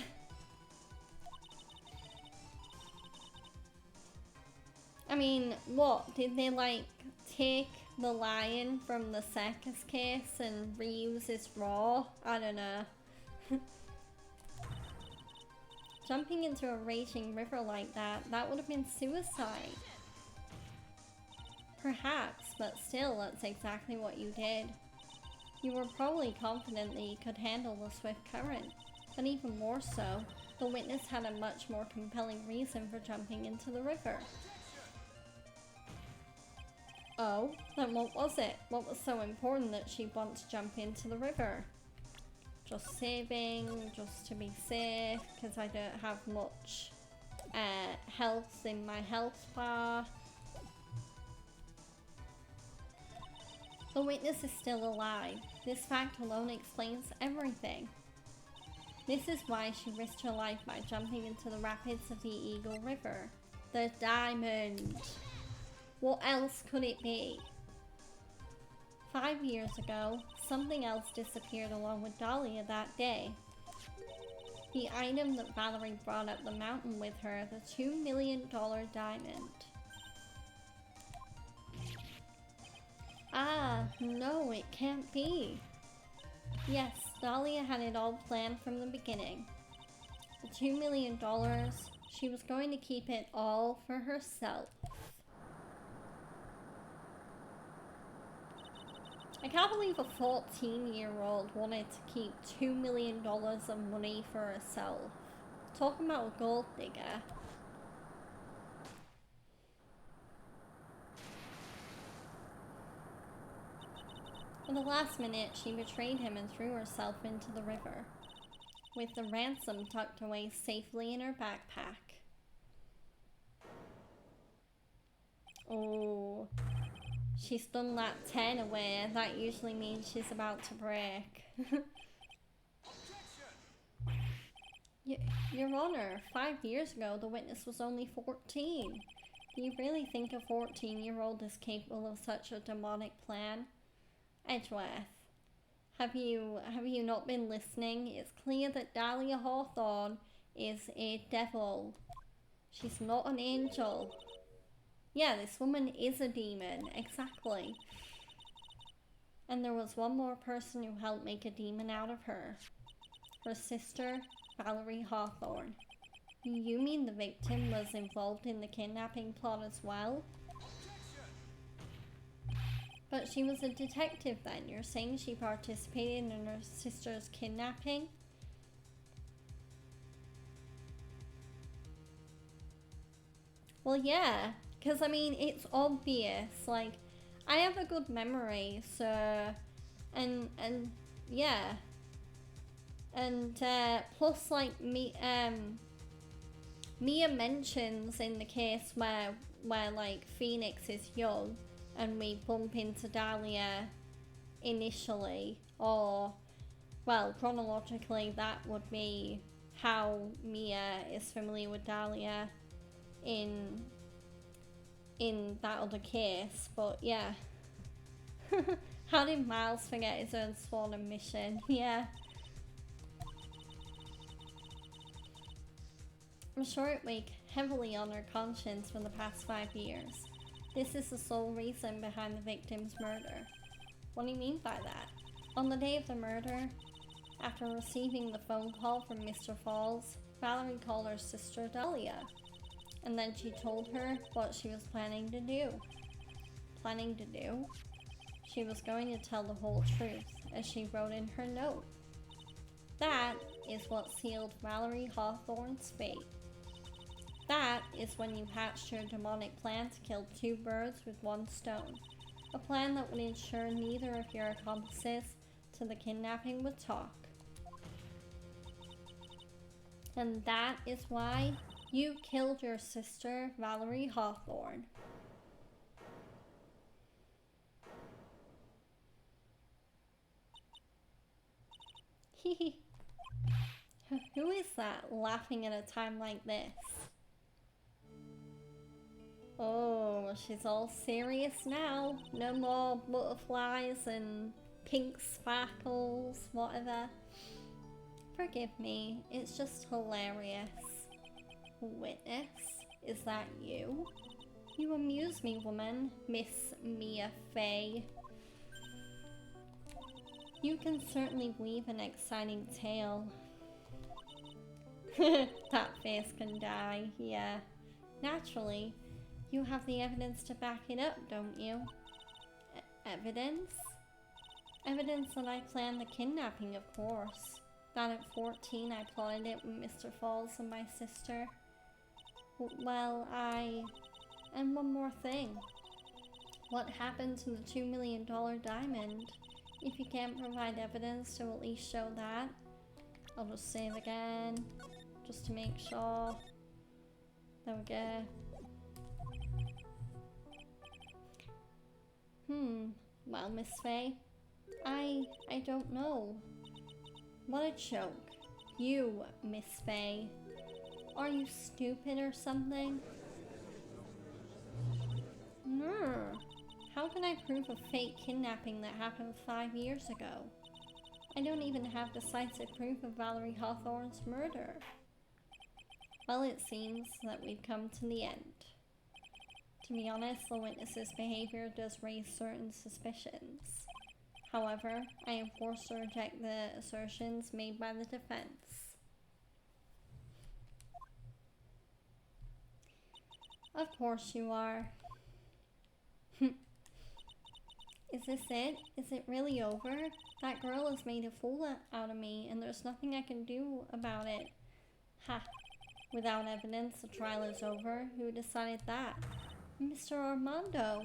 I mean, what? Did they like take the lion from the circus case and reuse his raw? I don't know. Jumping into a raging river like that would have been suicide. Perhaps, but still, that's exactly what you did. You were probably confident that you could handle the swift current, but even more so, the witness had a much more compelling reason for jumping into the river. Oh, then what was it? What was so important that she'd want to jump into the river? Just saving, just to be safe, because I don't have much health in my health bar. The witness is still alive. This fact alone explains everything. This is why she risked her life by jumping into the rapids of the Eagle River. The diamond. What else could it be? 5 years ago, something else disappeared along with Dahlia that day. The item that Valerie brought up the mountain with her, the $2 million diamond. Ah, no, it can't be. Yes, Dahlia had it all planned from the beginning. The $2 million, she was going to keep it all for herself. I can't believe a 14-year-old wanted to keep $2 million of money for herself. Talking about a gold digger. At the last minute, she betrayed him and threw herself into the river, with the ransom tucked away safely in her backpack. Oh, she's done that 10 away. That usually means she's about to break. Your Honor, 5 years ago the witness was only 14. Do you really think a 14-year-old is capable of such a demonic plan? Edgeworth, have you not been listening? It's clear that Dahlia Hawthorne is a devil. She's not an angel. Yeah, this woman is a demon, exactly. And there was one more person who helped make a demon out of her. Her sister, Valerie Hawthorne. You mean the victim was involved in the kidnapping plot as well? But she was a detective then. You're saying she participated in her sister's kidnapping? Well, yeah. Because, I mean, it's obvious. Like, I have a good memory, so... And yeah. And, plus, like, Mia mentions in the case where like, Phoenix is young and we bump into Dahlia initially, or, well, chronologically, that would be how Mia is familiar with Dahlia in that other case, but yeah. How did Miles forget his own sworn admission? Yeah. I'm sure it weighed heavily on her conscience for the past 5 years. This is the sole reason behind the victim's murder. What do you mean by that? On the day of the murder, after receiving the phone call from Mr. Falls, Valerie called her sister Dahlia. And then she told her what she was planning to do. She was going to tell the whole truth, as she wrote in her note. That is what sealed Valerie Hawthorne's fate. That is when you hatched your demonic plan to kill 2 birds with 1 stone. A plan that would ensure neither of your accomplices to the kidnapping would talk. And that is why you killed your sister, Valerie Hawthorne. Who is that laughing at a time like this? Oh, she's all serious now. No more butterflies and pink sparkles, whatever. Forgive me, it's just hilarious. Witness, is that you? You amuse me, woman, Miss Mia Fey. You can certainly weave an exciting tale. That face can die, yeah. Naturally. You have the evidence to back it up, don't you? Evidence? Evidence that I planned the kidnapping, of course. That at 14 I plotted it with Mr. Falls and my sister. Well, And one more thing. What happened to the $2 million diamond? If you can't provide evidence to at least show that, I'll just save again, just to make sure. There we go. Well, Miss Faye, I don't know. What a joke. You, Miss Faye. Are you stupid or something? How can I prove a fake kidnapping that happened 5 years ago? I don't even have decisive proof of Valerie Hawthorne's murder. Well, it seems that we've come to the end. To be honest, the witness's behavior does raise certain suspicions. However, I am forced to reject the assertions made by the defense. Of course you are. Is this it? Is it really over? That girl has made a fool out of me, and there's nothing I can do about it. Ha! Without evidence, the trial is over. Who decided that? Mr. Armando!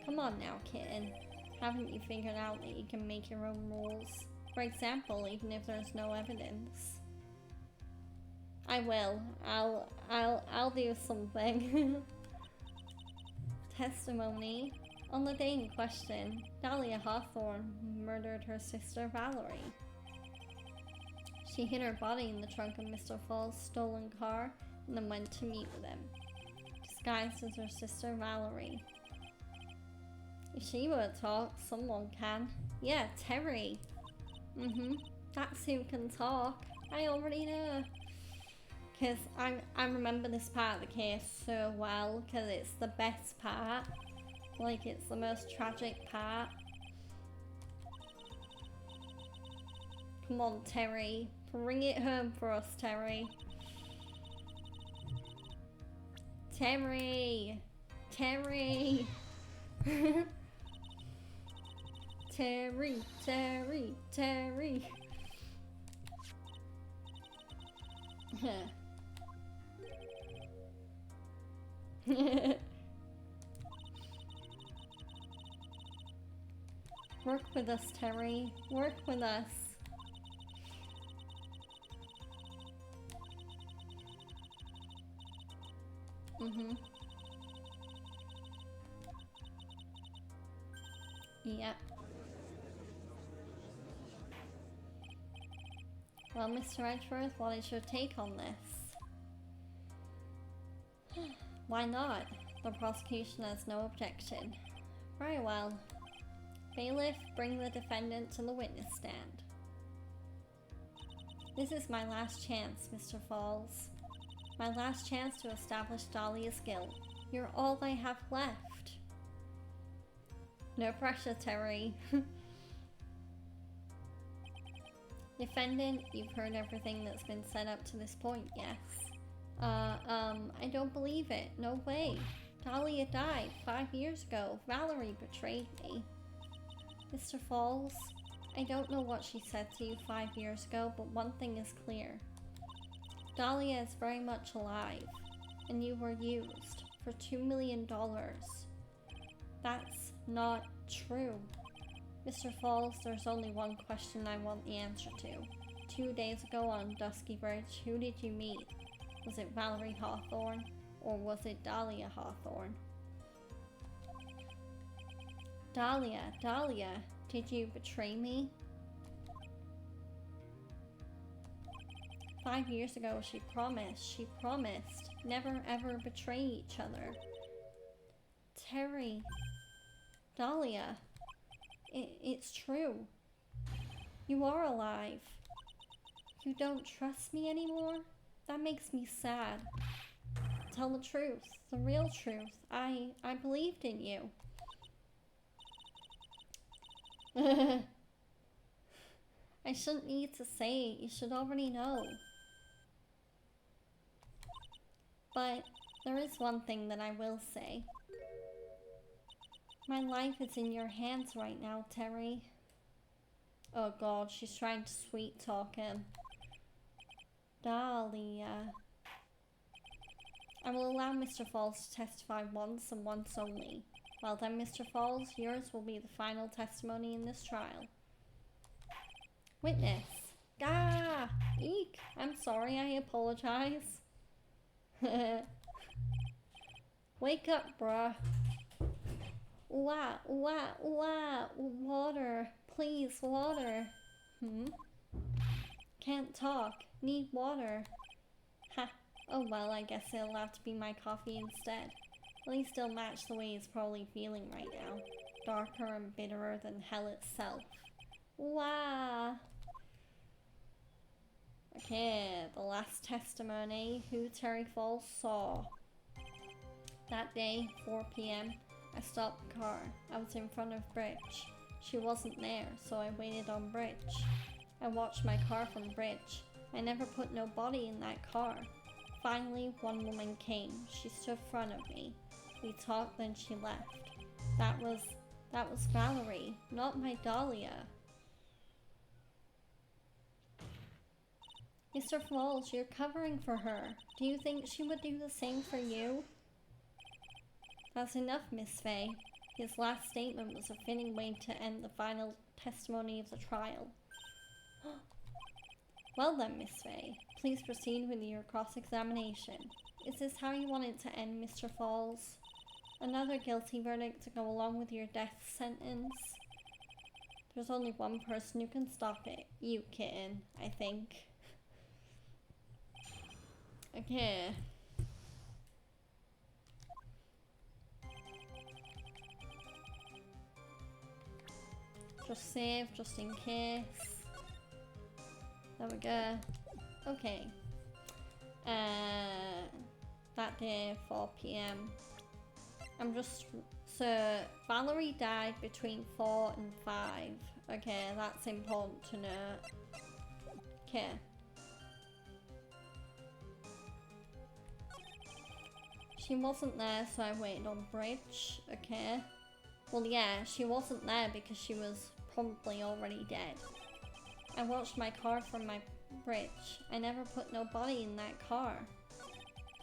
Come on now, kitten. Haven't you figured out that you can make your own rules? For example, even if there's no evidence. I will. I'll do something. Testimony. On the day in question, Dahlia Hawthorne murdered her sister Valerie. She hid her body in the trunk of Mr. Fall's stolen car and then went to meet with him, disguised as her sister Valerie. If she were to talk, someone can. Yeah, Terry. That's who can talk. I already know. Because I remember this part of the case so well, because it's the best part. Like, it's the most tragic part. Come on, Terry. Bring it home for us, Terry. Terry! Terry! Terry! Terry! Terry! Work with us, Terry. Work with us. Yep. Well, Mr. Edgeworth, what is your take on this? Why not? The prosecution has no objection. Very well. Bailiff, bring the defendant to the witness stand. This is my last chance, Mr. Falls. My last chance to establish Dahlia's guilt. You're all I have left. No pressure, Terry. Defendant, you've heard everything that's been said up to this point, yes? I don't believe it. No way. Dahlia died 5 years ago. Valerie betrayed me. Mr. Falls, I don't know what she said to you 5 years ago, but one thing is clear. Dahlia is very much alive, and you were used for $2 million. That's not true. Mr. Falls, there's only one question I want the answer to. 2 days ago on Dusky Bridge, who did you meet? Was it Valerie Hawthorne, or was it Dahlia Hawthorne? Dahlia, did you betray me? 5 years ago, she promised never ever betray each other. Terry, Dahlia, it's true. You are alive. You don't trust me anymore? That makes me sad. Tell the truth, the real truth. I believed in you. I shouldn't need to say it, you should already know. But there is one thing that I will say. My life is in your hands right now, Terry. Oh god, she's trying to sweet talk him. Dahlia. I will allow Mr. Falls to testify once and once only. Well then, Mr. Falls, yours will be the final testimony in this trial. Witness. Ah! Eek! I'm sorry, I apologize. Wake up, bruh. Water. Please, water. Can't talk. Need water. Ha. Oh well, I guess it'll have to be my coffee instead. At least it'll match the way he's probably feeling right now. Darker and bitterer than hell itself. Wow. Okay, the last testimony, who Terry Falls saw. That day, 4 p.m, I stopped the car. I was in front of Bridge. She wasn't there, so I waited on Bridge. I watched my car from Bridge. I never put no body in that car. Finally, one woman came. She stood in front of me. We talked, then she left. That was Valerie, not my Dahlia. Mr. Falls, you're covering for her. Do you think she would do the same for you? That's enough, Miss Faye. His last statement was a fitting way to end the final testimony of the trial. Well then, Miss Faye, please proceed with your cross-examination. Is this how you want it to end, Mr. Falls? Another guilty verdict to go along with your death sentence. There's only one person who can stop it. You, kitten, I think. Okay. Just save, just in case. There we go. Okay. That day, 4 PM. So, Valerie died between 4 and 5. Okay, that's important to note. Okay. She wasn't there, so I waited on bridge. Okay. Well, yeah, she wasn't there because she was probably already dead. I watched my car from my bridge. I never put no body in that car.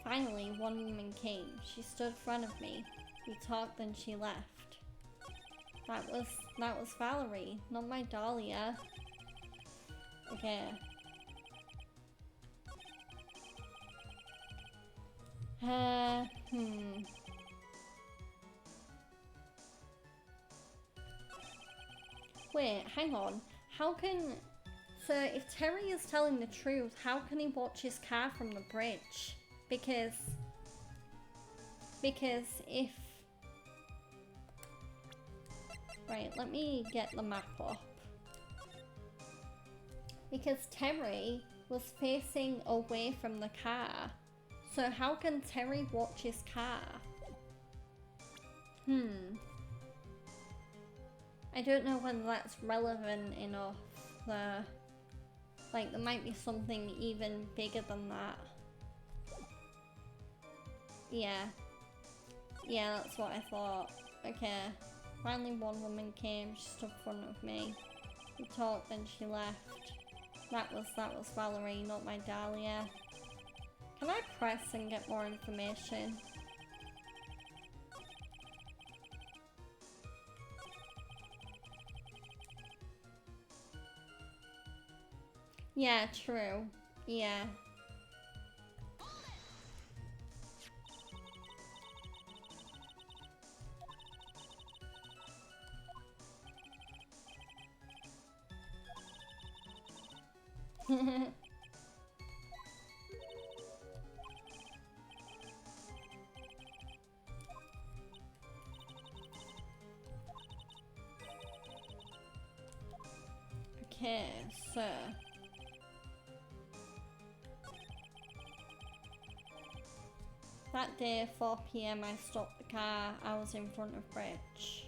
Finally, one woman came. She stood in front of me. We talked, then she left. That was Valerie, not my Dahlia. Okay. Wait, hang on. How can... So, if Terry is telling the truth, how can he watch his car from the bridge? Because if... Right, let me get the map up. Because Terry was facing away from the car. So how can Terry watch his car? I don't know whether that's relevant enough. Like, there might be something even bigger than that. Yeah. Yeah, that's what I thought. Okay. Finally one woman came, she stood in front of me. We talked, then she left. That was Valerie, not my Dahlia. Can I press and get more information? Yeah, true. Yeah. Okay, so... That day, 4 PM, I stopped the car. I was in front of bridge.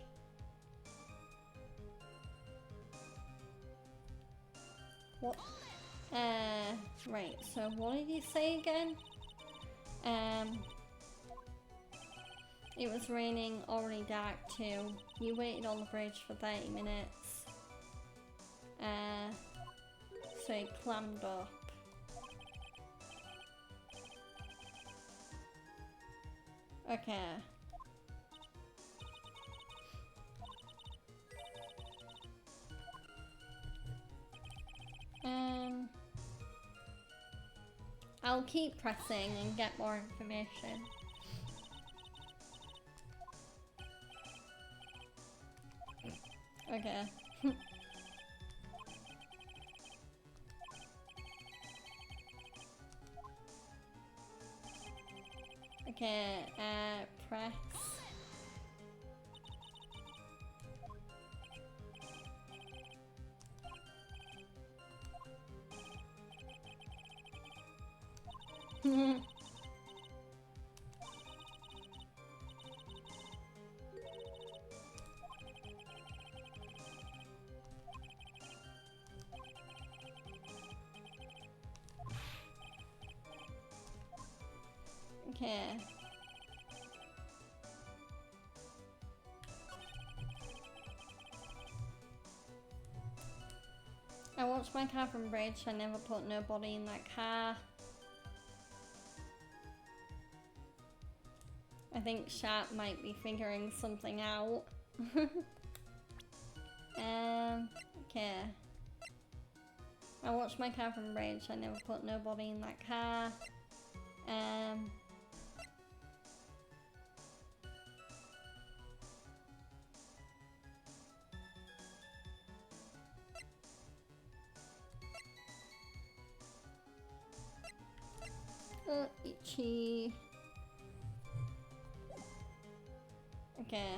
What? Right, so what did you say again? It was raining, already dark too. You waited on the bridge for 30 minutes. So he clammed up. Okay. I'll keep pressing and get more information. Okay. Okay, press. Okay. I watched my car from bridge. I never put nobody in that car. I think Sharp might be figuring something out. Okay. I watched my car from bridge. I never put nobody in that car. Itchy. Okay.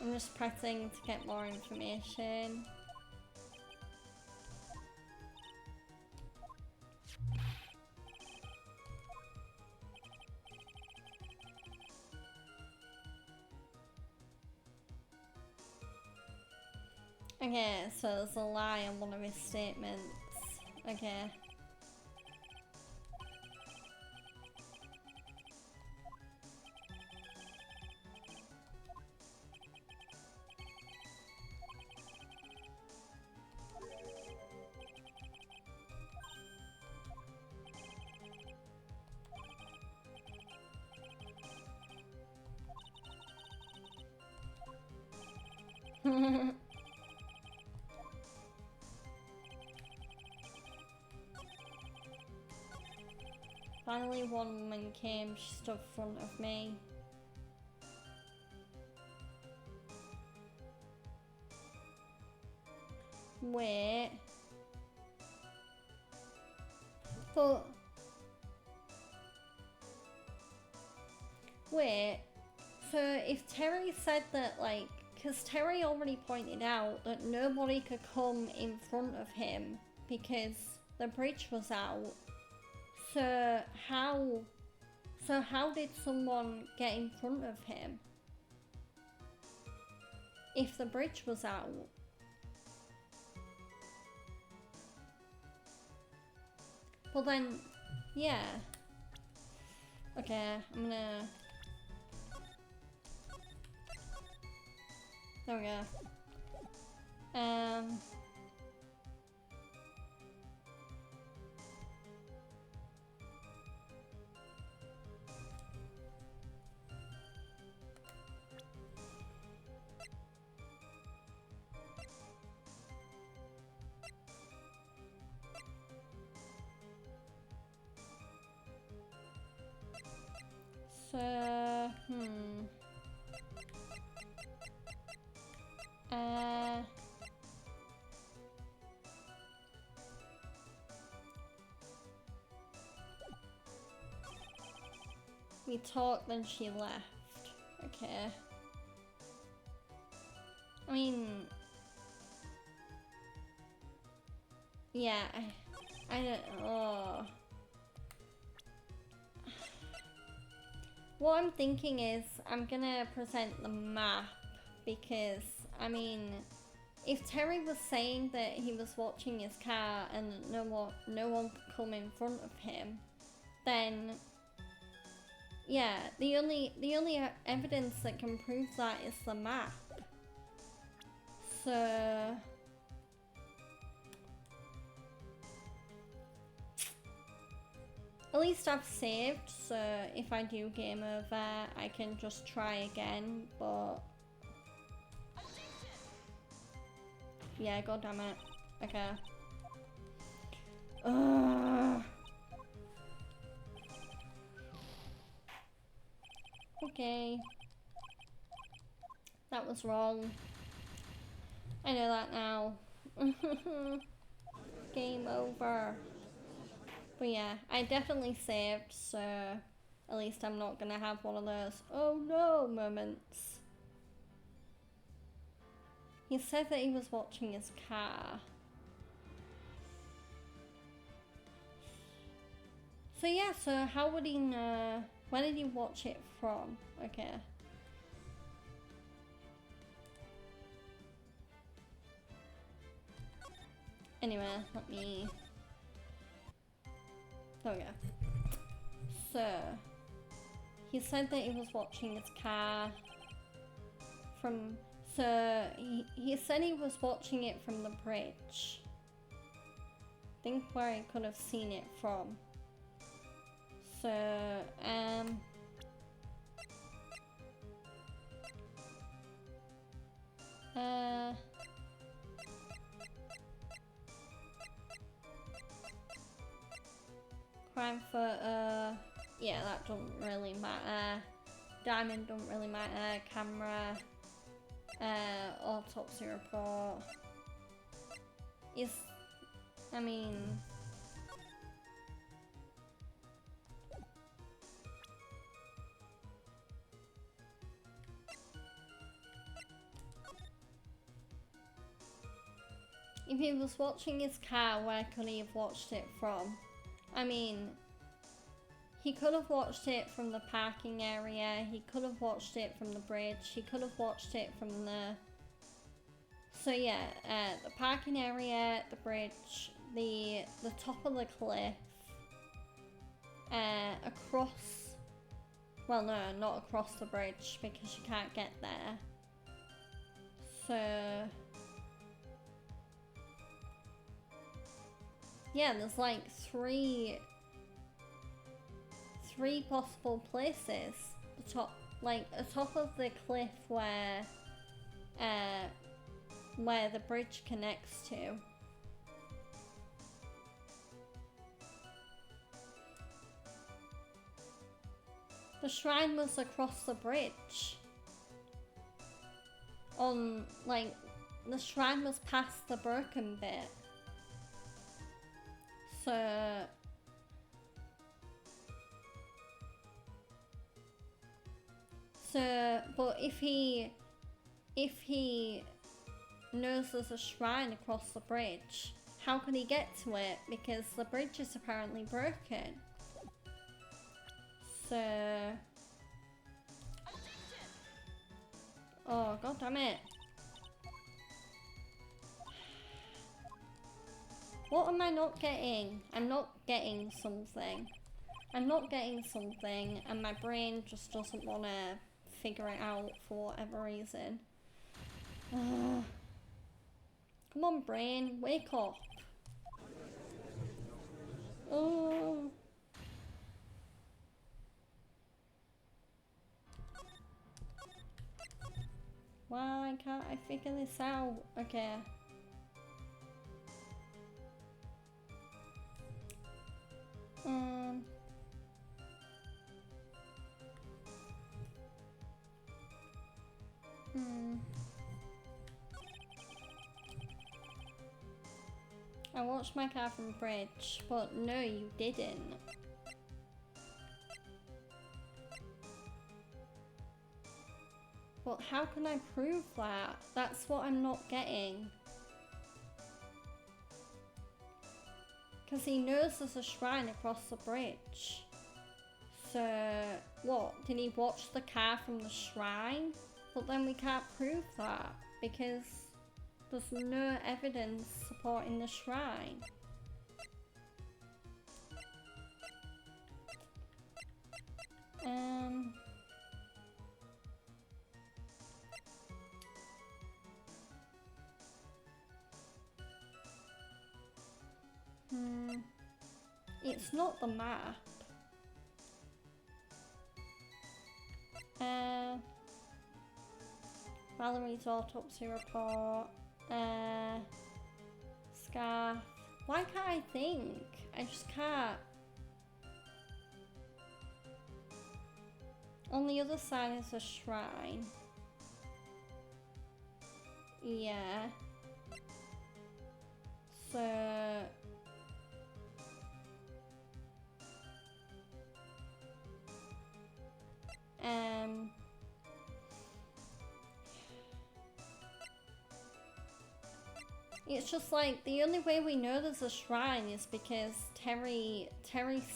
I'm just pressing to get more information. Okay, so there's a lie on one of his statements. Okay. Finally, one woman came, she stood in front of me. Wait. But... Wait. So if Terry said that, like... Because Terry already pointed out that nobody could come in front of him because the bridge was out. So how did someone get in front of him if the bridge was out? Well then, yeah. Okay, I'm gonna... There we go. So, we talked, then she left. Okay. I mean... Yeah, I don't... Oh... What I'm thinking is, I'm gonna present the map, because, I mean, if Terry was saying that he was watching his car and no one could come in front of him, then, yeah, the only evidence that can prove that is the map. So... At least I've saved, so if I do game over, I can just try again, but... Yeah, god damn it. Okay. Okay. That was wrong. I know that now. Game over. But yeah, I definitely saved, so at least I'm not gonna have one of those oh no moments. He said that he was watching his car. So yeah, so how would he know? Where did he watch it from? Okay. Anyway, let me... There we go. So, he said that he was watching his car from... So, he said he was watching it from the bridge. think where I could have seen it from. So, crime photo, yeah, that doesn't really matter. Diamond don't really matter. Camera, autopsy report. I mean, if he was watching his car, where could he have watched it from? I mean, he could have watched it from the parking area, he could have watched it from the bridge, he could have watched it from the... So yeah, the parking area, the bridge, the top of the cliff, across... Well, no, not across the bridge, because you can't get there. So... Yeah, there's like three possible places. The top, like the top of the cliff where the bridge connects to. The shrine was across the bridge. The shrine was past the broken bit. But if he knows there's a shrine across the bridge, how can he get to it? Because the bridge is apparently broken. So... Oh, god damn it. What am I not getting? I'm not getting something. I'm not getting something, and my brain just doesn't want to figure it out for whatever reason. Come on, brain, wake up. Oh. Why can't I figure this out? Okay. I watched my car from the bridge, but no, you didn't. But how can I prove that? That's what I'm not getting. Because he knows there's a shrine across the bridge. So, what? Did he watch the car from the shrine? But then we can't prove that because there's no evidence supporting the shrine. It's not the map. Valerie's autopsy report. Scarf. Why can't I think? I just can't. On the other side is a shrine. Yeah. So... It's just like, the only way we know there's a shrine is because Terry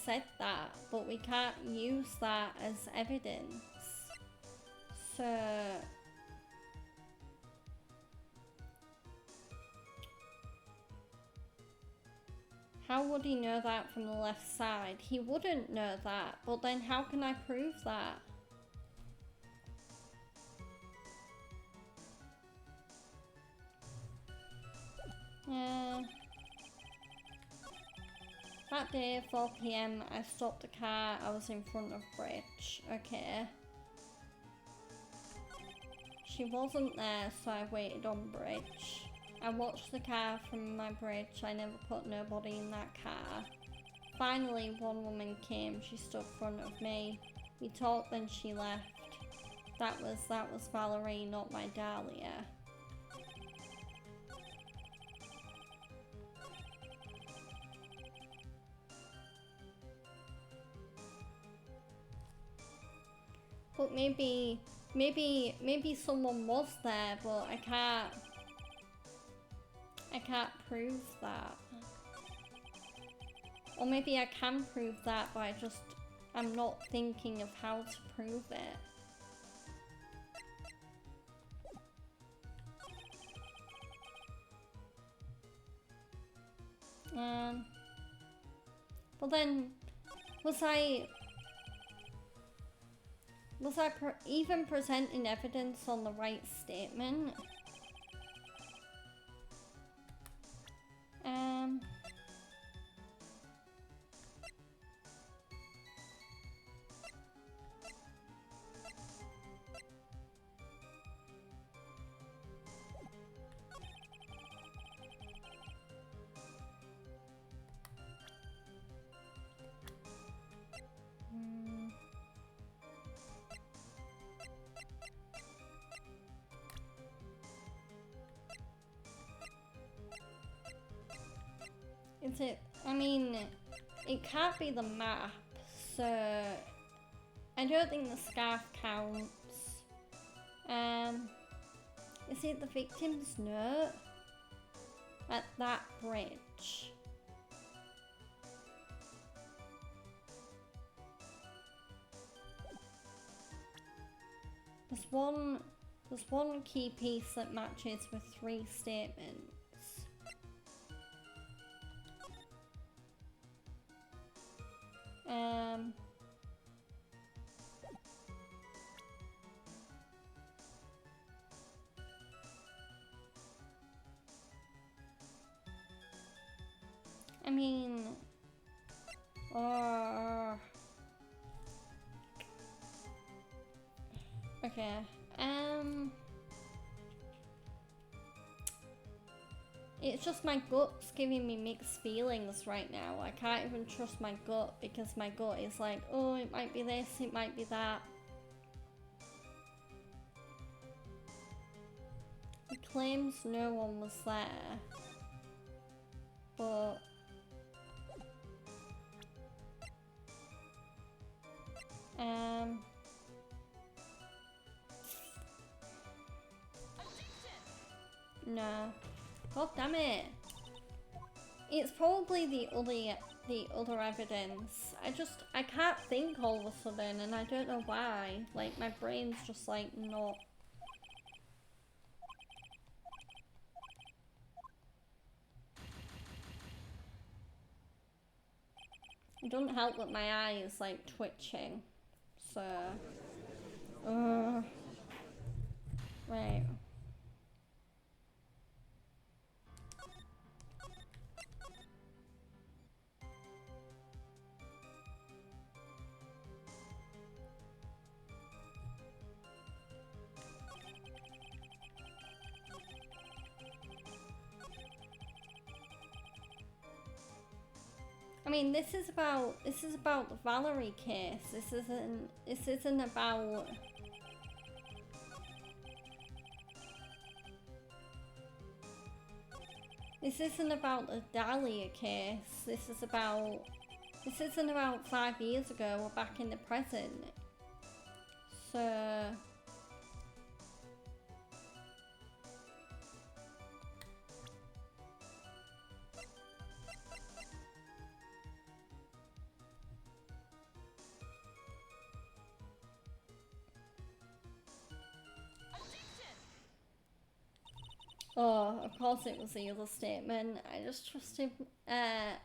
said that, but we can't use that as evidence. So... How would he know that from the left side? He wouldn't know that, but then how can I prove that? that day, 4 PM, I stopped the car, I was in front of bridge. Okay. She wasn't there, so I waited on bridge. I watched the car from my bridge, I never put nobody in that car. Finally, one woman came, she stood in front of me. We talked, then she left. That was Valerie, not my Dahlia. But maybe someone was there, but I can't prove that. Or maybe I can prove that, but I'm not thinking of how to prove it. But then, was I even presenting evidence on the right statement? Is it? I mean, it can't be the map, so I don't think the scarf counts. Is it the victim's note? At that bridge. There's one key piece that matches with 3 statements. I mean, okay, it's just my gut's giving me mixed feelings right now. I can't even trust my gut because my gut is like, oh, it might be this, it might be that. He claims no one was there, but no. God damn it. It's probably the other evidence. I can't think all of a sudden, and I don't know why. Like, my brain's just like not. It doesn't help that my eye is like twitching. So right. I mean, this is about the Valerie case. This isn't about. This isn't about the Dahlia case. This isn't about 5 years ago. We're back in the present. So. Oh, of course it was the other statement. I just trusted,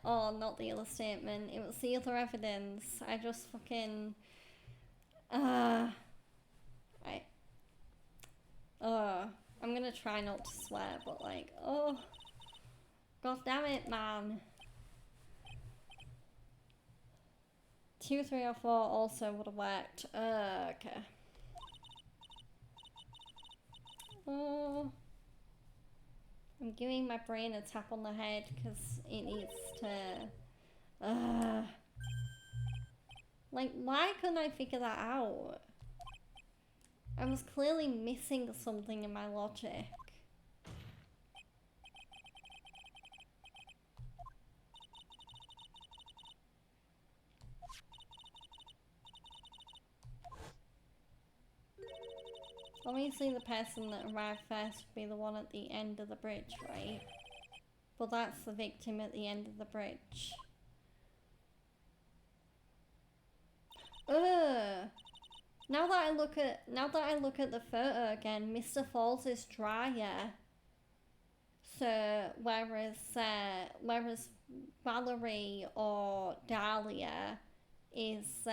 oh, not the other statement. It was the other evidence. I just fucking, I'm gonna try not to swear, but like, oh, god damn it, man. 2, 3, or 4 also would have worked. Okay. I'm giving my brain a tap on the head because it needs to... Like, why couldn't I figure that out? I was clearly missing something in my logic. Obviously the person that arrived first would be the one at the end of the bridge, right? But that's the victim at the end of the bridge. Ugh! Now that I look at the photo again, Mr. Falls is drier. So whereas Valerie or Dahlia is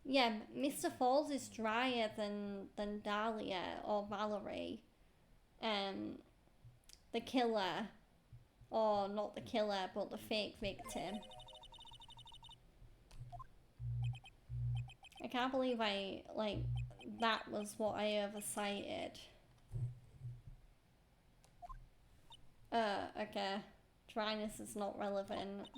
yeah, Mr. Falls is drier than Dahlia or Valerie. The killer, or not the killer, but the fake victim. I can't believe that was what I oversighted. Okay. Dryness is not relevant.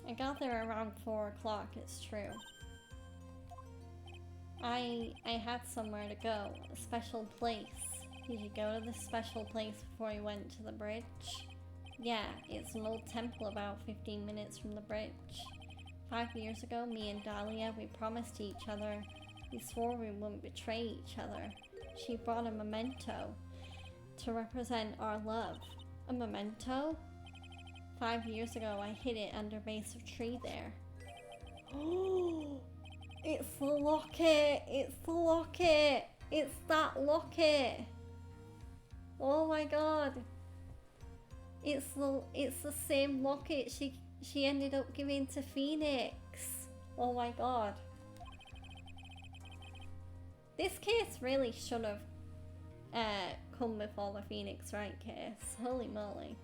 I got there around 4 o'clock, it's true. I had somewhere to go, a special place. Did you go to this special place before you went to the bridge? Yeah, it's an old temple about 15 minutes from the bridge. 5 years ago, me and Dahlia, we promised each other. We swore we wouldn't betray each other. She brought a memento to represent our love. A memento? 5 years ago, I hid it under a base of tree there. Oh, it's the locket! It's the locket! It's that locket! Oh my god! It's the same locket she ended up giving to Phoenix. Oh my god. This case really should have come before the Phoenix Wright case. Holy moly.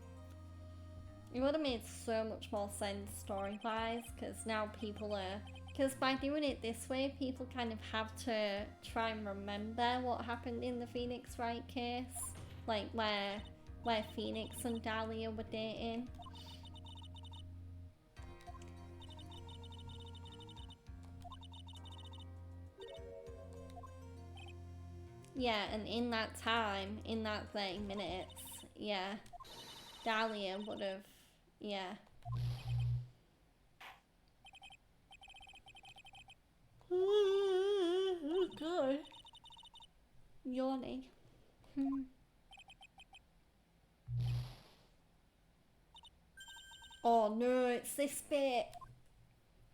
It would have made so much more sense story-wise, because now people are... Because by doing it this way, people kind of have to try and remember what happened in the Phoenix Wright case. Like, where Phoenix and Dahlia were dating. Yeah, and in that time, in that 30 minutes, yeah, Dahlia would have, yeah. Oh god. Yawning. Oh no, it's this bit.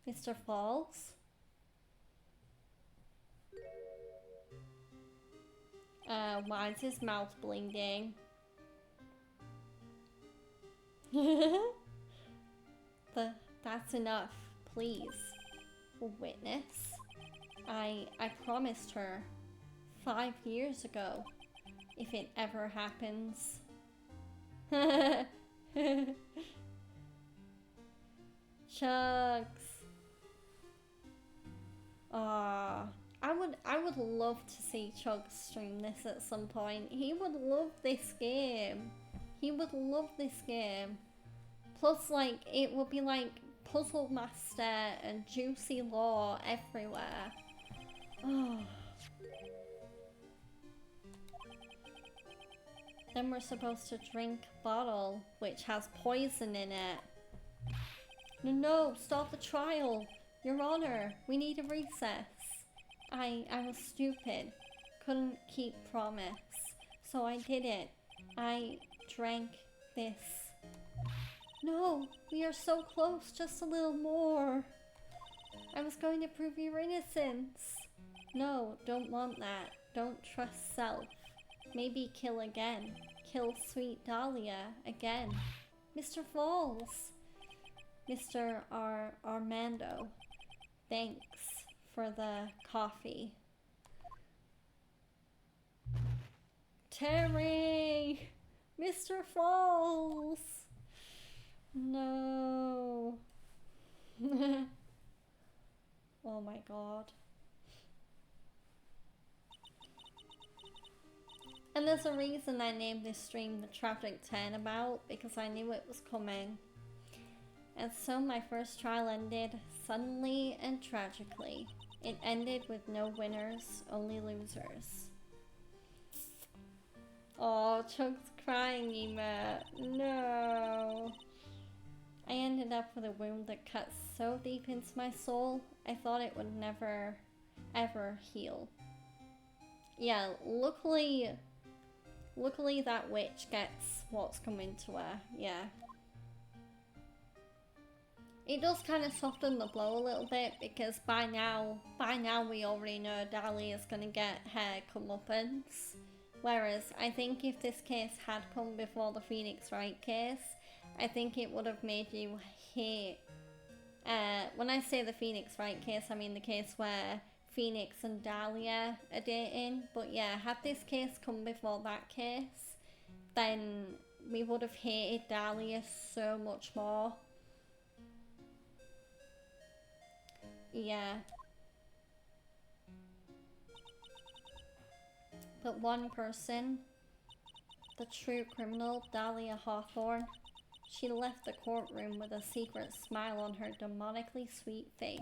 Mr. Falls. Why is his mouth bleeding? That's enough, please. Witness. I promised her 5 years ago, if it ever happens. Chugs. I would love to see Chugs stream this at some point. He would love this game. He would love this game. Plus, like, it would be like Puzzle Master and Juicy Law everywhere. Oh. Then we're supposed to drink bottle, which has poison in it. No, stop the trial! Your Honor, we need a recess. I was stupid. Couldn't keep promise. So I did it. I drank this. No, we are so close, just a little more. I was going to prove your innocence. No, don't want that. Don't trust self. Maybe kill again. Kill sweet Dahlia again. Mr. Falls. Mr. Armando. Thanks for the coffee. Terry! Mr. Falls! No. Oh my god. And there's a reason I named this stream the Tragic Turnabout, because I knew it was coming. And so my first trial ended suddenly and tragically. It ended with no winners, only losers. Oh, Chuck's crying, Ema. No. I ended up with a wound that cut so deep into my soul, I thought it would never, ever heal. Yeah, luckily that witch gets what's coming to her, yeah. It does kind of soften the blow a little bit, because by now we already know Dahlia's gonna get her comeuppance. Whereas, I think if this case had come before the Phoenix Wright case, I think it would have made you hate... when I say the Phoenix Wright case, I mean the case where Phoenix and Dahlia are dating. But yeah, had this case come before that case, then we would have hated Dahlia so much more. Yeah. But one person, the true criminal, Dahlia Hawthorne, she left the courtroom with a secret smile on her demonically sweet face.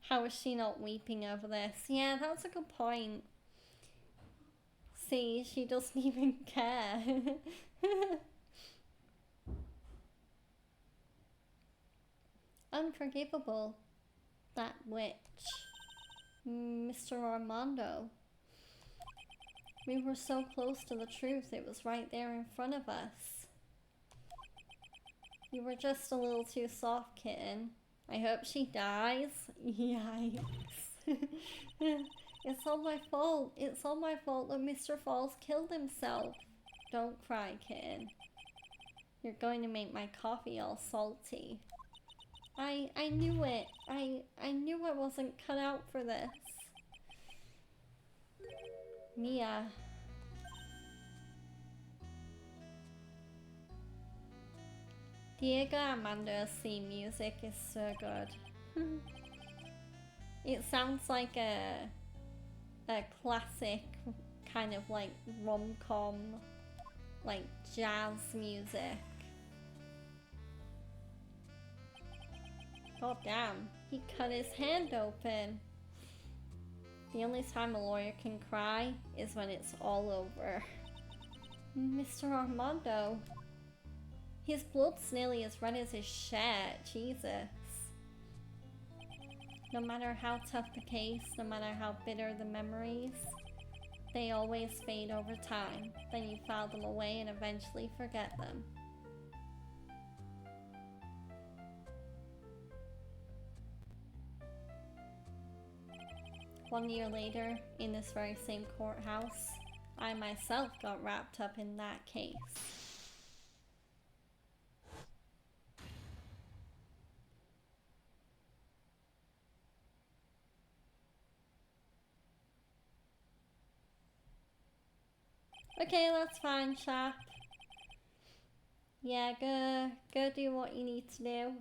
How is she not weeping over this? Yeah, that's a good point. See, she doesn't even care. Unforgivable. That witch. Mr. Armando. We were so close to the truth, it was right there in front of us. You were just a little too soft, kitten. I hope she dies. Yikes. It's all my fault. It's all my fault that Mr. Falls killed himself. Don't cry, kitten. You're going to make my coffee all salty. I knew it. I knew I wasn't cut out for this. Mia. Diego Armando's theme music is so good. It sounds like a classic kind of like rom-com, like jazz music. God damn, he cut his hand open. The only time a lawyer can cry is when it's all over. Mr. Armando. His blood's nearly as red as his shirt, Jesus. No matter how tough the case, no matter how bitter the memories, they always fade over time. Then you file them away and eventually forget them. One year later, in this very same courthouse, I myself got wrapped up in that case. Okay, that's fine, chap. Yeah, go do what you need to do.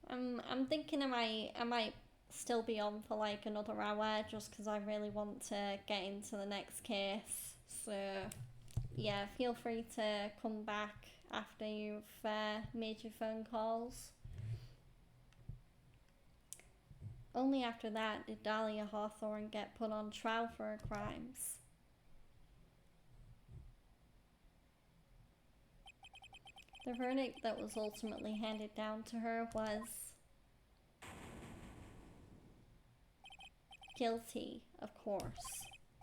I'm thinking I might still be on for like another hour just because I really want to get into the next case. So yeah, feel free to come back after you've made your phone calls. Only after that did Dahlia Hawthorne get put on trial for her crimes. The verdict that was ultimately handed down to her was guilty, of course.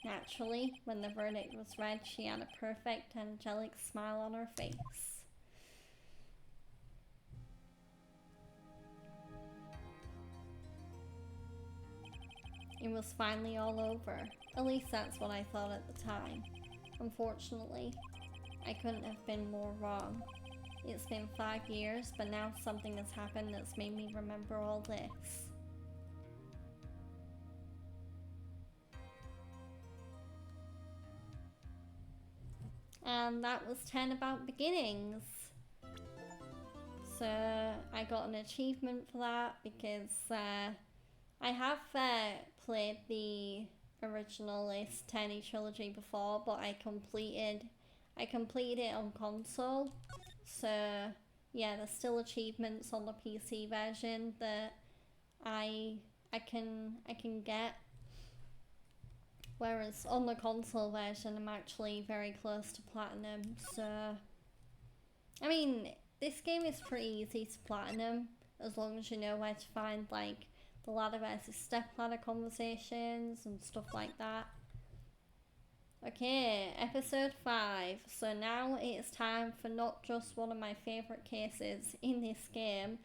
Naturally, when the verdict was read, she had a perfect, angelic smile on her face. It was finally all over. At least that's what I thought at the time. Unfortunately, I couldn't have been more wrong. it's been 5 years, but now something has happened that's made me remember all this. And that was Turnabout Beginnings. So I got an achievement for that because I have played the original Ace Attorney trilogy before, but I completed it on console. So yeah, there's still achievements on the PC version that I can get. Whereas on the console version, I'm actually very close to platinum. So I mean, this game is pretty easy to platinum as long as you know where to find like the ladder versus step ladder conversations and stuff like that. Okay, episode 5. So now it's time for not just one of my favourite cases in this game,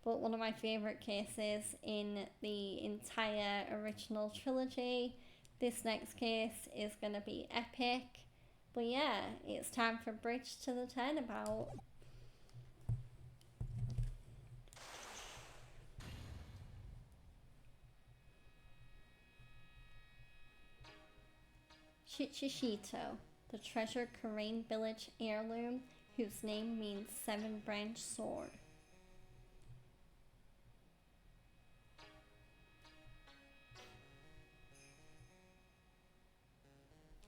but one of my favourite cases in the entire original trilogy. This next case is going to be epic. But yeah, it's time for Bridge to the Turnabout. Chichishito, the treasured Korean village heirloom whose name means 7-branch sword.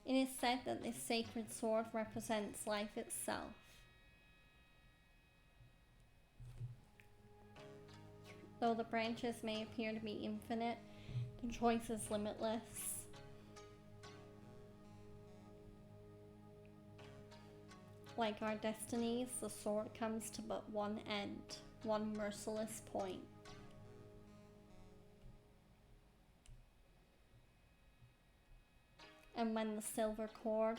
It is said that this sacred sword represents life itself. Though the branches may appear to be infinite, the choice is limitless. Like our destinies, the sword comes to but one end, one merciless point. And when the silver cord,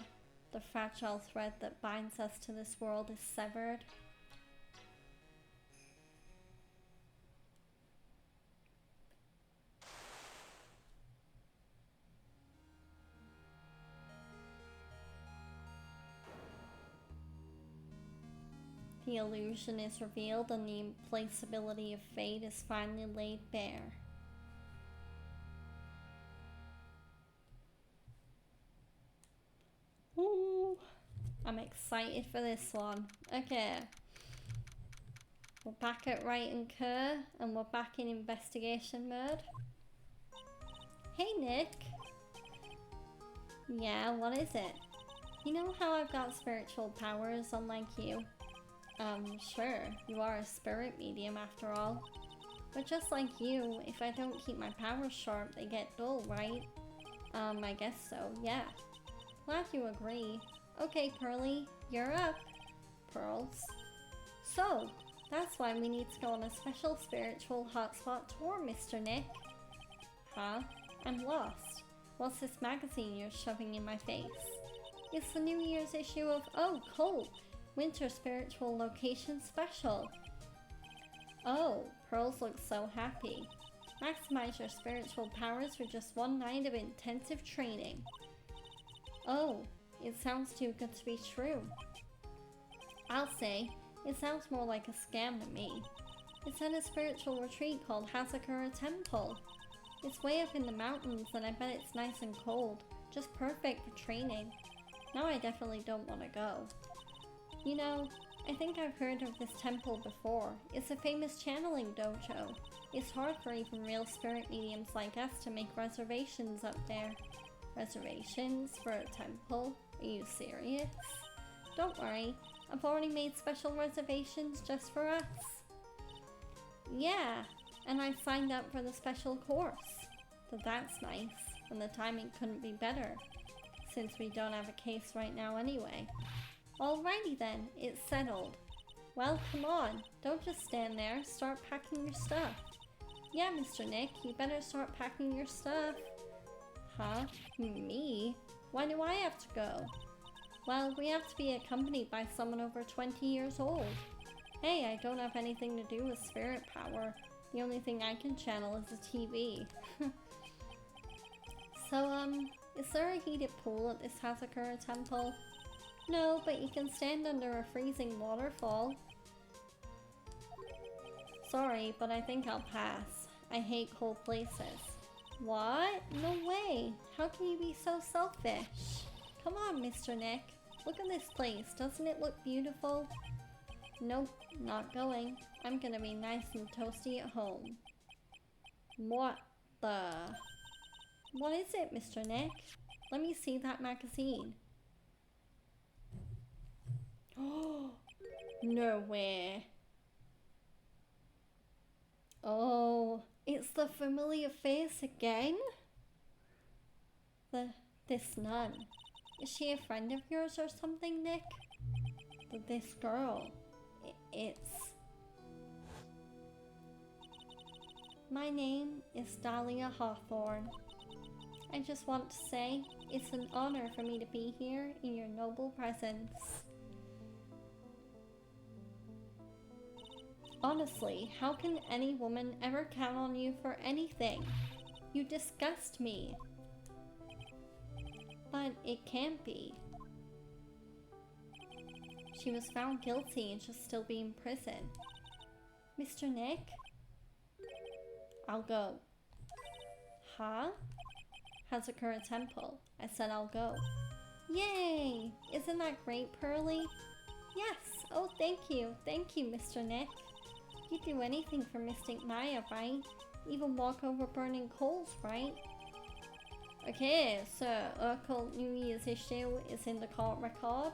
the fragile thread that binds us to this world, is severed, the illusion is revealed and the implacability of fate is finally laid bare. Ooh, I'm excited for this one. Okay. We're back at Wright and Kerr, and we're back in investigation mode. Hey Nick. Yeah, what is it? You know how I've got spiritual powers unlike you? Sure, you are a spirit medium after all. But just like you, if I don't keep my powers sharp, they get dull, right? I guess so, yeah. Glad you agree. Okay, Pearly, you're up. Pearls. So, that's why we need to go on a special spiritual hotspot tour, Mr. Nick. Huh? I'm lost. What's this magazine you're shoving in my face? It's the New Year's issue of Oh, Cold! Winter Spiritual Location Special. Oh, Pearls looks so happy. Maximize your spiritual powers for just one night of intensive training. Oh, it sounds too good to be true. I'll say, it sounds more like a scam to me. It's at a spiritual retreat called Hazakura Temple. It's way up in the mountains and I bet it's nice and cold. Just perfect for training. Now I definitely don't want to go. You know, I think I've heard of this temple before. It's a famous channeling dojo. It's hard for even real spirit mediums like us to make reservations up there. Reservations for a temple? Are you serious? Don't worry, I've already made special reservations just for us. Yeah, and I signed up for the special course. So that's nice, and the timing couldn't be better, since we don't have a case right now anyway. Alrighty then, it's settled. Well, come on, don't just stand there, start packing your stuff. Yeah, Mr. Nick, you better start packing your stuff. Huh? Me? Why do I have to go? Well, we have to be accompanied by someone over 20 years old. Hey, I don't have anything to do with spirit power. The only thing I can channel is a TV. So, is there a heated pool at this Hazakura temple? No, but you can stand under a freezing waterfall. Sorry, but I think I'll pass. I hate cold places. What? No way. How can you be so selfish? Come on, Mr. Nick. Look at this place. Doesn't it look beautiful? Nope, not going. I'm gonna be nice and toasty at home. What the? What is it, Mr. Nick? Let me see that magazine. Oh, no way. Oh, it's the familiar face again? This nun. Is she a friend of yours or something, Nick? This girl. It's... My name is Dahlia Hawthorne. I just want to say, it's an honor for me to be here in your noble presence. Honestly, how can any woman ever count on you for anything? You disgust me. But it can't be. She was found guilty and should still be in prison. Mr. Nick? I'll go. Huh? Hazakura Temple. I said I'll go. Yay! Isn't that great, Pearly? Yes! Oh, thank you. Thank you, Mr. Nick. You'd do anything for Mystic Maya, right? Even walk over burning coals, right? Okay, so occult New Year's issue is in the court record.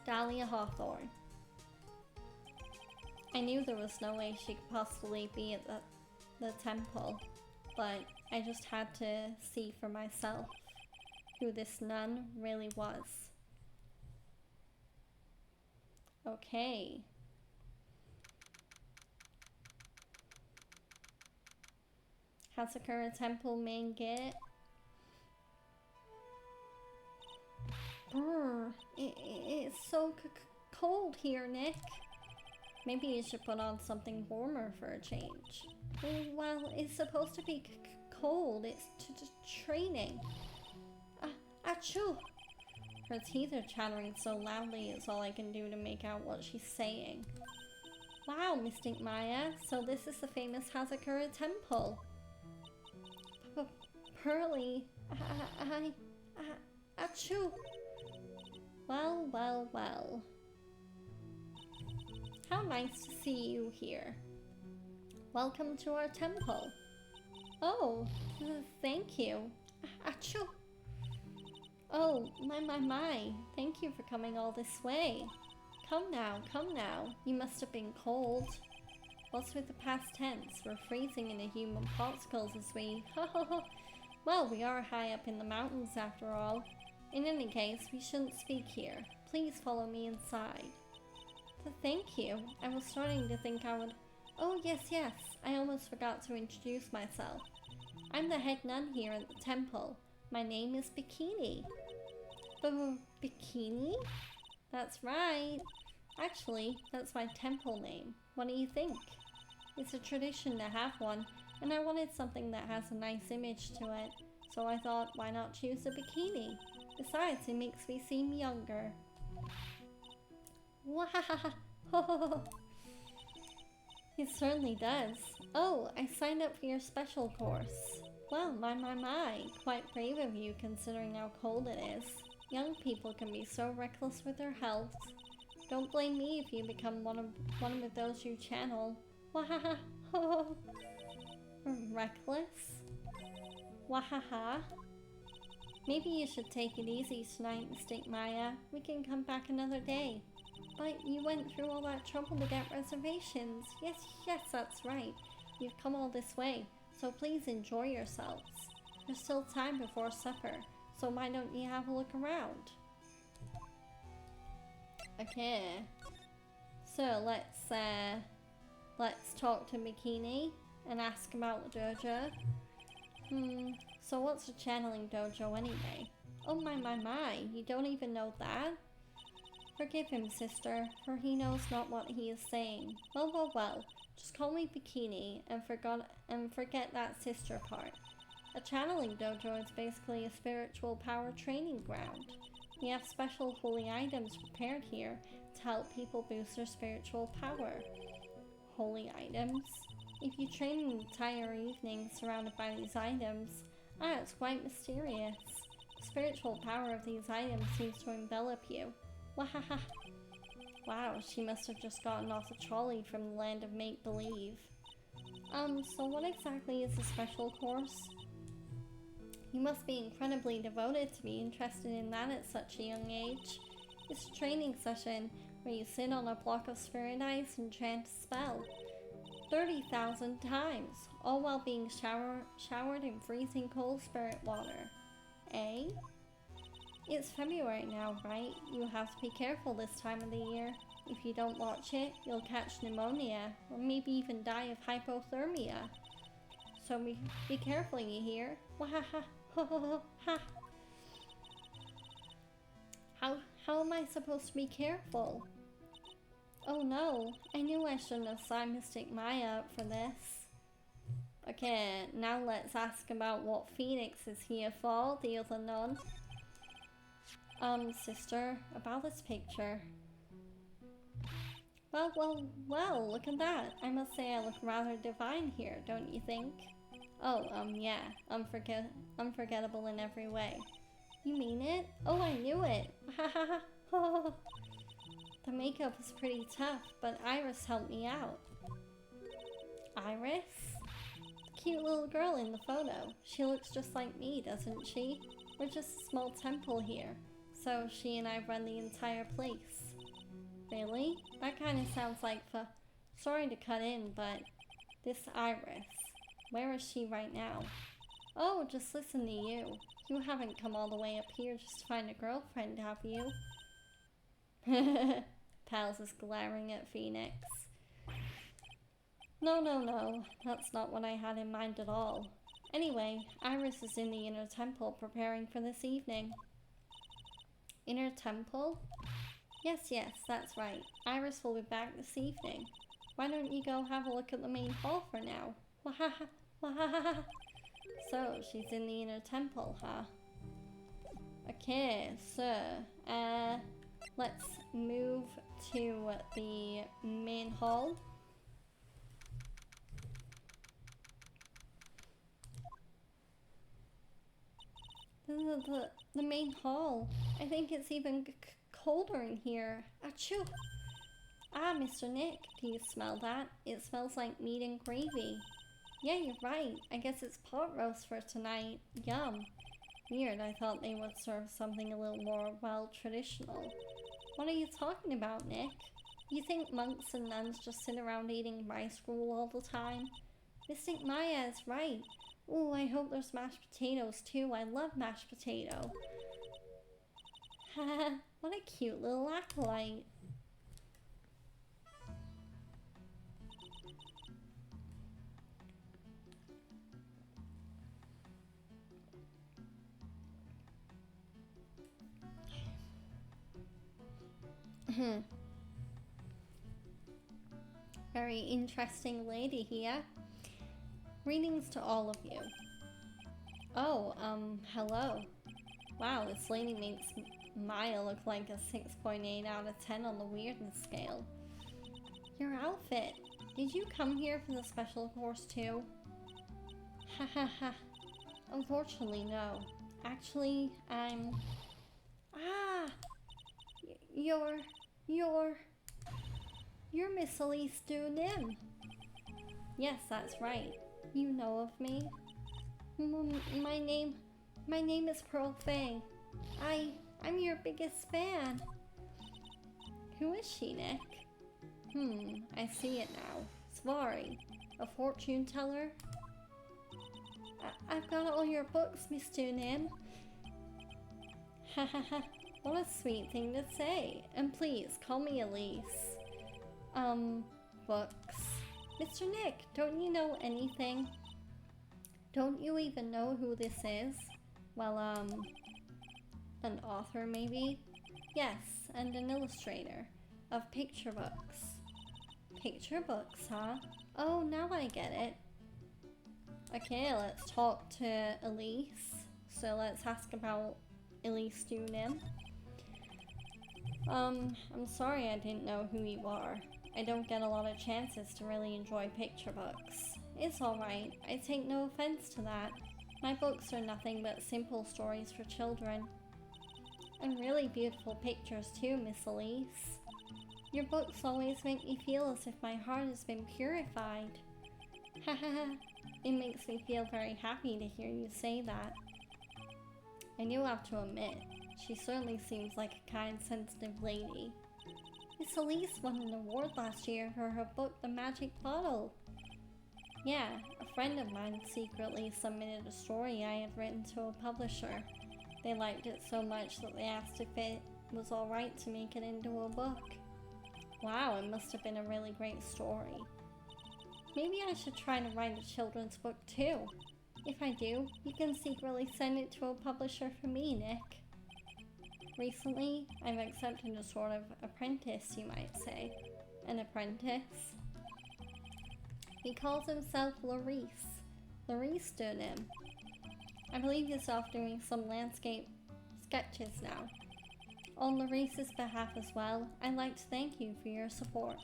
Dahlia Hawthorne. I knew there was no way she could possibly be at the temple, but I just had to see for myself who this nun really was. Okay. Hazakura Temple main gate. Brr, it's so cold here, Nick. Maybe you should put on something warmer for a change. Well, it's supposed to be cold. It's just training. Achoo! Her teeth are chattering so loudly it's all I can do to make out what she's saying. Wow, Mystic Maya, so this is the famous Hazakura Temple. Pearly, achoo! Well, well, well. How nice to see you here. Welcome to our temple. Oh, thank you. Achoo! Oh, my. Thank you for coming all this way. Come now. You must have been cold. What's with the past tense? We're freezing in a human popsicles as we... Well, we are high up in the mountains after all. In any case, we shouldn't speak here. Please follow me inside. Thank you. I was starting to think I would... Oh, yes. I almost forgot to introduce myself. I'm the head nun here at the temple. My name is Bikini. Bikini? That's right. Actually, that's my temple name. What do you think? It's a tradition to have one, and I wanted something that has a nice image to it. So I thought, why not choose a bikini? Besides, it makes me seem younger. Wow! It certainly does. Oh, I signed up for your special course. Well, my. Quite brave of you considering how cold it is. Young people can be so reckless with their health. Don't blame me if you become one of those you channel. Wahaha. Reckless? Wahaha. Maybe you should take it easy tonight, Mystic Maya. We can come back another day. But you went through all that trouble to get reservations. Yes, that's right. You've come all this way, so please enjoy yourselves. There's still time before supper, so why don't you have a look around? Okay. So let's talk to Bikini and ask about the dojo. So what's a channeling dojo anyway? Oh my, you don't even know that? Forgive him, sister, for he knows not what he is saying. Well, just call me Bikini and forget that sister part. A channeling dojo is basically a spiritual power training ground. We have special holy items prepared here to help people boost their spiritual power. Holy items. If you train an entire evening surrounded by these items, it's quite mysterious. The spiritual power of these items seems to envelop you. Wahaha. Wow, she must have just gotten off the trolley from the land of make-believe. So what exactly is the special course? You must be incredibly devoted to be interested in that at such a young age. It's a training session where you sit on a block of spirit ice and chant a spell. 30,000 times, all while being showered in freezing cold spirit water. Eh? It's February now, right? You have to be careful this time of the year. If you don't watch it, you'll catch pneumonia, or maybe even die of hypothermia. So be careful, you hear? Wahaha, ho ho ho ha. How am I supposed to be careful? Oh no, I knew I shouldn't have signed Mystic Maya up for this. Okay, now let's ask about what Phoenix is here for, the other nun. Sister, about this picture. Well, look at that. I must say I look rather divine here, don't you think? Oh, yeah, unforgettable in every way. You mean it? Oh, I knew it! Ha ha ha! The makeup is pretty tough, but Iris helped me out. Iris? The cute little girl in the photo. She looks just like me, doesn't she? We're just a small temple here, so she and I run the entire place. Really? That kind of sounds like sorry to cut in, but this Iris, where is she right now? Oh, just listen to you. You haven't come all the way up here just to find a girlfriend, have you? Pals is glaring at Phoenix. No, that's not what I had in mind at all. Anyway, Iris is in the inner temple preparing for this evening. Inner temple? Yes, that's right. Iris will be back this evening. Why don't you go have a look at the main hall for now? Wahaha, wahaha. So, she's in the inner temple, huh? Okay, so, let's move to the main hall. The main hall. I think it's even colder in here. Achoo! Ah, Mr. Nick, do you smell that? It smells like meat and gravy. Yeah, you're right. I guess it's pot roast for tonight. Yum. Weird, I thought they would serve something a little more, well, traditional. What are you talking about, Nick? You think monks and nuns just sit around eating rice gruel all the time? Mystic Maya is right. Ooh, I hope there's mashed potatoes too. I love mashed potato. Haha, what a cute little acolyte. Very interesting lady here. Greetings to all of you. Oh, hello. Wow, this lady makes Maya look like a 6.8 out of 10 on the weirdness scale. Your outfit. Did you come here for the special course too? Ha ha ha. Unfortunately, no. Actually, I'm... Ah! You're Miss Elise Nim. Yes, that's right. You know of me? My name is Pearl Fang. I'm your biggest fan. Who is she, Nick? I see it now. Svari, a fortune teller? I've got all your books, Miss Nim. Ha ha ha. What a sweet thing to say. And please, call me Elise. Books. Mr. Nick, don't you know anything? Don't you even know who this is? Well, an author maybe? Yes, and an illustrator of picture books. Picture books, huh? Oh, now I get it. Okay, let's talk to Elise. So let's ask about Elise Nim. I'm sorry I didn't know who you are. I don't get a lot of chances to really enjoy picture books. It's alright, I take no offense to that. My books are nothing but simple stories for children. And really beautiful pictures too, Miss Elise. Your books always make me feel as if my heart has been purified. Hahaha, it makes me feel very happy to hear you say that. I do have to admit, she certainly seems like a kind, sensitive lady. Miss Elise won an award last year for her book, The Magic Bottle. Yeah, a friend of mine secretly submitted a story I had written to a publisher. They liked it so much that they asked if it was alright to make it into a book. Wow, it must have been a really great story. Maybe I should try to write a children's book too. If I do, you can secretly send it to a publisher for me, Nick. Recently, I've accepted a sort of apprentice, you might say. An apprentice? He calls himself Larice. Larice stood him. I believe he's off doing some landscape sketches now. On Larice's behalf as well, I'd like to thank you for your support.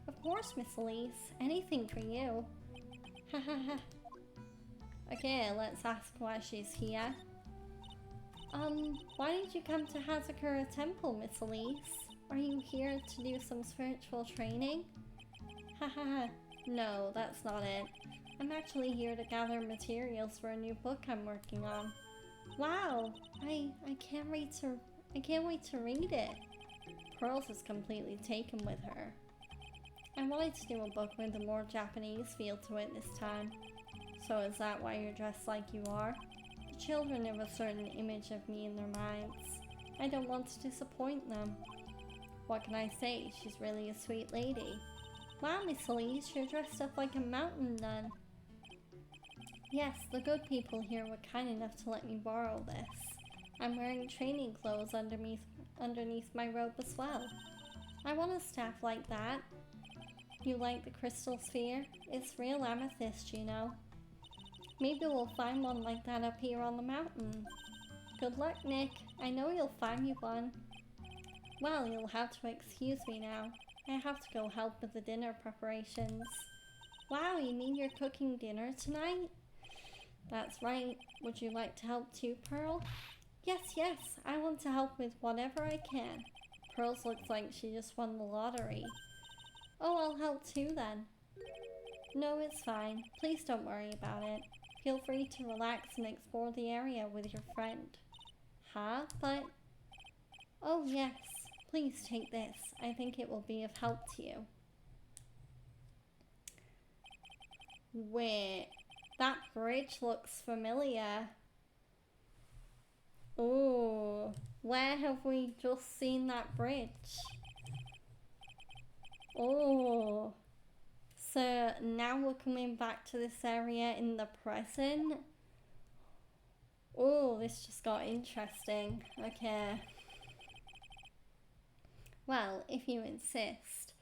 Of course, Miss Elise. Anything for you. Ha ha ha. Okay, let's ask why she's here. Why did you come to Hazakura Temple, Miss Elise? Are you here to do some spiritual training? Ha ha ha. No, that's not it. I'm actually here to gather materials for a new book I'm working on. Wow! I can't wait to read it. Pearls is completely taken with her. I wanted to do a book with a more Japanese feel to it this time. So is that why you're dressed like you are? The children have a certain image of me in their minds. I don't want to disappoint them. What can I say? She's really a sweet lady. Wow, Miss Elise, you're dressed up like a mountain nun. Yes, the good people here were kind enough to let me borrow this. I'm wearing training clothes underneath my robe as well. I want a staff like that. You like the crystal sphere? It's real amethyst, you know. Maybe we'll find one like that up here on the mountain. Good luck, Nick. I know you'll find me one. Well, you'll have to excuse me now. I have to go help with the dinner preparations. Wow, you mean you're cooking dinner tonight? That's right. Would you like to help too, Pearl? Yes, I want to help with whatever I can. Pearls looks like she just won the lottery. Oh, I'll help too then. No, it's fine. Please don't worry about it. Feel free to relax and explore the area with your friend. Huh? But... Oh yes, please take this. I think it will be of help to you. Wait, that bridge looks familiar. Ooh, where have we just seen that bridge? Oh, so now we're coming back to this area in the present. Oh, this just got interesting. Okay. Well, if you insist,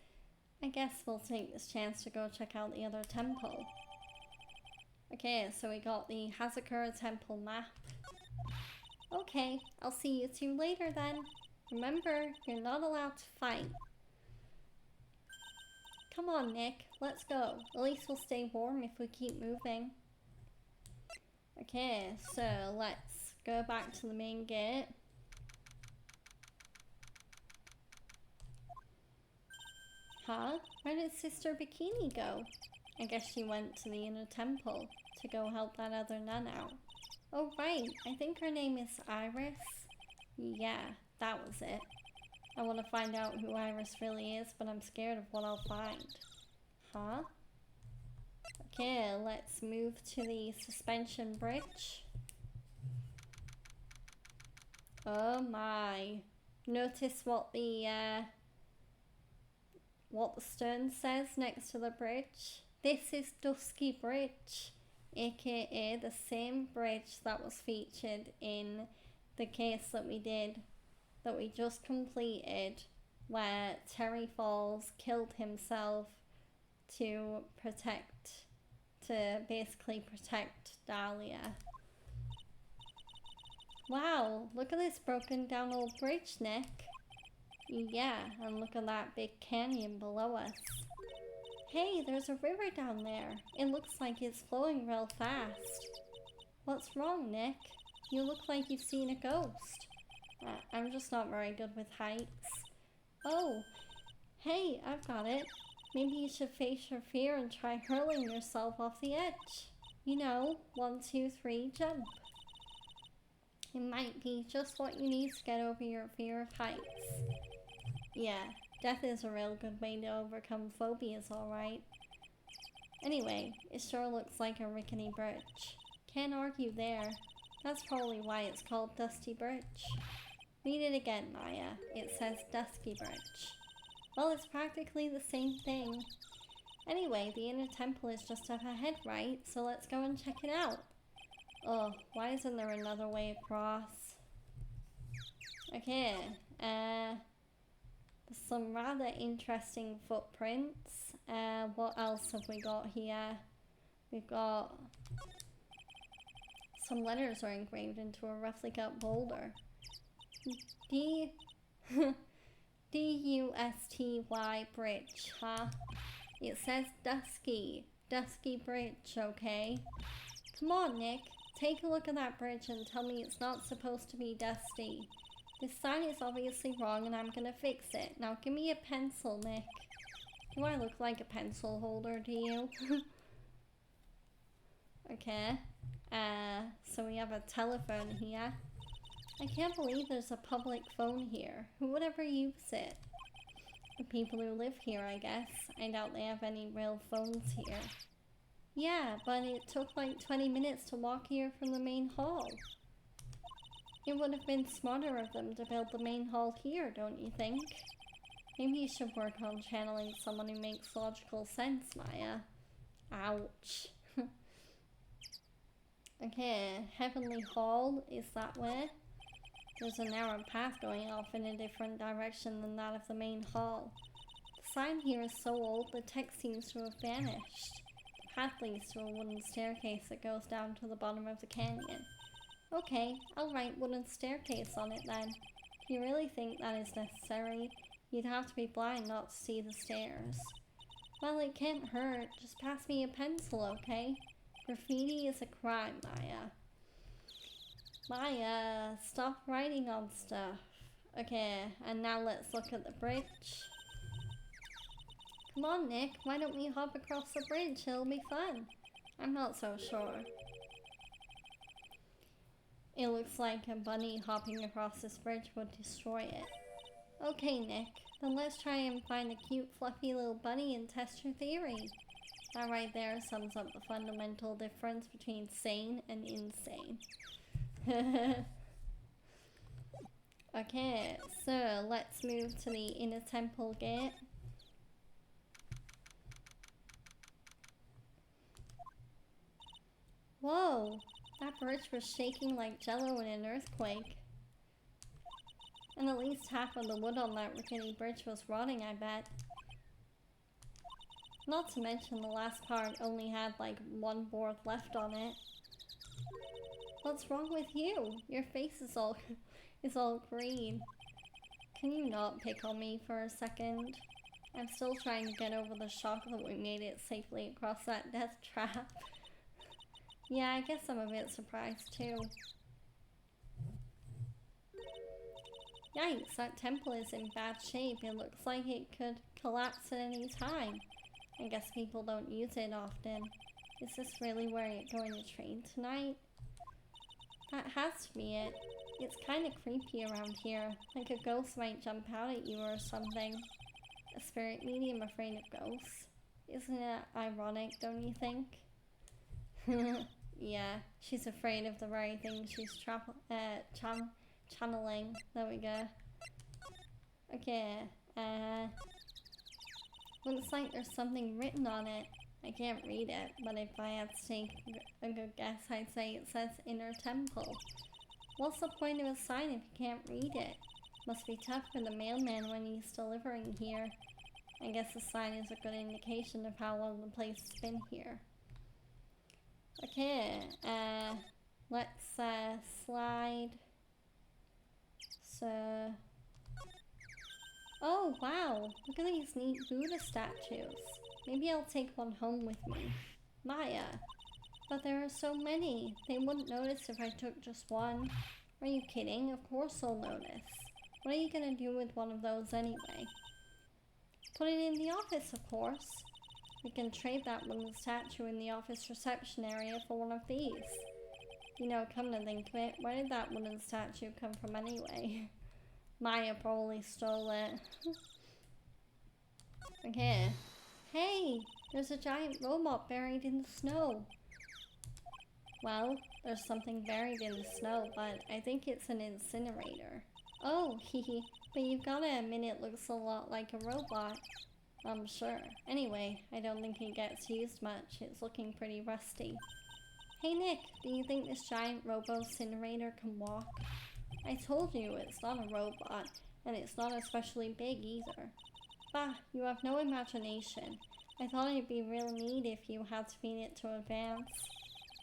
I guess we'll take this chance to go check out the other temple. Okay, so we got the Hazakura Temple map. Okay, I'll see you two later then. Remember, you're not allowed to fight. Come on, Nick, let's go. At least we'll stay warm if we keep moving. Okay, so let's go back to the main gate. Huh? Where did Sister Bikini go? I guess she went to the inner temple to go help that other nun out. Oh right, I think her name is Iris. Yeah, that was it. I want to find out who Iris really is, but I'm scared of what I'll find. Huh? Okay, let's move to the suspension bridge. Oh my. Notice what the stone says next to the bridge. This is Dusky Bridge, aka the same bridge that was featured in the case that we just completed, where Terry Falls killed himself to basically protect Dahlia. Wow, look at this broken down old bridge, Nick. Yeah, and look at that big canyon below us. Hey, there's a river down there. It looks like it's flowing real fast. What's wrong, Nick? You look like you've seen a ghost. I'm just not very good with heights. Oh, hey, I've got it. Maybe you should face your fear and try hurling yourself off the edge. You know, 1, 2, 3, jump. It might be just what you need to get over your fear of heights. Yeah, death is a real good way to overcome phobias, alright. Anyway, it sure looks like a rickety bridge. Can't argue there. That's probably why it's called Dusty Bridge. Read it again, Maya. It says Dusky Bridge. Well, it's practically the same thing. Anyway, the inner temple is just up ahead, right? So let's go and check it out. Oh, why isn't there another way across? Okay, some rather interesting footprints. What else have we got here? We've got some letters are engraved into a roughly cut boulder. D-U-S-T-Y bridge, huh? It says Dusky Bridge, okay? Come on, Nick. Take a look at that bridge and tell me it's not supposed to be dusty. This sign is obviously wrong and I'm gonna fix it. Now give me a pencil, Nick. Do I look like a pencil holder to you? Okay. So we have a telephone here. I can't believe there's a public phone here. Who would ever use it? The people who live here, I guess. I doubt they have any real phones here. Yeah, but it took like 20 minutes to walk here from the main hall. It would have been smarter of them to build the main hall here, don't you think? Maybe you should work on channeling someone who makes logical sense, Maya. Ouch. Okay, Heavenly Hall is that way. There's a narrow path going off in a different direction than that of the main hall. The sign here is so old the text seems to have vanished. The path leads to a wooden staircase that goes down to the bottom of the canyon. Okay, I'll write wooden staircase on it then. If you really think that is necessary, you'd have to be blind not to see the stairs. Well, it can't hurt. Just pass me a pencil, okay? Graffiti is a crime, Maya. Maya, stop writing on stuff. Okay, and now let's look at the bridge. Come on, Nick, why don't we hop across the bridge? It'll be fun. I'm not so sure. It looks like a bunny hopping across this bridge would destroy it. Okay, Nick, then let's try and find a cute fluffy little bunny and test your theory. That right there sums up the fundamental difference between sane and insane. Okay, so let's move to the inner temple gate. Whoa, that bridge was shaking like jello in an earthquake. And at least half of the wood on that rickety bridge was rotting, I bet. Not to mention the last part only had like one board left on it. What's wrong with you? Your face is all green. Can you not pick on me for a second? I'm still trying to get over the shock that we made it safely across that death trap. Yeah, I guess I'm a bit surprised too. Yikes, that temple is in bad shape. It looks like it could collapse at any time. I guess people don't use it often. Is this really where you're going to train tonight? That has to be it. It's kind of creepy around here. Like a ghost might jump out at you or something. A spirit medium afraid of ghosts. Isn't it ironic, don't you think? Yeah, she's afraid of the very thing she's channeling. There we go. Okay, looks like there's something written on it. I can't read it, but if I had to take a good guess, I'd say it says Inner Temple. What's the point of a sign if you can't read it? Must be tough for the mailman when he's delivering here. I guess the sign is a good indication of how long the place has been here. Okay, let's slide. So Oh, wow. Look at these neat Buddha statues. Maybe I'll take one home with me. Maya. But there are so many. They wouldn't notice if I took just one. Are you kidding? Of course they'll notice. What are you gonna do with one of those anyway? Put it in the office, of course. We can trade that wooden statue in the office reception area for one of these. You know, come to think of it, where did that wooden statue come from anyway? Maya probably stole it. Okay. Hey, there's a giant robot buried in the snow. Well, there's something buried in the snow, but I think it's an incinerator. Oh, hehe, but you've gotta admit it looks a lot like a robot. I'm sure. Anyway, I don't think it gets used much. It's looking pretty rusty. Hey Nick, do you think this giant robo-incinerator can walk? I told you it's not a robot, and it's not especially big either. Bah, you have no imagination. I thought it'd be real neat if you had to feed it to advance.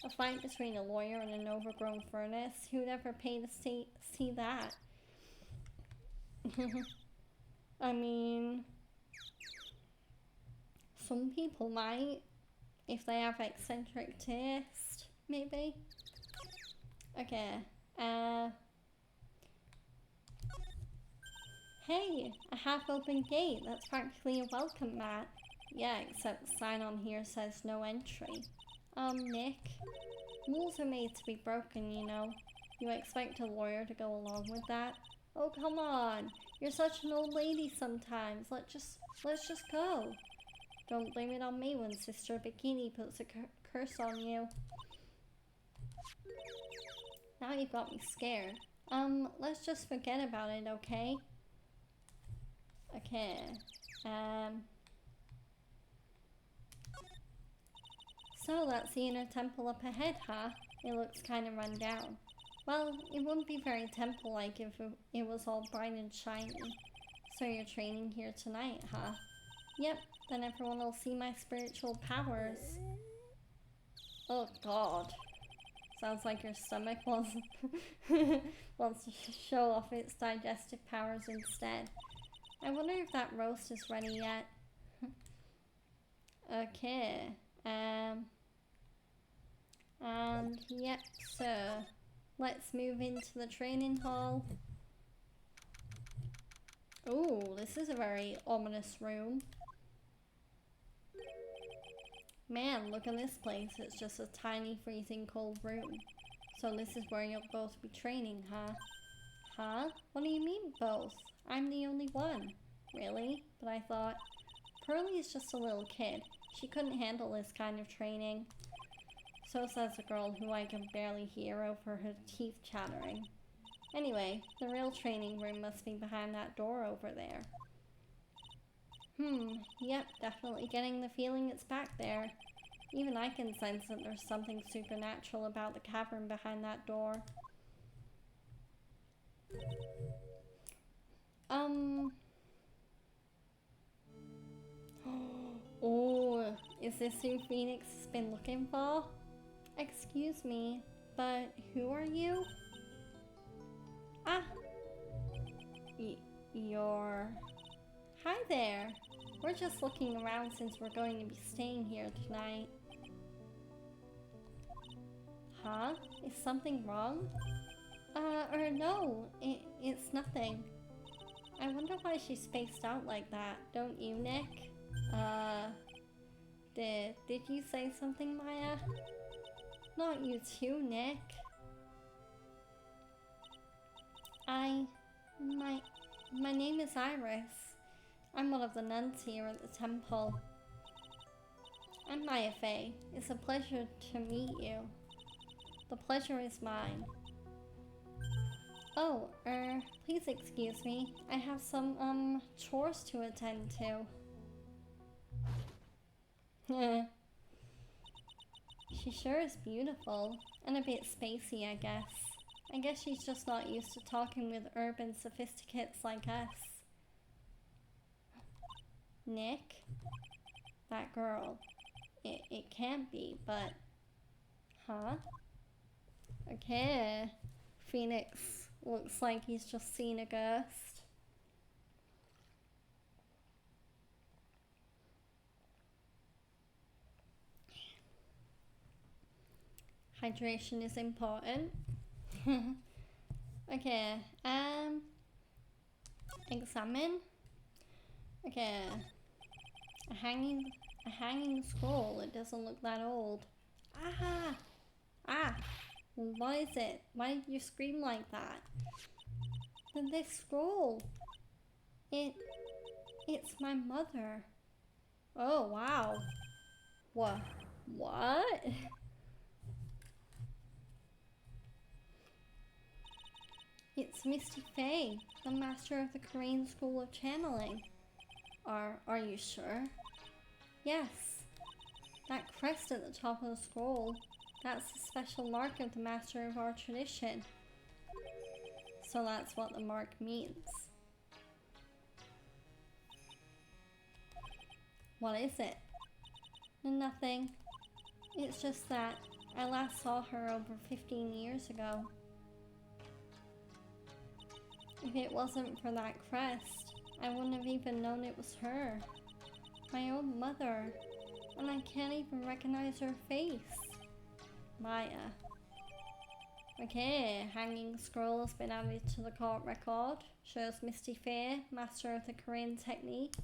A fight between a lawyer and an overgrown furnace? Who'd ever pay to see that? I mean, some people might, if they have eccentric taste, maybe. Okay, hey, a half-open gate. That's practically a welcome mat. Yeah, except the sign on here says no entry. Nick, rules are made to be broken, you know. You expect a lawyer to go along with that? Oh, come on. You're such an old lady sometimes. Let's just go. Don't blame it on me when Sister Bikini puts a curse on you. Now you've got me scared. Let's just forget about it, okay? Okay. So that's the inner temple up ahead, huh? It looks kind of run down. Well, it wouldn't be very temple-like if it was all bright and shiny. So you're training here tonight, huh? Yep, then everyone will see my spiritual powers. Oh god. Sounds like your stomach wants to show off its digestive powers instead. I wonder if that roast is ready yet. Okay. And yep, so let's move into the training hall. Ooh, this is a very ominous room. Man, look at this place. It's just a tiny freezing cold room. So this is where you'll both be training, huh? Huh? What do you mean both? I'm the only one. Really? But I thought, Pearlie's just a little kid. She couldn't handle this kind of training. So says a girl who I can barely hear over her teeth chattering. Anyway, the real training room must be behind that door over there. Yep, definitely getting the feeling it's back there. Even I can sense that there's something supernatural about the cavern behind that door. Oh, is this who Phoenix has been looking for? Excuse me, but who are you? Ah, you're... Hi there. We're just looking around since we're going to be staying here tonight. Huh? Is something wrong? Or no, it's nothing. I wonder why she's spaced out like that, don't you, Nick? Did you say something, Maya? Not you too, Nick. My name is Iris. I'm one of the nuns here at the temple. I'm Maya Faye. It's a pleasure to meet you. The pleasure is mine. Oh, please excuse me. I have some, chores to attend to. She sure is beautiful. And a bit spacey, I guess. I guess she's just not used to talking with urban sophisticates like us. Nick? That girl. It can't be, but... Huh? Okay. Phoenix looks like he's just seen a ghost. Hydration is important. Okay, examine. Okay, a hanging scroll. It doesn't look that old. Ah, what is it? Why did you scream like that? Then this scroll. It's my mother. Oh wow. What? It's Misty Faye, the master of the Korean School of Channeling. Are you sure? Yes. That crest at the top of the scroll, that's the special mark of the master of our tradition. So that's what the mark means. What is it? Nothing. It's just that I last saw her over 15 years ago. If it wasn't for that crest, I wouldn't have even known it was her. My own mother. And I can't even recognize her face. Maya. Okay, hanging scroll has been added to the court record. Shows Misty Faye, master of the Korean technique.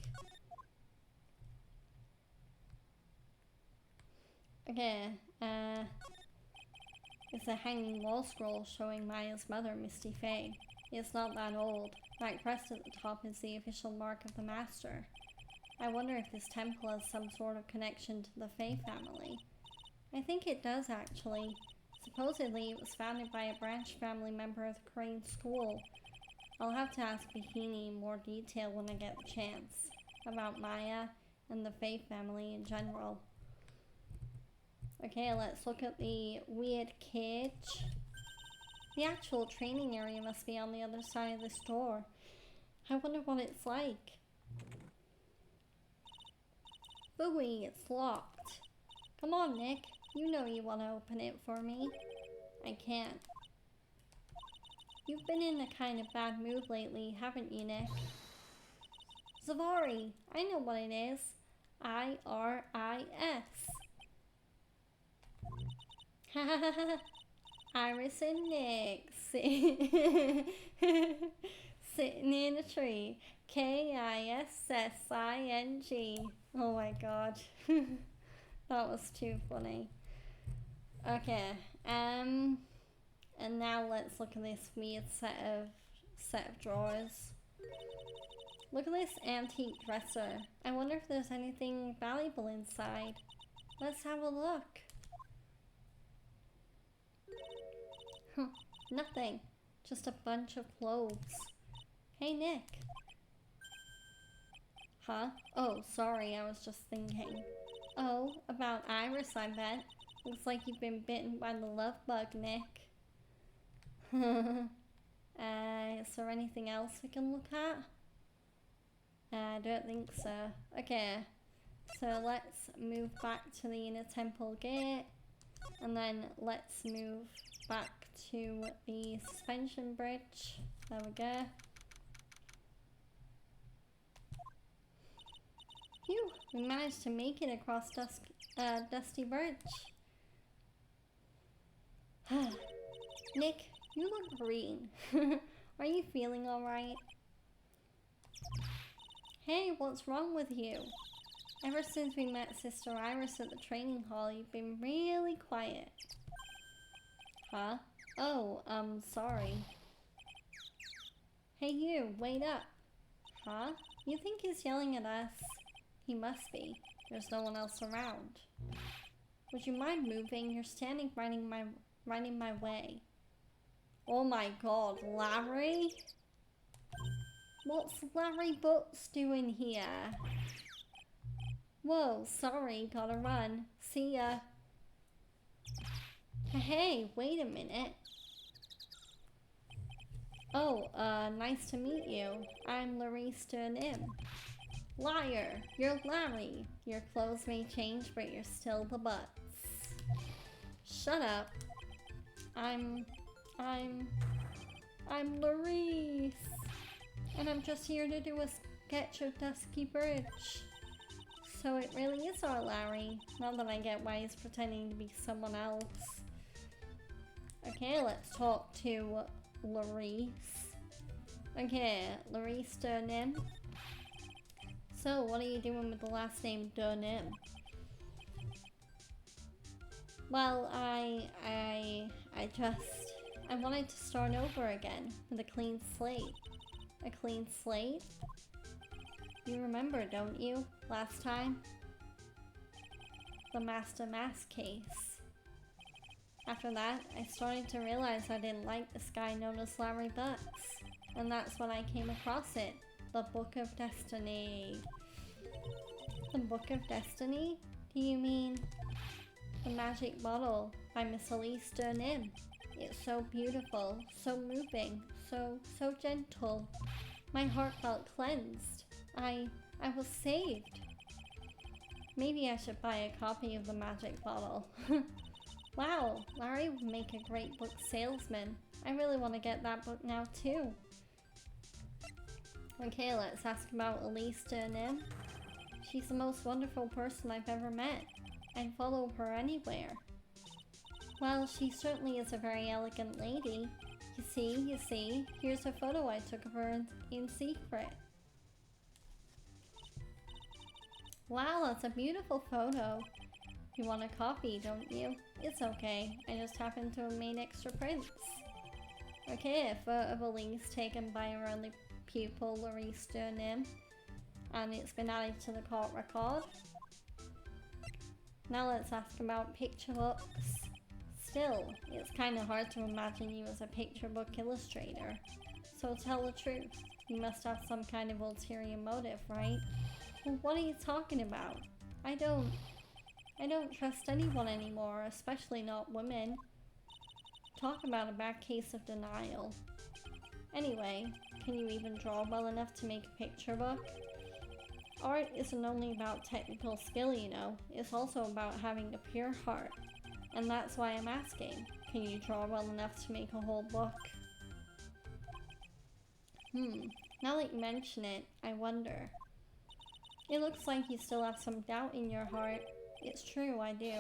Okay, it's a hanging wall scroll showing Maya's mother, Misty Faye. It's not that old. That crest at the top is the official mark of the master. I wonder if this temple has some sort of connection to the Faye family. I think it does, actually. Supposedly, it was founded by a branch family member of the Korean school. I'll have to ask Bikini in more detail when I get the chance, about Maya and the Faye family in general. Okay, let's look at the weird cage. The actual training area must be on the other side of this door. I wonder what it's like. Booey, it's locked. Come on, Nick. You know you want to open it for me. I can't. You've been in a kind of bad mood lately, haven't you, Nick? Zavari, I know what it is. IRIS. Iris and Nick sitting in a tree. KISSING. Oh my god. That was too funny. Okay, and now let's look at this weird set of drawers. Look at this antique dresser. I wonder if there's anything valuable inside. Let's have a look. Nothing. Just a bunch of clothes. Hey, Nick. Huh? Oh, sorry, I was just thinking. Oh, about Iris, I bet. Looks like you've been bitten by the love bug, Nick. Is there anything else we can look at? I don't think so. Okay, so let's move back to the inner temple gate. And then let's move back to the suspension bridge. There we go. Phew, we managed to make it across Dusty Bridge. Nick, you look green. Are you feeling alright? Hey, what's wrong with you? Ever since we met Sister Iris at the training hall, you've been really quiet. Huh? Oh, sorry. Hey you, wait up. Huh? You think he's yelling at us? He must be. There's no one else around. Would you mind moving? You're standing right in my way. Oh my god, Larry? What's Larry Butts doing here? Whoa, sorry, gotta run. See ya. Hey, wait a minute. Oh, nice to meet you. I'm Larissa Nim. Liar, you're Larry. Your clothes may change, but you're still the Butts. Shut up. I'm Larisse. And I'm just here to do a sketch of Dusky Bridge. So it really is our Larry. Not that I get why he's pretending to be someone else. Okay, let's talk to Larice. Okay, Larice Durnim. So, what are you doing with the last name Durnim? Well, I wanted to start over again with a clean slate. A clean slate? You remember, don't you? Last time? The Master Mask case. After that, I started to realize I didn't like this guy known as Larry Butts. And that's when I came across it. The Book of Destiny. The Book of Destiny? Do you mean The Magic Bottle by Miss Elise Durnim? It's so beautiful, so moving, so gentle. My heart felt cleansed. I was saved. Maybe I should buy a copy of The Magic Bottle. Wow, Larry would make a great book salesman. I really want to get that book now too. Okay, let's ask about Elise Durnim. She's the most wonderful person I've ever met. I'd follow her anywhere. Well, she certainly is a very elegant lady. You see, here's a photo I took of her in secret. Wow, that's a beautiful photo. You want a copy, don't you? It's okay, I just happen to have made extra prints. Okay, a photo of Elise taken by her only pupil, Larice Durnim, and it's been added to the court record. Now let's ask about picture books. Still, it's kind of hard to imagine you as a picture book illustrator. So tell the truth, you must have some kind of ulterior motive, right? Well, what are you talking about? I don't trust anyone anymore, especially not women. Talk about a bad case of denial. Anyway, can you even draw well enough to make a picture book? Art isn't only about technical skill, you know. It's also about having a pure heart. And that's why I'm asking. Can you draw well enough to make a whole book? Now that you mention it, I wonder. It looks like you still have some doubt in your heart. It's true, I do.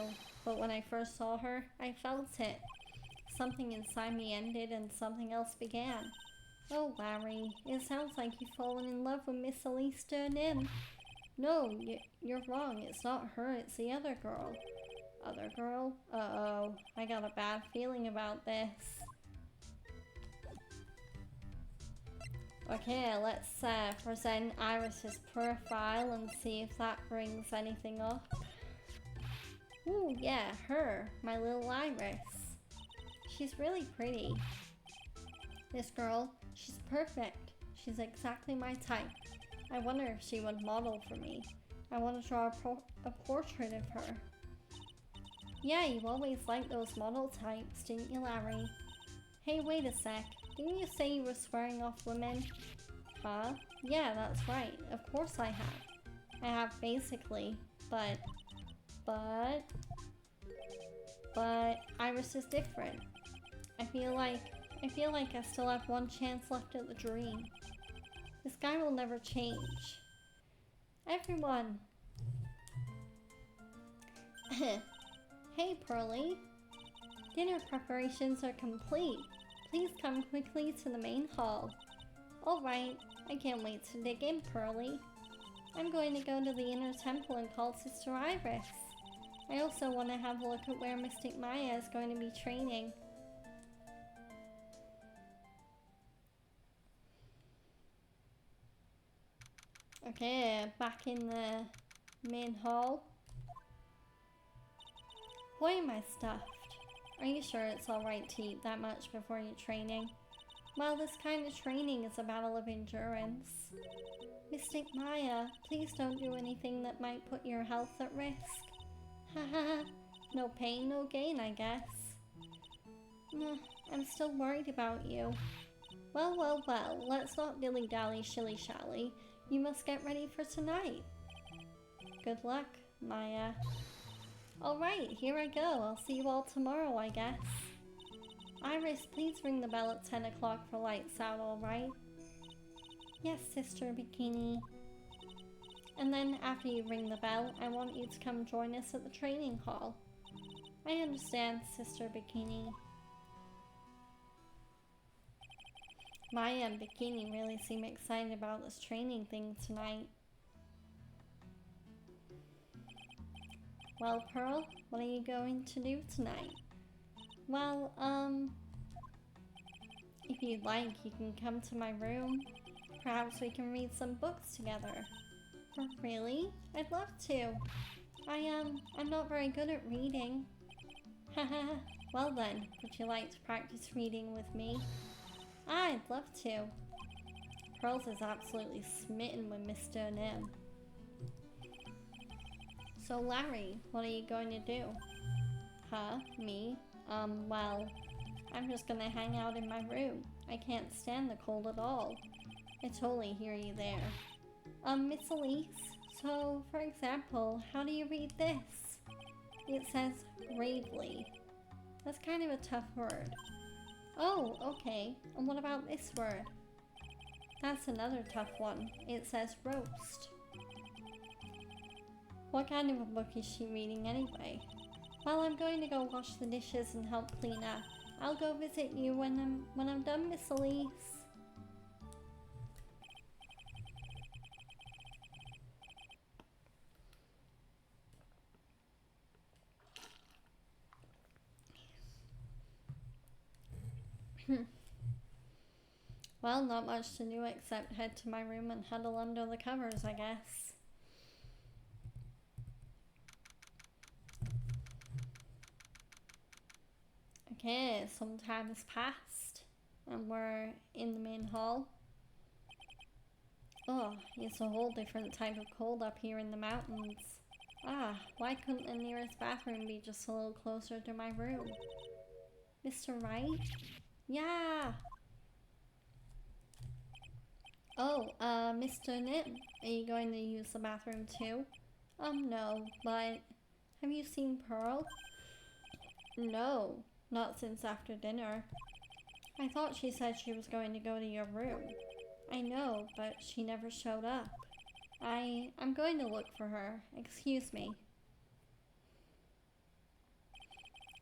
But when I first saw her, I felt it. Something inside me ended and something else began. Oh, Larry, it sounds like you've fallen in love with Miss Elise Durnim. No, you're wrong. It's not her, it's the other girl. Other girl? Uh-oh, I got a bad feeling about this. Okay, let's present Iris's profile and see if that brings anything up. Ooh, yeah, her, my little Iris. She's really pretty. This girl, she's perfect. She's exactly my type. I wonder if she would model for me. I want to draw a portrait of her. Yeah, you always liked those model types, didn't you, Larry? Hey, wait a sec. Didn't you say you were swearing off women? Huh? Yeah, that's right. Of course I have. I have basically, but Iris is different. I feel like I still have one chance left at the dream. This guy will never change. Everyone! Hey, Pearly. Dinner preparations are complete. Please come quickly to the main hall. Alright, I can't wait to dig in, Pearly. I'm going to go to the inner temple and call Sister Iris. I also want to have a look at where Mystic Maya is going to be training. Okay, back in the main hall. Boy, am I stuffed. Are you sure it's alright to eat that much before your training? Well, this kind of training is a battle of endurance. Mystic Maya, please don't do anything that might put your health at risk. Haha, no pain, no gain, I guess. I'm still worried about you. Well, let's not dilly-dally shilly-shally. You must get ready for tonight. Good luck, Maya. Alright, here I go. I'll see you all tomorrow, I guess. Iris, please ring the bell at 10 o'clock for lights out, alright? Yes, Sister Bikini. And then after you ring the bell, I want you to come join us at the training hall. I understand, Sister Bikini. Maya and Bikini really seem excited about this training thing tonight. Well, Pearl, what are you going to do tonight? Well, if you'd like, you can come to my room. Perhaps we can read some books together. Really? I'd love to. I'm not very good at reading. Haha. Well then, would you like to practice reading with me? I'd love to. Pearls is absolutely smitten with Mr. Nim. So Larry, what are you going to do? Huh? Me? Well, I'm just gonna hang out in my room. I can't stand the cold at all. I totally hear you there. Miss Elise, so for example, how do you read this? It says gravely. That's kind of a tough word. Oh, okay. And what about this word? That's another tough one. It says roast. What kind of a book is she reading anyway? Well, I'm going to go wash the dishes and help clean up. I'll go visit you when I'm done, Miss Elise. Well, not much to do except head to my room and huddle under the covers, I guess. Okay, some time has passed, and we're in the main hall. Oh, it's a whole different type of cold up here in the mountains. Ah, why couldn't the nearest bathroom be just a little closer to my room? Mr. Wright? Yeah! Oh, Mr. Nim, are you going to use the bathroom too? No, but have you seen Pearl? No, not since after dinner. I thought she said she was going to go to your room. I know, but she never showed up. I'm going to look for her. Excuse me.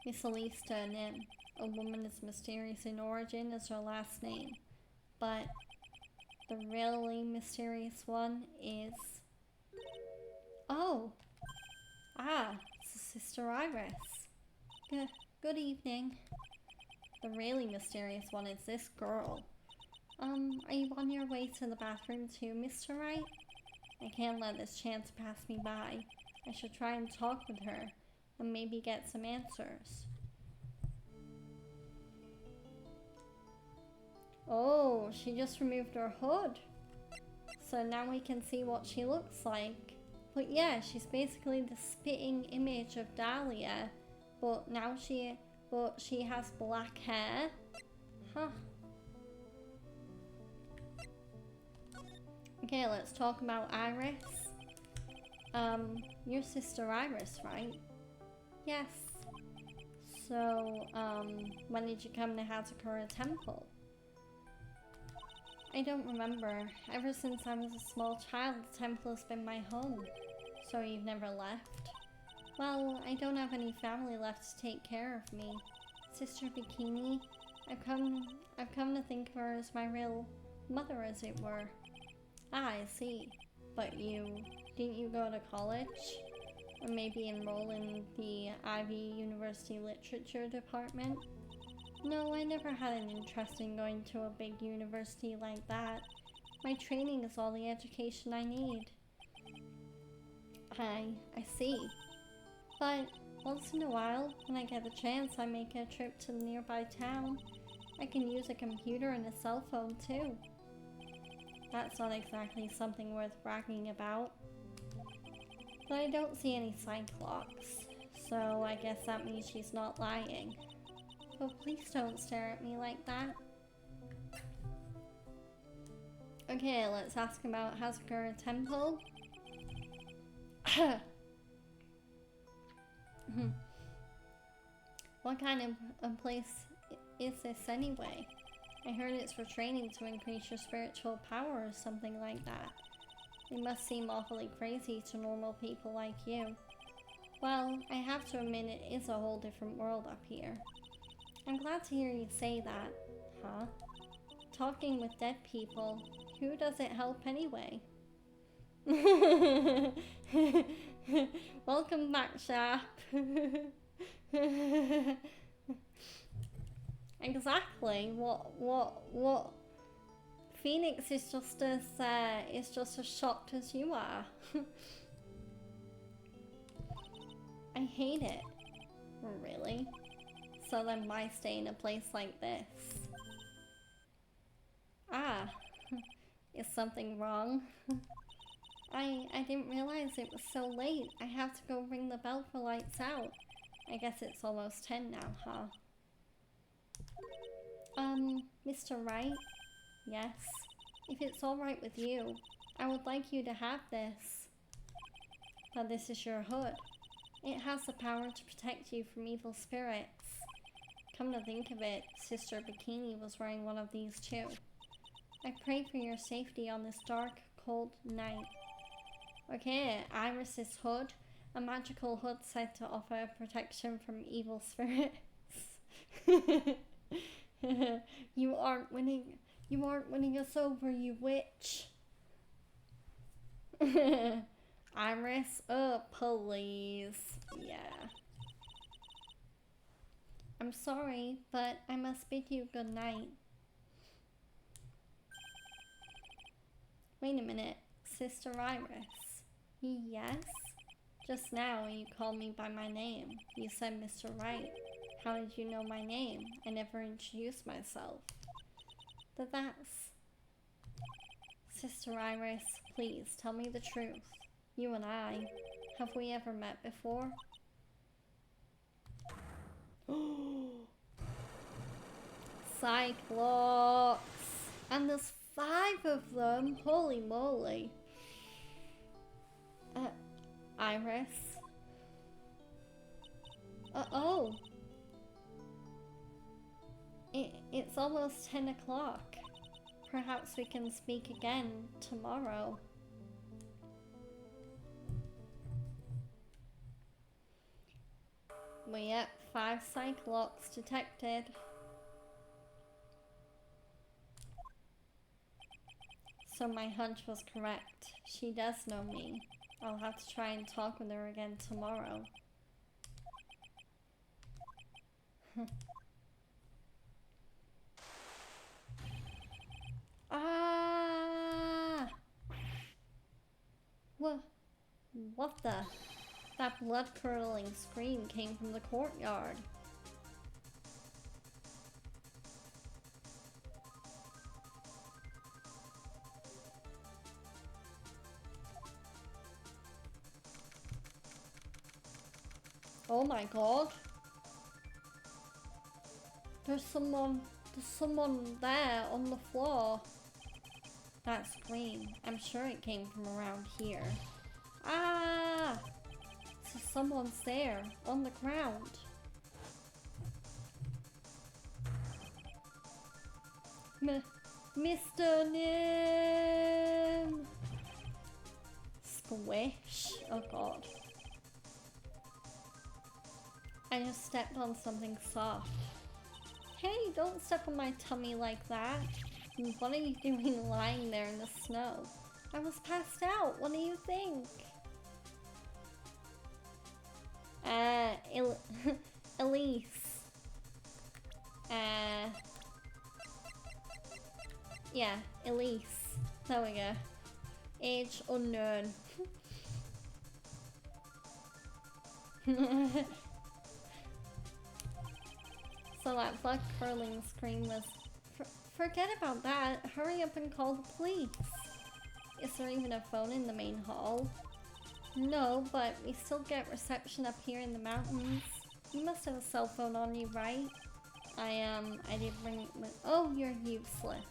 Miss Elise Nim, a woman as mysterious in origin as her last name, but the really mysterious one is... Oh! Ah, it's Sister Iris. Good evening. The really mysterious one is this girl. Are you on your way to the bathroom too, Mr. Wright? I can't let this chance pass me by. I should try and talk with her, and maybe get some answers. Oh, she just removed her hood. So now we can see what she looks like. But yeah, she's basically the spitting image of Dahlia, but she has black hair. Huh. Okay, let's talk about Iris. Your sister Iris, right? Yes. So, when did you come to Hazakura Temple? I don't remember. Ever since I was a small child, the temple has been my home. So you've never left? Well, I don't have any family left to take care of me. Sister Bikini, I've come to think of her as my real mother, as it were. Ah, I see. But didn't you go to college? Or maybe enroll in the Ivy University Literature Department? No, I never had an interest in going to a big university like that. My training is all the education I need. I see. But once in a while, when I get the chance, I make a trip to the nearby town. I can use a computer and a cell phone too. That's not exactly something worth bragging about. But I don't see any Cyclops, so I guess that means she's not lying. But please don't stare at me like that. Okay, let's ask about Hazakura Temple. What kind of a place is this anyway? I heard it's for training to increase your spiritual power or something like that. It must seem awfully crazy to normal people like you. Well, I have to admit it is a whole different world up here. I'm glad to hear you say that. Huh? talking with dead people. Who does it help anyway? Welcome back, Sharp. Exactly. What? Phoenix is just as shocked as you are. I hate it. Really? So then why stay in a place like this? Ah, is something wrong? I didn't realize it was so late. I have to go ring the bell for lights out. I guess it's almost 10 now, huh? Mr. Wright? Yes? If it's alright with you, I would like you to have this. But this is your hood. It has the power to protect you from evil spirits. Come to think of it, Sister Bikini was wearing one of these too. I pray for your safety on this dark, cold night. Okay, Iris's hood. A magical hood said to offer protection from evil spirits. You aren't winning us over, you witch. Iris, oh please. Yeah. I'm sorry, but I must bid you good night. Wait a minute, Sister Iris. Yes? Just now you called me by my name. You said Mr. Wright. How did you know my name? I never introduced myself. But that's... Sister Iris, please tell me the truth. You and I, have we ever met before? Cyclops! And there's 5 of them, holy moly. Iris? Oh. It's almost 10 o'clock. Perhaps we can speak again tomorrow. Well, yep, 5 Cyclops detected. So my hunch was correct. She does know me. I'll have to try and talk with her again tomorrow. Ah! What the? That blood-curdling scream came from the courtyard. Oh my god. There's someone there on the floor. That scream, I'm sure it came from around here. Ah! So someone's there, on the ground. Mr. Nim! Squish. Oh god. I just stepped on something soft. Hey, don't step on my tummy like that. What are you doing lying there in the snow? I was passed out. What do you think? Elise. Yeah, Elise. There we go. Age unknown. So that blood curling scream was... Forget about that. Hurry up and call the police. Is there even a phone in the main hall? No, but we still get reception up here in the mountains. You must have a cell phone on you, right? I did bring it with... Oh, you're useless.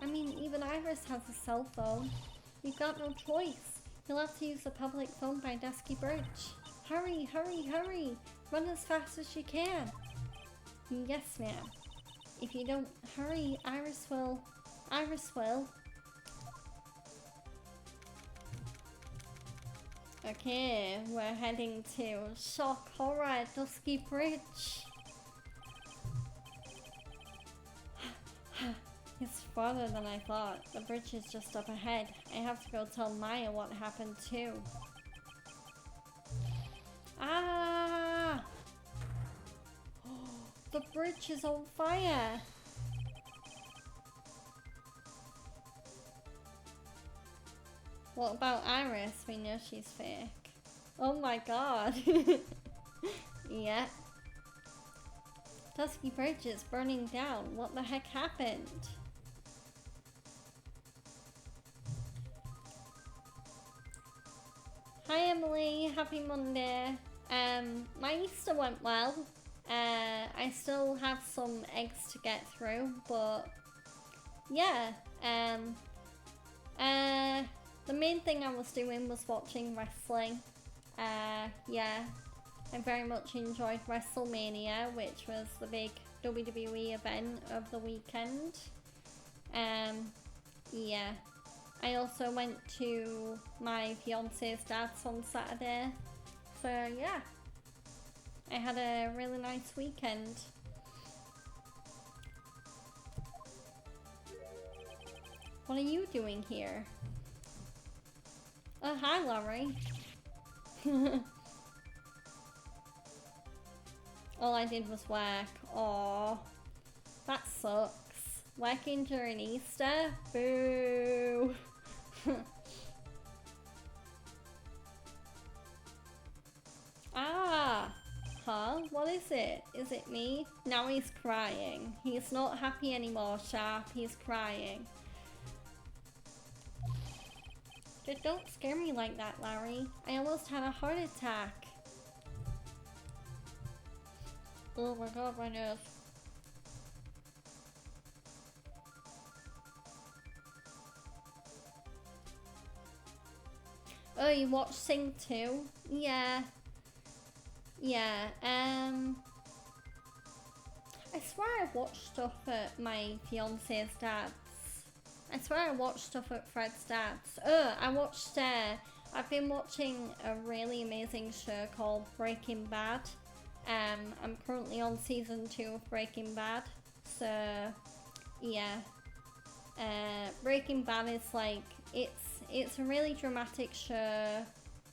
I mean, even Iris has a cell phone. You've got no choice. You'll have to use the public phone by Dusky Bridge. Hurry, hurry, hurry! Run as fast as you can. Yes, ma'am. If you don't hurry, Iris will. Okay, we're heading to Shock Horror at Dusky Bridge. It's farther than I thought. The bridge is just up ahead. I have to go tell Maya what happened too. Ah! The bridge is on fire! What about Iris? We know she's fake. Oh my god. Yeah. Dusky Bridge is burning down. What the heck happened? Hi Emily, happy Monday. My Easter went well. I still have some eggs to get through, but yeah. The main thing I was doing was watching wrestling. Yeah. I very much enjoyed WrestleMania, which was the big WWE event of the weekend. Yeah. I also went to my fiance's dad's on Saturday. So yeah. I had a really nice weekend. What are you doing here? Oh, hi Laurie. All I did was work. Aww. That sucks. Working during Easter? Boo! Ah! Huh? What is it? Is it me? Now he's crying. He's not happy anymore, Sharp. He's crying. Just don't scare me like that, Larry. I almost had a heart attack. Oh my god, my nose. Oh, you watched Sing 2? Yeah. Yeah, I swear I watched stuff at my fiance's dad's. I swear I watched stuff at Fred's dad's. I've been watching a really amazing show called Breaking Bad. I'm currently on season 2 of Breaking Bad. So, yeah. Breaking Bad is like, it's a really dramatic show.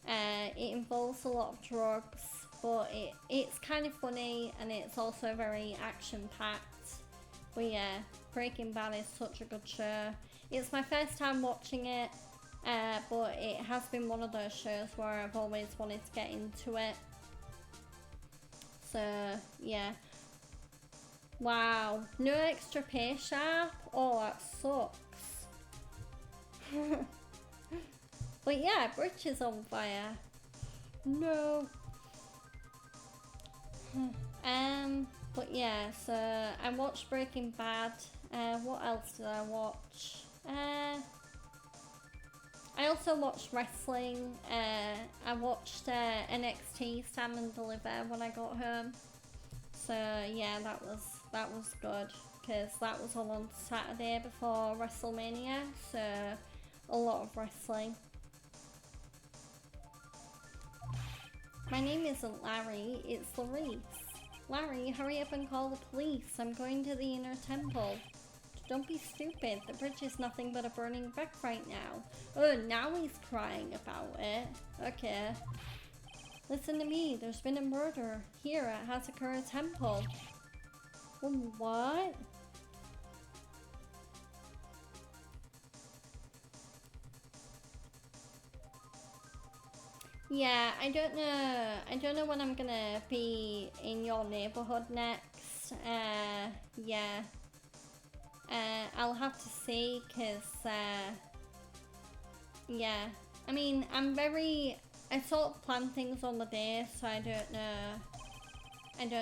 It involves a lot of drugs, but it's kind of funny and it's also very action-packed. But yeah, Breaking Bad is such a good show. It's my first time watching it, but it has been one of those shows where I've always wanted to get into it. So, yeah. Wow, no extra pay, Sharp? Oh, that sucks. But yeah, bridge is on fire. No. But yeah, so I watched Breaking Bad. What else did I watch? I also watched wrestling. I watched NXT Stand and Deliver when I got home. So yeah, that was good because that was on Saturday before WrestleMania. So a lot of wrestling. My name isn't Larry, it's Larice. Larry, hurry up and call the police. I'm going to the inner temple. Don't be stupid. The bridge is nothing but a burning wreck right now. Oh, now he's crying about it. Okay. Listen to me. There's been a murder here at Hazakura Temple. What? Yeah, I don't know when I'm gonna be in your neighborhood next. Yeah. I'll have to see, cause, yeah. I mean, I sort of plan things on the day, so I don't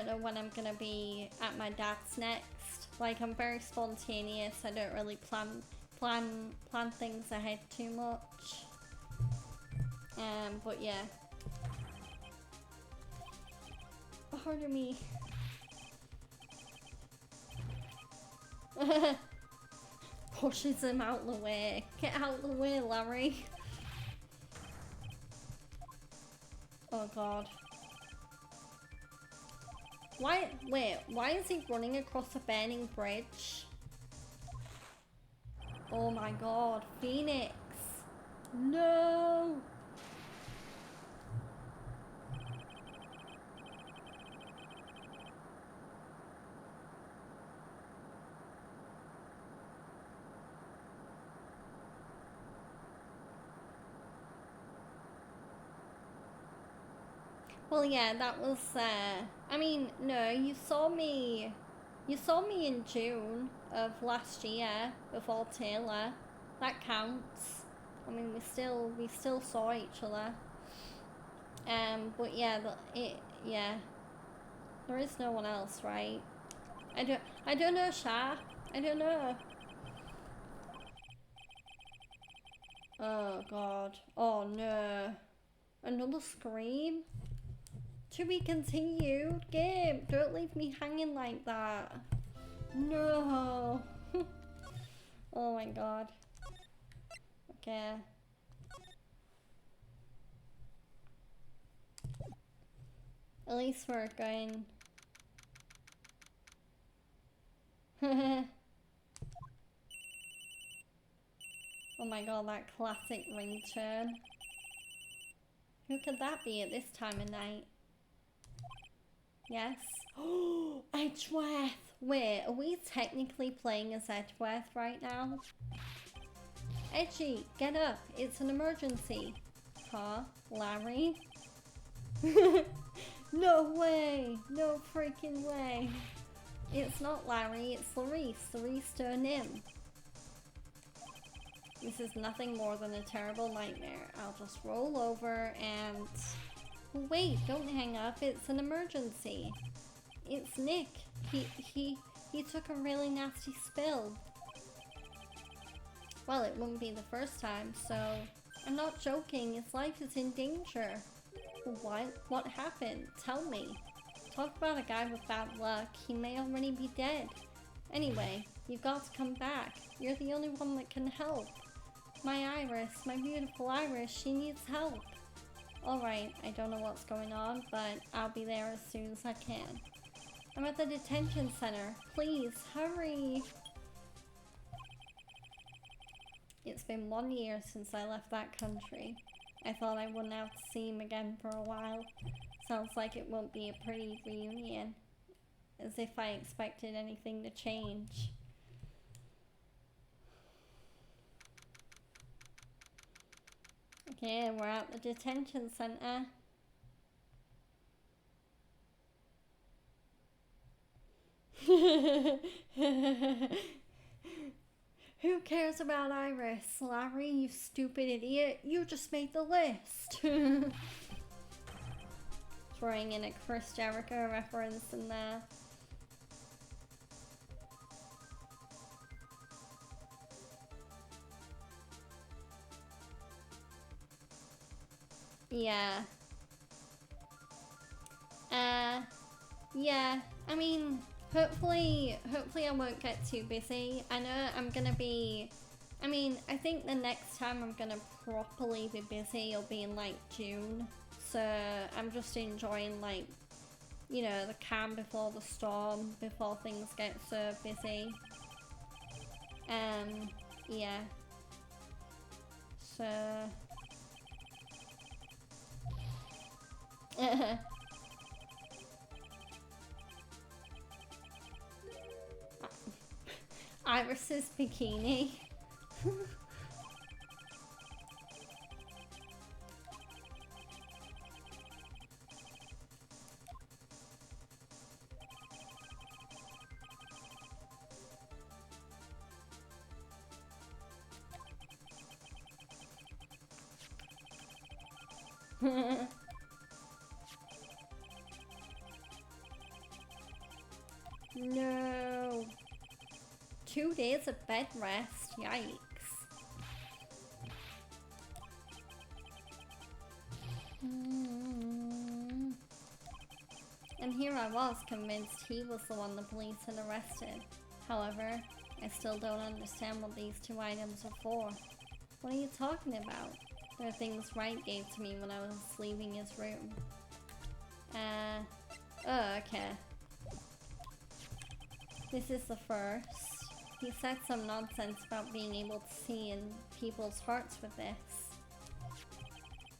know when I'm gonna be at my dad's next. Like, I'm very spontaneous. I don't really plan things ahead too much. But yeah. Pardon me. Pushes him out the way. Get out the way, Larry. Oh god. Wait, why is he running across a burning bridge? Oh my god, Phoenix. No. Well, yeah, that was, I mean, no, you saw me in June of last year before Taylor. That counts. I mean, we still saw each other. But yeah, yeah, there is no one else, right? I don't know, Sha. I don't know. Oh god. Oh no. Another scream? To be continued? Game, don't leave me hanging like that. No. Oh my god. Okay. At least we're going. Oh my god, that classic ringtone. Who could that be at this time of night? Yes. Oh, Edgeworth! Wait, are we technically playing as Edgeworth right now? Edgy, get up, it's an emergency. Huh? Larry? No way! No freaking way! It's not Larry, it's Larice. Larice turned in. This is nothing more than a terrible nightmare. I'll just roll over and... Wait, don't hang up, it's an emergency. It's Nick. He took a really nasty spill. Well, it wouldn't be the first time, so... I'm not joking, his life is in danger. What? What happened? Tell me. Talk about a guy with bad luck, he may already be dead. Anyway, you've got to come back. You're the only one that can help. My Iris, my beautiful Iris, she needs help. Alright, I don't know what's going on, but I'll be there as soon as I can. I'm at the detention center. Please, hurry! It's been 1 year since I left that country. I thought I wouldn't have to see him again for a while. Sounds like it won't be a pretty reunion. As if I expected anything to change. Okay, we're at the detention center. Who cares about Iris? Larry, you stupid idiot. You just made the list. Throwing in a Chris Jericho reference in there. Yeah. Yeah. I mean, hopefully I won't get too busy. I know I'm gonna be... I mean, I think the next time I'm gonna properly be busy will be in, like, June. So, I'm just enjoying, like, you know, the calm before the storm, before things get so busy. Yeah. So... Iris's bikini. No. 2 days of bed rest. Yikes. And here I was convinced he was the one the police had arrested. However, I still don't understand what these 2 items are for. What are you talking about? They're things Wright gave to me when I was leaving his room. Oh, okay. This is the first. He said some nonsense about being able to see in people's hearts with this.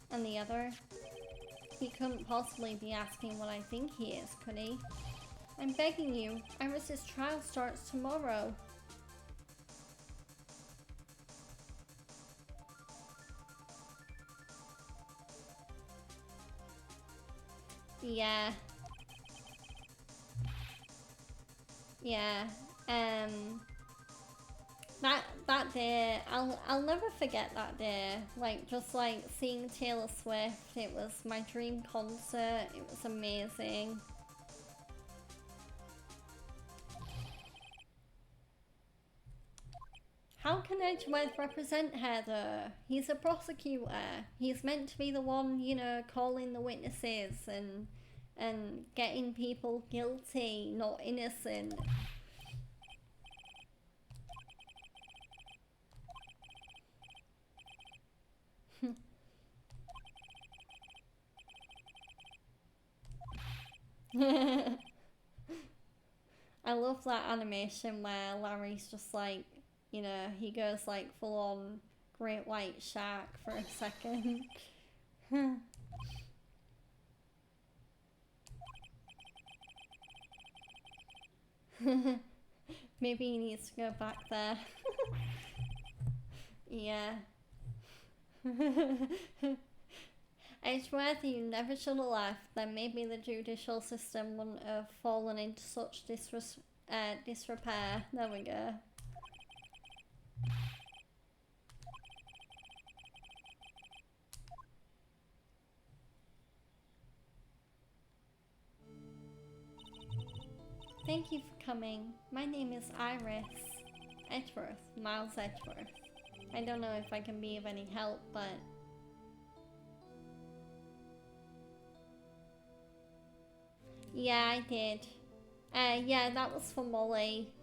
And the other, he couldn't possibly be asking what I think he is, could he? I'm begging you, Iris's trial starts tomorrow. Yeah. Yeah. That day, I'll never forget that day. Like, just like seeing Taylor Swift, it was my dream concert. It was amazing. How can Edgeworth represent her though? He's a prosecutor. He's meant to be the one, you know, calling the witnesses and getting people guilty, not innocent. I love that animation where Larry's just like, you know, he goes like full on great white shark for a second. Maybe he needs to go back there. Yeah. Edgeworth, you never should have left. Then maybe the judicial system wouldn't have fallen into such disrepair. There we go. Thank you for coming. My name is Iris Edgeworth, Miles Edgeworth. I don't know if I can be of any help, but... Yeah, I did. Yeah, that was for Molly.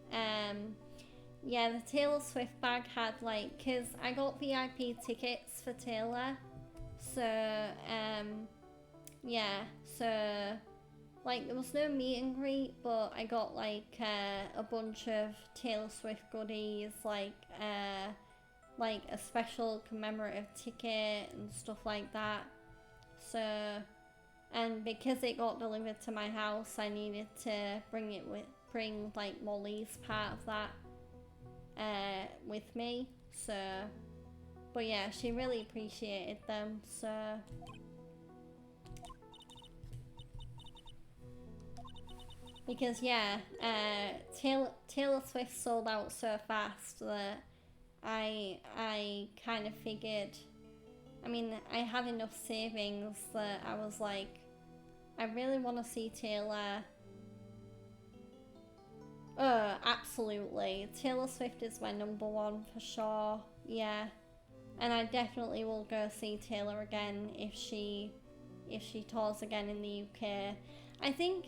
Yeah, the Taylor Swift bag had like, cause I got VIP tickets for Taylor, so yeah, so like there was no meet and greet, but I got like a bunch of Taylor Swift goodies, like a special commemorative ticket and stuff like that. So, and because it got delivered to my house, I needed to bring like Molly's part of that with me. So, but yeah, she really appreciated them. So, because yeah, Taylor Swift sold out so fast that I kind of figured. I mean, I had enough savings that I was like, I really want to see Taylor. Absolutely. Taylor Swift is my number one for sure. Yeah. And I definitely will go see Taylor again if she tours again in the UK. I think,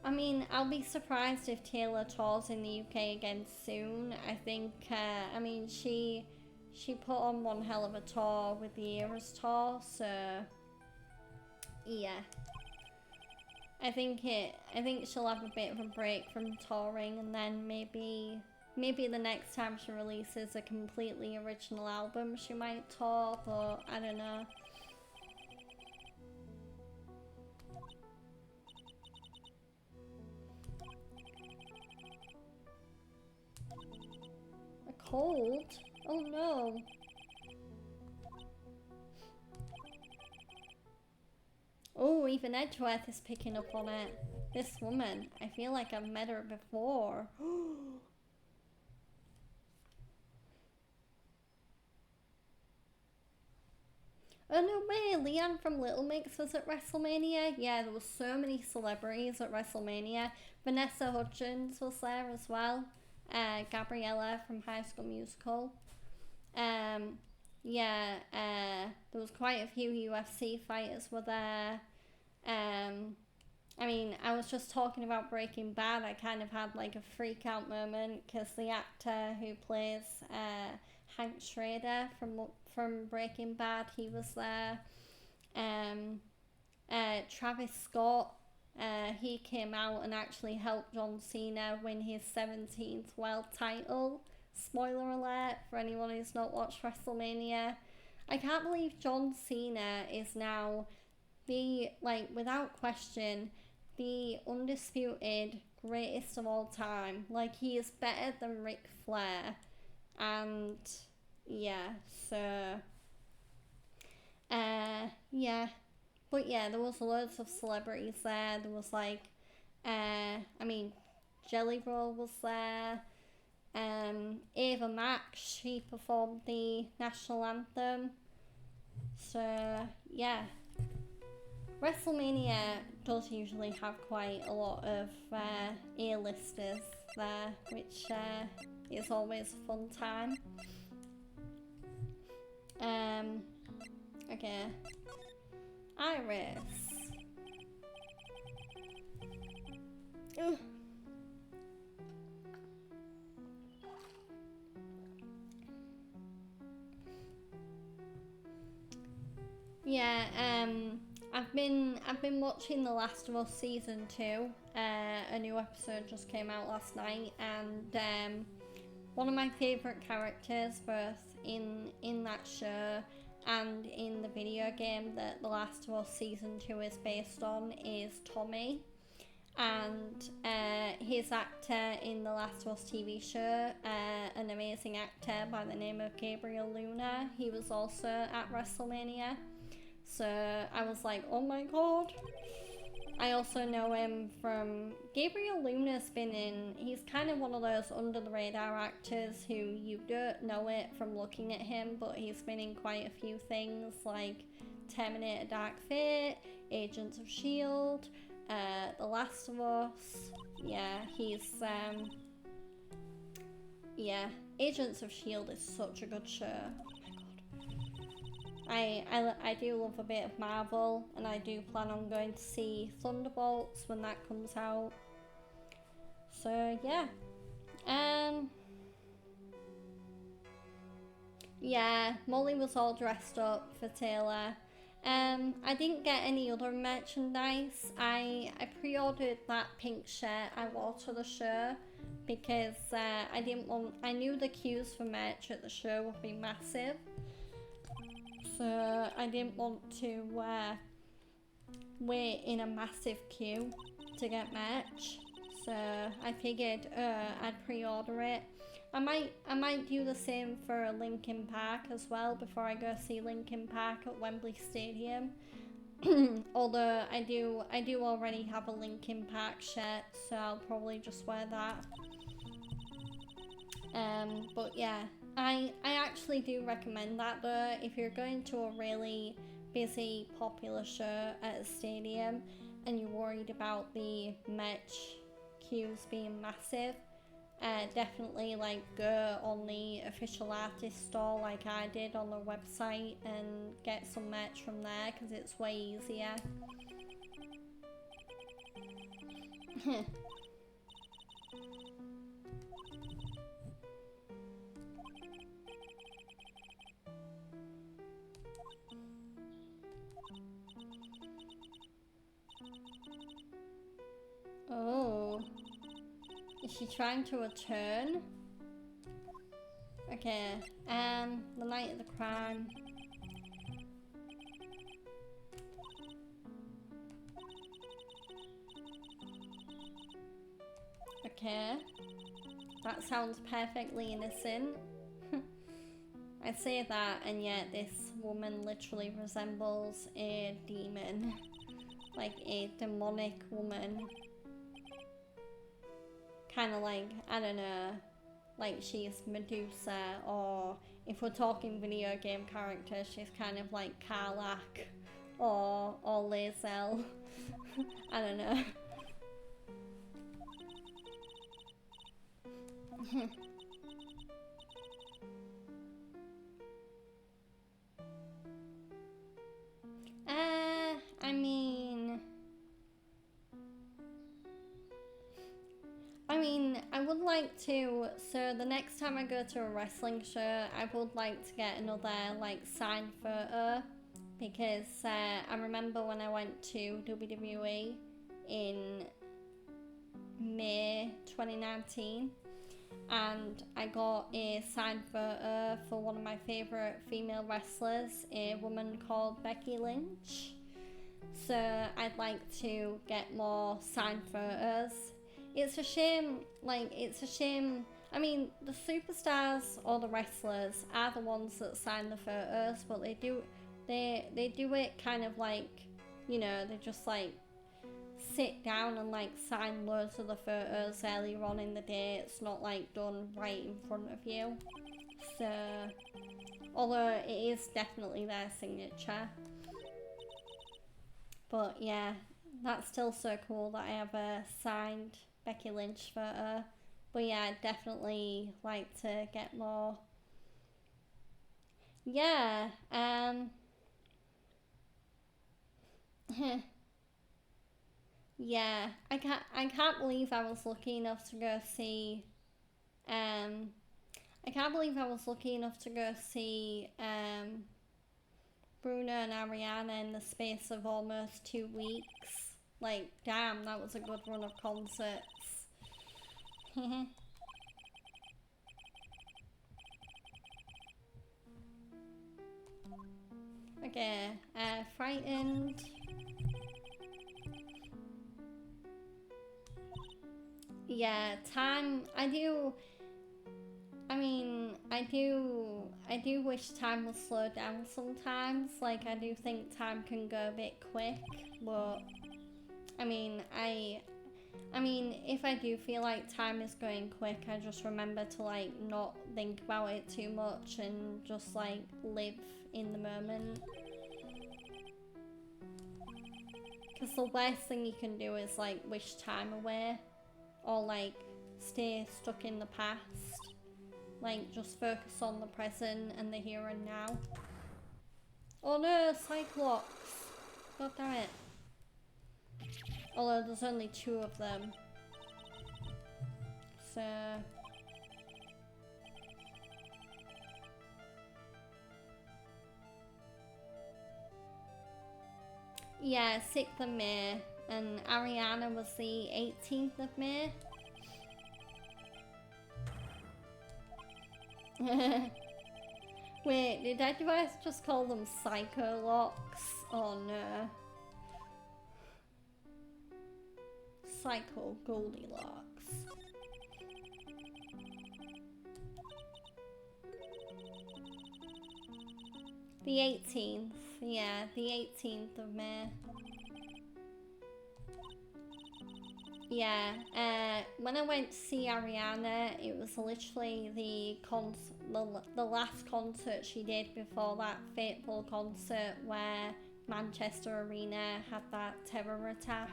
I mean, I'll be surprised if Taylor tours in the UK again soon. I think, I mean, she put on one hell of a tour with the Eras tour, so yeah. I think she'll have a bit of a break from touring, and then maybe the next time she releases a completely original album she might tour, but I don't know. A cold? Oh no. Oh, even Edgeworth is picking up on it. This woman, I feel like I've met her before. Oh no way, Leanne from Little Mix was at WrestleMania. Yeah, there was so many celebrities at WrestleMania. Vanessa Hudgens was there as well. Gabriella from High School Musical. Um, yeah, there was quite a few UFC fighters were there. I mean, I was just talking about Breaking Bad. I kind of had like a freak out moment because the actor who plays Hank Schrader from Breaking Bad, he was there. Um, Travis Scott he came out and actually helped John Cena win his 17th world title. Spoiler alert for anyone who's not watched WrestleMania. I can't believe John Cena is now the, like, without question, the undisputed greatest of all time. Like, he is better than Ric Flair. And yeah, so yeah. But yeah, there was loads of celebrities there. There was like Jelly Roll was there. Ava Max, she performed the national anthem. So yeah, WrestleMania does usually have quite a lot of A-listers there, which is always a fun time. Okay. Iris. Ugh. Yeah, I've been watching The Last of Us season 2. A new episode just came out last night, and one of my favourite characters, both in that show and in the video game that The Last of Us season 2 is based on, is Tommy. And his actor in the Last of Us TV show, an amazing actor by the name of Gabriel Luna, he was also at WrestleMania. So I was like, oh my god. I also know him from... Gabriel Luna's been in... He's kind of one of those under the radar actors who you don't know it from looking at him, but he's been in quite a few things like Terminator Dark Fate, Agents of S.H.I.E.L.D., The Last of Us. Yeah, he's... yeah, Agents of S.H.I.E.L.D. is such a good show. I do love a bit of Marvel, and I do plan on going to see Thunderbolts when that comes out. So yeah, yeah, Molly was all dressed up for Taylor. I didn't get any other merchandise. I pre-ordered that pink shirt I wore to the show because I knew the queues for merch at the show would be massive. So I didn't want to wait in a massive queue to get merch. So I figured I'd pre-order it. I might do the same for Linkin Park as well before I go see Linkin Park at Wembley Stadium. Although I do already have a Linkin Park shirt, so I'll probably just wear that. But yeah, I actually do recommend that though. If you're going to a really busy, popular show at a stadium and you're worried about the merch queues being massive, definitely like go on the official artist store like I did on the website and get some merch from there because it's way easier. Oh, is she trying to return? Okay, the night of the crime. Okay, that sounds perfectly innocent. I say that, and yet this woman literally resembles a demon. Like a demonic woman. Kind of like, I don't know, like she's Medusa, or if we're talking video game characters, she's kind of like Karlach or Lae'zel. I don't know. I mean, I would like to, so the next time I go to a wrestling show, I would like to get another, like, signed photo, because I remember when I went to WWE in May 2019, and I got a signed photo for one of my favourite female wrestlers, a woman called Becky Lynch. So I'd like to get more signed photos. It's a shame, I mean, the superstars or the wrestlers are the ones that sign the photos, but they do it kind of like, you know, they just like sit down and like sign loads of the photos earlier on in the day. It's not like done right in front of you. So, although it is definitely their signature. But yeah, that's still so cool that I have a signed Becky Lynch photo. But yeah, I'd definitely like to get more. Yeah, yeah, I can't believe I was lucky enough to go see I can't believe I was lucky enough to go see Bruno and Ariana in the space of almost 2 weeks. Like, damn, that was a good run of concerts. Okay, frightened. Yeah, time. I do wish time would slow down sometimes. Like, I do think time can go a bit quick, but I mean, if I do feel like time is going quick, I just remember to like not think about it too much and just like live in the moment. Because the worst thing you can do is like wish time away or like stay stuck in the past. Like, just focus on the present and the here and now. Oh no, Cyclops! God damn it. Although there's only 2 of them. So... yeah, 6th of May. And Ariana was the 18th of May. Wait, did I just call them Psycho Locks? Oh no. Psycho Goldilocks. The 18th. Yeah, the 18th of May. Yeah, when I went to see Ariana, it was literally the last concert she did before that fateful concert where Manchester Arena had that terror attack.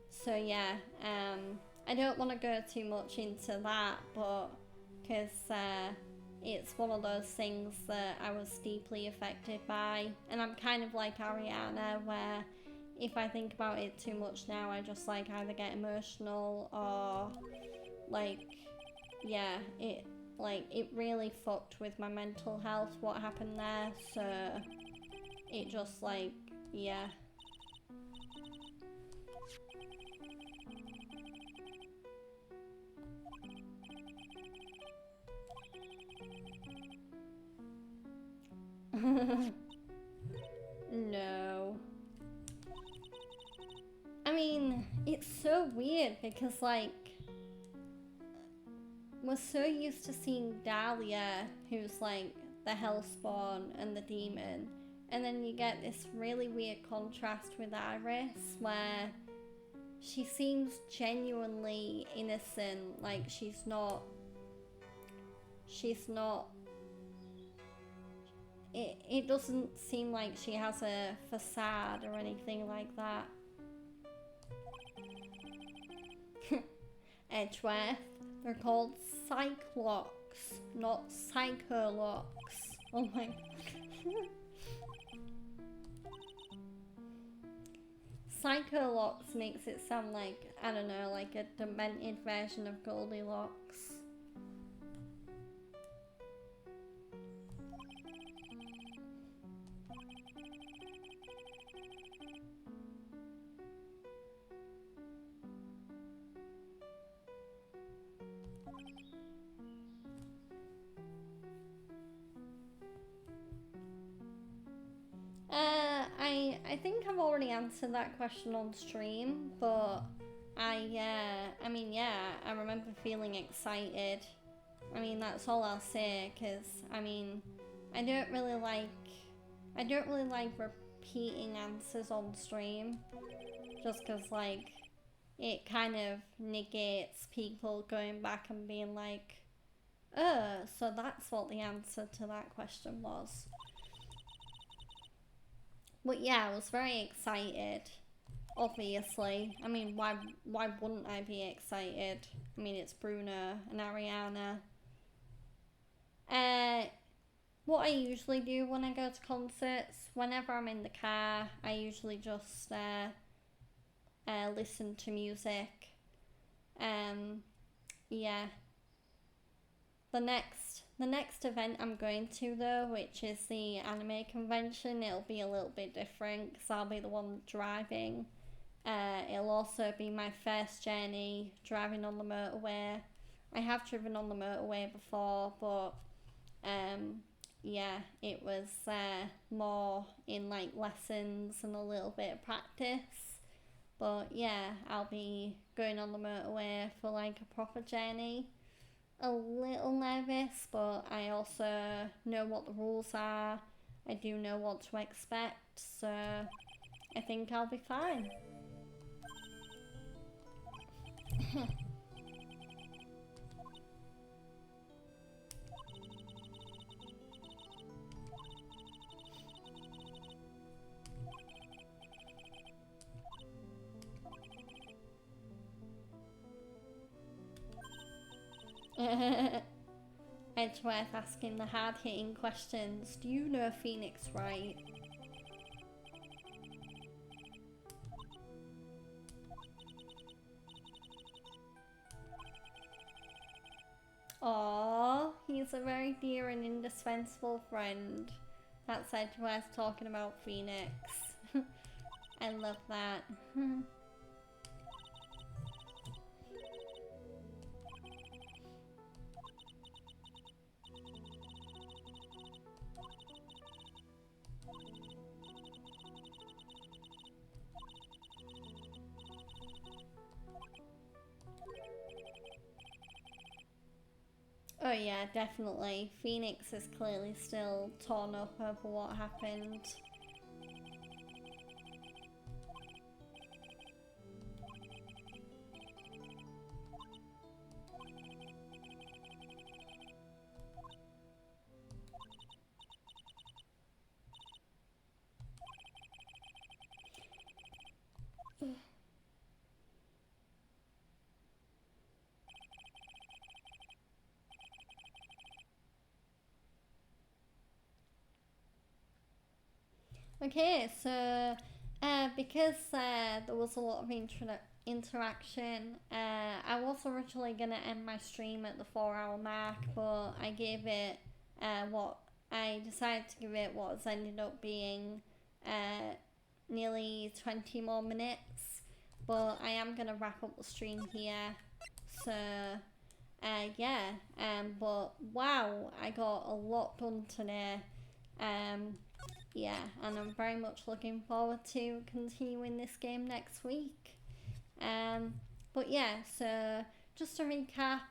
So yeah, I don't want to go too much into that, but because it's one of those things that I was deeply affected by, and I'm kind of like Ariana, where if I think about it too much now, I just like either get emotional or like, yeah, it really fucked with my mental health what happened there, so it just like, yeah. No. I mean, it's so weird because, like, we're so used to seeing Dahlia, who's, like, the Hellspawn and the demon, and then you get this really weird contrast with Iris, where she seems genuinely innocent, like, she's not... It doesn't seem like she has a facade or anything like that. Edgeworth. They're called Cyclocks, not Psycholocks. Oh my... Psycholocks makes it sound like, I don't know, like a demented version of Goldilocks. think I've already answered that question on stream, but I mean, yeah, I remember feeling excited. I mean, that's all I'll say, because, I mean, I don't really like repeating answers on stream, just because, like, it kind of negates people going back and being like, oh, so that's what the answer to that question was. But yeah, I was very excited, obviously. I mean, why wouldn't I be excited? I mean, it's Bruno and Ariana. What I usually do when I go to concerts, whenever I'm in the car, I usually just listen to music. Yeah. The next event I'm going to, though, which is the anime convention, it'll be a little bit different because I'll be the one driving. It'll also be my first journey driving on the motorway. I have driven on the motorway before, but yeah, it was more in like lessons and a little bit of practice. But yeah, I'll be going on the motorway for like a proper journey. A little nervous, but I also know what the rules are. I do know what to expect, so I think I'll be fine. It's worth asking the hard-hitting questions. Do you know Phoenix Wright? Aww, he's a very dear and indispensable friend. That's worth talking about Phoenix. I love that. Oh yeah, definitely. Phoenix is clearly still torn up over what happened. Okay, so because there was a lot of interaction, I was originally going to end my stream at the 4 hour mark, but I gave it I decided to give it what has ended up being nearly 20 more minutes. But I am going to wrap up the stream here. So, yeah, but wow, I got a lot done today. Yeah, and I'm very much looking forward to continuing this game next week. But yeah, so just to recap,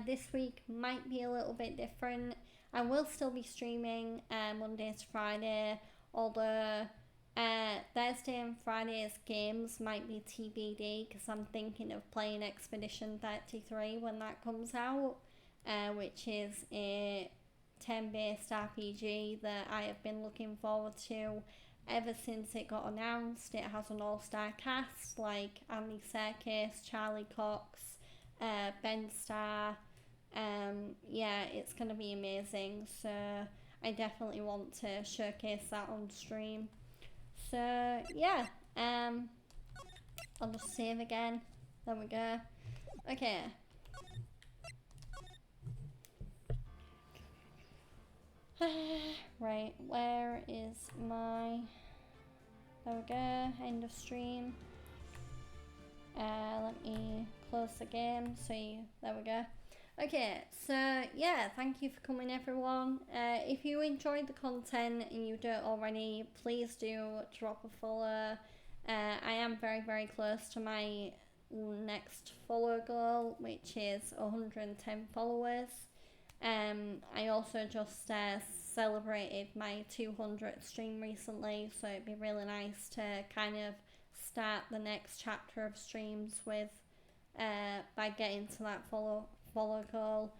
this week might be a little bit different. I will still be streaming Monday to Friday, although Thursday and Friday's games might be TBD because I'm thinking of playing Expedition 33 when that comes out, which is a turn-based RPG that I have been looking forward to ever since it got announced. It has an all-star cast like Andy Serkis, Charlie Cox, Ben Starr. Yeah, it's going to be amazing, so I definitely want to showcase that on stream. So yeah, I'll just save again. There we go. Okay. Right, where is my... There we go, end of stream. Let me close the game, there we go. Okay, so yeah, thank you for coming, everyone. If you enjoyed the content and you don't already, please do drop a follow. I am very, very close to my next follow goal, which is 110 followers. I also just celebrated my 200th stream recently, so it'd be really nice to kind of start the next chapter of streams with by getting to that follow goal.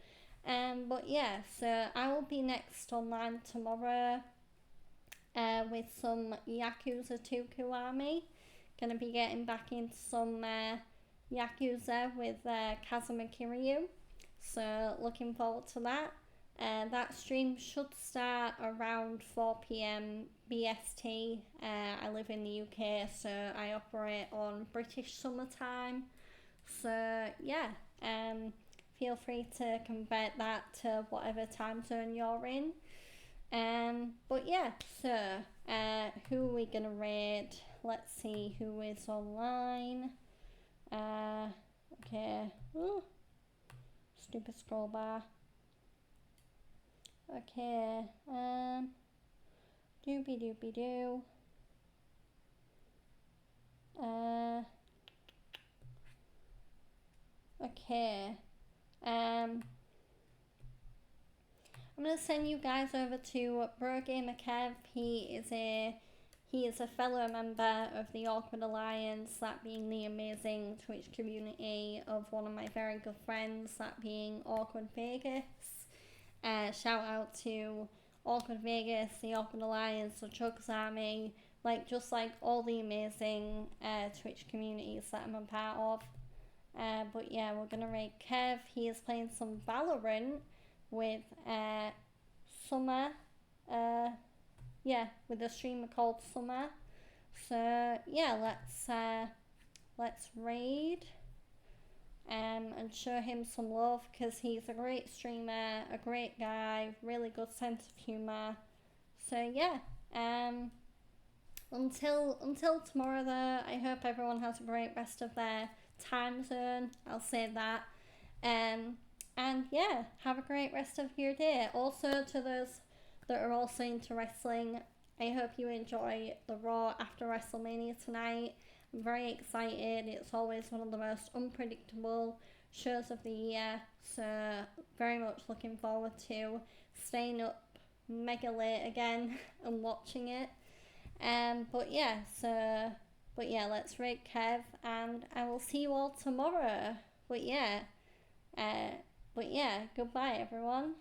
But yeah, so I will be next online tomorrow with some Yakuza 2 Kiwami. Gonna be getting back into some Yakuza with Kazuma Kiryu. So looking forward to that. That stream should start around 4 p.m. BST. I live in the UK, so I operate on British summertime. So yeah, feel free to convert that to whatever time zone you're in. But yeah, so who are we gonna raid? Let's see who is online. Okay. Ooh, stupid scroll bar. Okay. Doobie doobie doo. Okay. I'm gonna send you guys over to Bro Gamer Kev. He is a fellow member of the Awkward Alliance, that being the amazing Twitch community of one of my very good friends, that being Awkward Vegas. Shout out to Awkward Vegas, the Awkward Alliance, the Chugs Army, just like all the amazing Twitch communities that I'm a part of. But yeah, we're gonna rate Kev. He is playing some Valorant with Summer. With a streamer called Summer. So yeah, let's raid and show him some love, because he's a great streamer, a great guy, really good sense of humour. So yeah, until tomorrow though, I hope everyone has a great rest of their time zone. I'll say that. And yeah, have a great rest of your day. Also, to those that are also into wrestling, I hope you enjoy the Raw after WrestleMania tonight. I'm very excited. It's always one of the most unpredictable shows of the year, so very much looking forward to staying up mega late again and watching it. But yeah, let's rate Kev, and I will see you all tomorrow. But yeah, goodbye everyone.